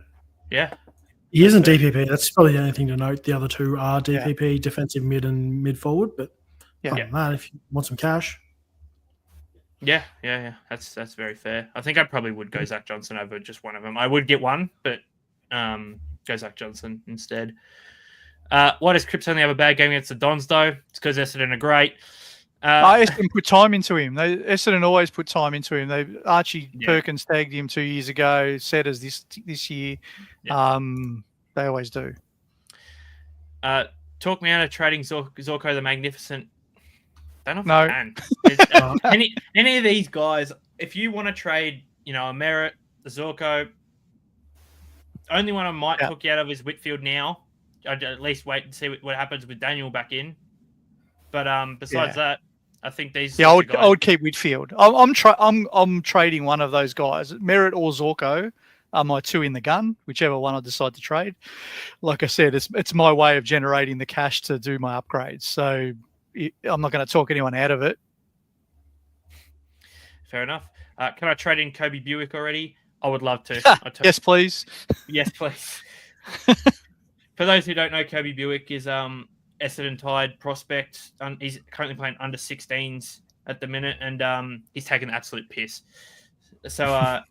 He isn't DPP. That's probably the only thing to note. The other two are DPP, defensive mid and mid forward. But man, if you want some cash. Yeah. That's very fair. I think I probably would go Zach Johnson over just one of them. I would get one, but go Zach Johnson instead. Why does Cripps only have a bad game against the Dons, though? It's because Essendon are great. Essendon put time into him. Essendon always put time into him. Archie Perkins tagged him 2 years ago, Setters this year. They always do. Talk me out of trading Zorko the Magnificent. Don't No. know if I can. Any of these guys, if you want to trade, a Merritt, the Zorko, only one I might talk you out of is Whitfield now. I'd at least wait and see what happens with Daniel back in. But besides that, I think these. Yeah, I would keep Whitfield. I'm trading one of those guys, Merritt or Zorko. Are my 2 in the gun, whichever one I decide to trade. Like I said, it's my way of generating the cash to do my upgrades. So I'm not going to talk anyone out of it. Fair enough. Can I trade in Kobe Buick already? I would love to. Yes, please. Yes, please. For those who don't know, Kobe Buick is Essendon tied prospect. He's currently playing under 16s at the minute, and he's taking an absolute piss. So I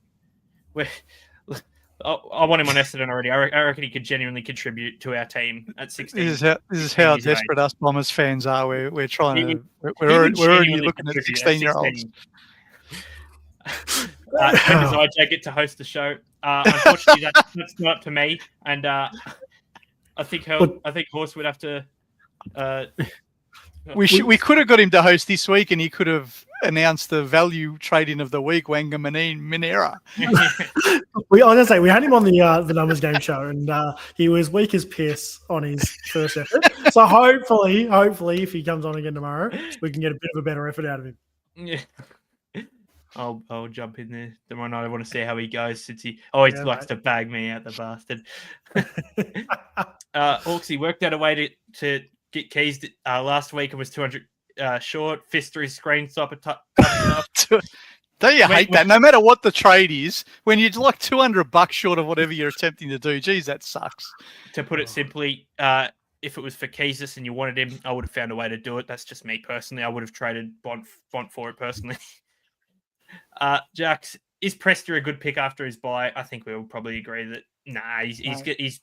want him on Essendon already. I reckon he could genuinely contribute to our team at 16. This is how desperate us Bombers fans are. We're trying to. We're already looking at 16-year-olds. Does I get to host the show? Unfortunately, that's not up to me, and I think Horse would have to. We could have got him to host this week, and he could have announced the value trading of the week, Wanga Minera. I was gonna say we had him on the numbers game show, and he was weak as piss on his first effort. So hopefully, if he comes on again tomorrow, we can get a bit of a better effort out of him. Yeah. I'll jump in there tomorrow night. I want to see how he goes since he always likes to bag me out, the bastard. Hawksy worked out a way to get keys last week and was 200 short. Fist through screen stopper tough enough. Don't you hate that? No matter what the trade is, when you're like $200 short of whatever you're attempting to do, geez, that sucks. To put it simply, if it was for Keesis and you wanted him, I would have found a way to do it. That's just me personally. I would have traded Bont for it personally. Jax, is Prester a good pick after his bye? I think we'll probably agree that he's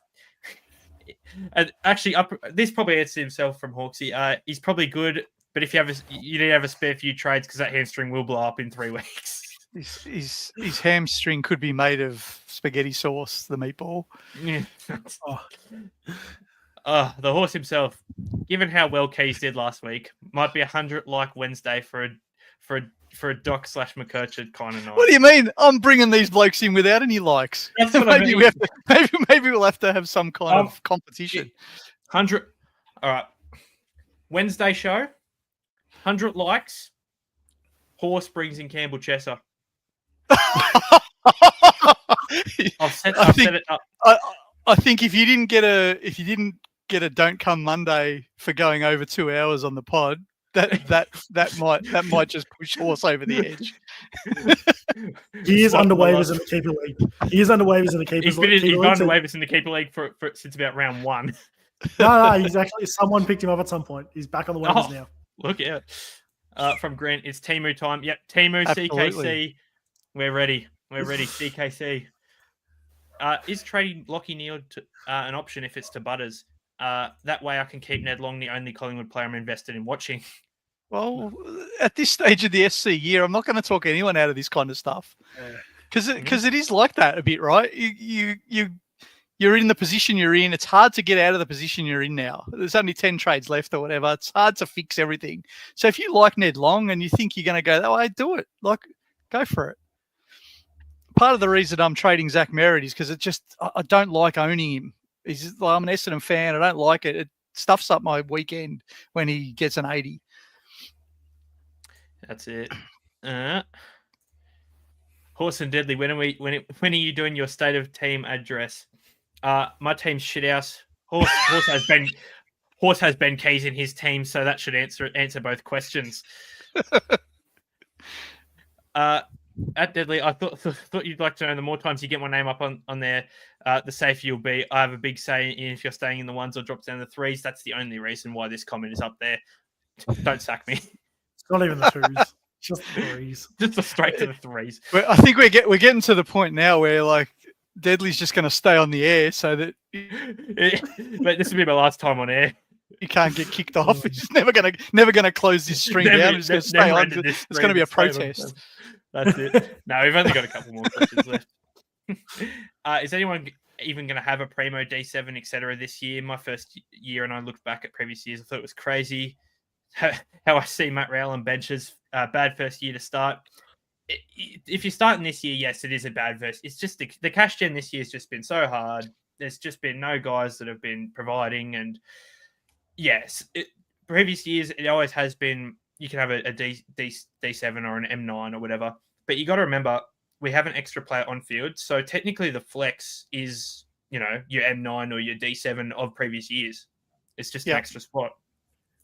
actually this probably answers himself from Hawksy. He's probably good, but if you need to have a spare few trades because that hamstring will blow up in 3 weeks. His hamstring could be made of spaghetti sauce, the meatball. Yeah. The Horse himself, given how well Keys did last week, might be 100 like Wednesday for a Doc / McCurchard kind of night. What do you mean? I'm bringing these blokes in without any likes. That's what I mean. Maybe we'll have to have some kind of competition. 100. All right. Wednesday show. 100 likes. Horse brings in Campbell Chesser. I've set it up. I think if you didn't get a don't come Monday for going over 2 hours on the pod, that might just push Horse over the edge. He is under waivers in the keeper league. He's under waivers in the keeper league. He's under waivers in the keeper league for since about round 1. No, he's actually someone picked him up at some point. He's back on the waivers now. Look out. From Grant, it's Timu time. Yep, Timu, CKC. We're ready. CKC. Is trading Lockie Neal an option if it's to Butters? That way I can keep Ned Long, the only Collingwood player I'm invested in watching. Well, at this stage of the SC year, I'm not going to talk anyone out of this kind of stuff because it is like that a bit, right? You're in the position you're in. It's hard to get out of the position you're in now. There's only 10 trades left or whatever. It's hard to fix everything. So if you like Ned Long and you think you're going to go that way, do it. Go for it. Part of the reason I'm trading Zach Merritt is because I don't like owning him. I'm an Essendon fan. I don't like it. It stuffs up my weekend when he gets an 80. That's it. Horse and Deadly, when are you doing your state of team address? My team's shithouse. Horse has Ben Keys in his team, so that should answer both questions. At Deadly, I thought you'd like to know the more times you get my name up on there, the safer you'll be. I have a big say in if you're staying in the ones or drops down the threes. That's the only reason why this comment is up there. Don't sack me. It's not even the twos. Just the threes. Just straight to the threes. I think we're getting to the point now where Deadly's just going to stay on the air so that But this will be my last time on air. He can't get kicked off. He's never gonna close this string down. He's going to stay on. It's going to be a protest. That's it. No, we've only got a couple more questions left. Is anyone even going to have a Primo D7, etc. this year? My first year, and I looked back at previous years, I thought it was crazy how I see Matt Rowell on benches. Bad first year to start. If you're starting this year, yes, it is a bad verse. It's just the cash gen this year has just been so hard. There's just been no guys that have been providing. And yes, previous years, it always has been, you can have a D7 or an M9 or whatever. But you got to remember, we have an extra player on field. So technically the flex is, your M9 or your D7 of previous years. It's just an extra spot.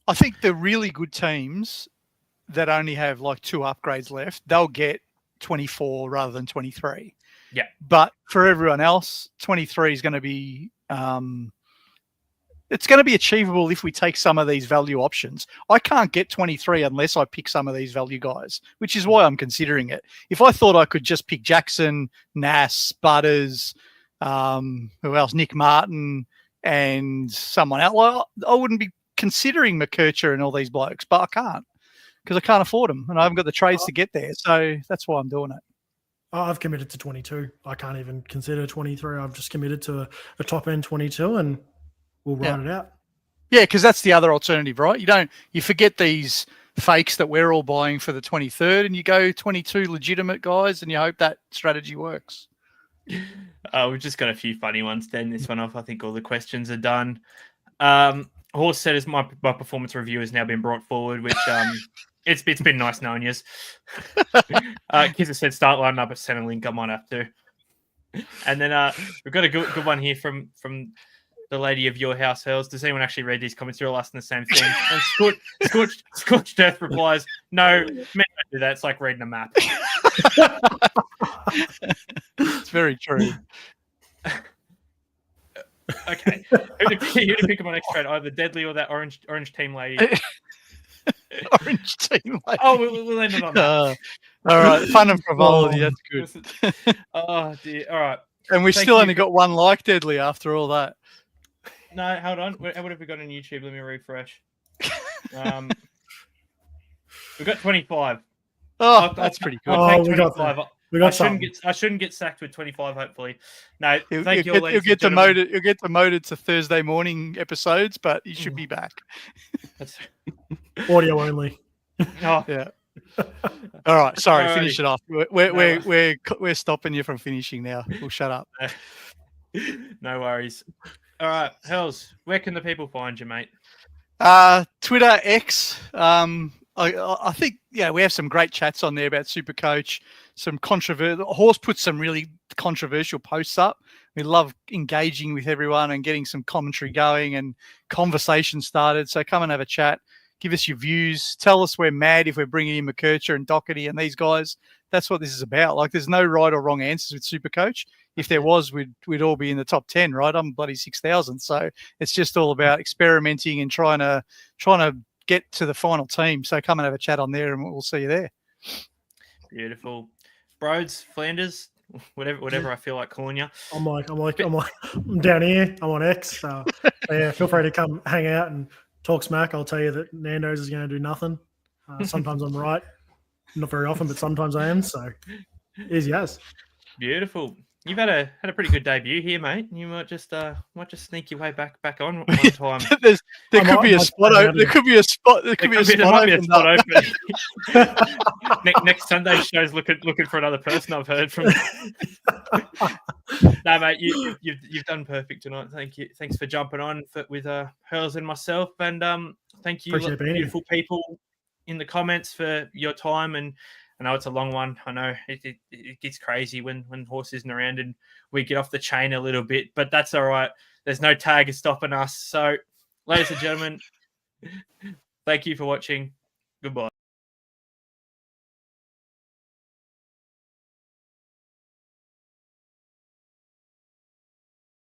I think the really good teams that only have like 2 upgrades left, they'll get 24 rather than 23. Yeah. But for everyone else, 23 is going to be it's going to be achievable if we take some of these value options. I can't get 23 unless I pick some of these value guys, which is why I'm considering it. If I thought I could just pick Jackson, Nass, Butters, who else, Nick Martin, and someone else, well, I wouldn't be considering McKercher and all these blokes, but I can't because I can't afford them and I haven't got the trades to get there. So that's why I'm doing it. I've committed to 22. I can't even consider 23. I've just committed to a top end 22 and we'll ride it out. Yeah, because that's the other alternative, right? You forget these fakes that we're all buying for the 23rd and you go 22 legitimate guys and you hope that strategy works. We've just got a few funny ones to end this one off. I think all the questions are done. Horse said as my performance review has now been brought forward, which it's been nice knowing you. Kids said start lining up at Centrelink. I might have to. And then we've got a good one here from the lady of your house, Hurls. Does anyone actually read these comments? They're all asking the same thing. And Scorched Earth replies, "No, men don't do that. It's like reading a map." It's very true. Okay, who to pick up my next trade? Either Deadly or that orange team lady. Orange team lady. Oh, we'll end it on that. All right, fun and frivolity. That's good. Oh dear. All right. And we still only got one like Deadly after all that. No, hold on. What have we got on YouTube? Let me refresh. We've got 25. Oh, that's pretty good. We got 25. I shouldn't get sacked with 25. Hopefully, no. Thank you. You'll get demoted. You'll get demoted to Thursday morning episodes, but you should be back. That's audio only. Oh. Yeah. All right. Sorry. Alrighty. Finish it off. We're stopping you from finishing now. We'll shut up. No worries. All right, Hurls, where can the people find you, mate? Twitter, X. I think we have some great chats on there about SuperCoach. Some controversial. Horse puts some really controversial posts up. We love engaging with everyone and getting some commentary going and conversation started. So come and have a chat. Give us your views. Tell us we're mad if we're bringing in McKercher and Doherty and these guys. That's what this is about. Like, there's no right or wrong answers with SuperCoach. If there was, we'd all be in the top 10, right? I'm bloody 6,000. So it's just all about experimenting and trying to get to the final team. So come and have a chat on there, and we'll see you there. Beautiful, Broads, Flanders, whatever I feel like calling you. I'm down here. I'm on X. So feel free to come hang out and talk smack. I'll tell you that Nando's is going to do nothing. Sometimes I'm right, not very often, but sometimes I am. So easy as. Beautiful. You've had a pretty good debut here, mate. You might just sneak your way back on one time. There could be a spot open. Next Sunday's show's looking for another person. I've heard from. No, mate, you've done perfect tonight. Thank you. Thanks for jumping on with Hurls and myself, and thank you, beautiful people in the comments for your time. And I know it's a long one. I know it gets crazy when Horse isn't around and we get off the chain a little bit, but that's all right. There's no tag stopping us. So, ladies and gentlemen, thank you for watching. Goodbye.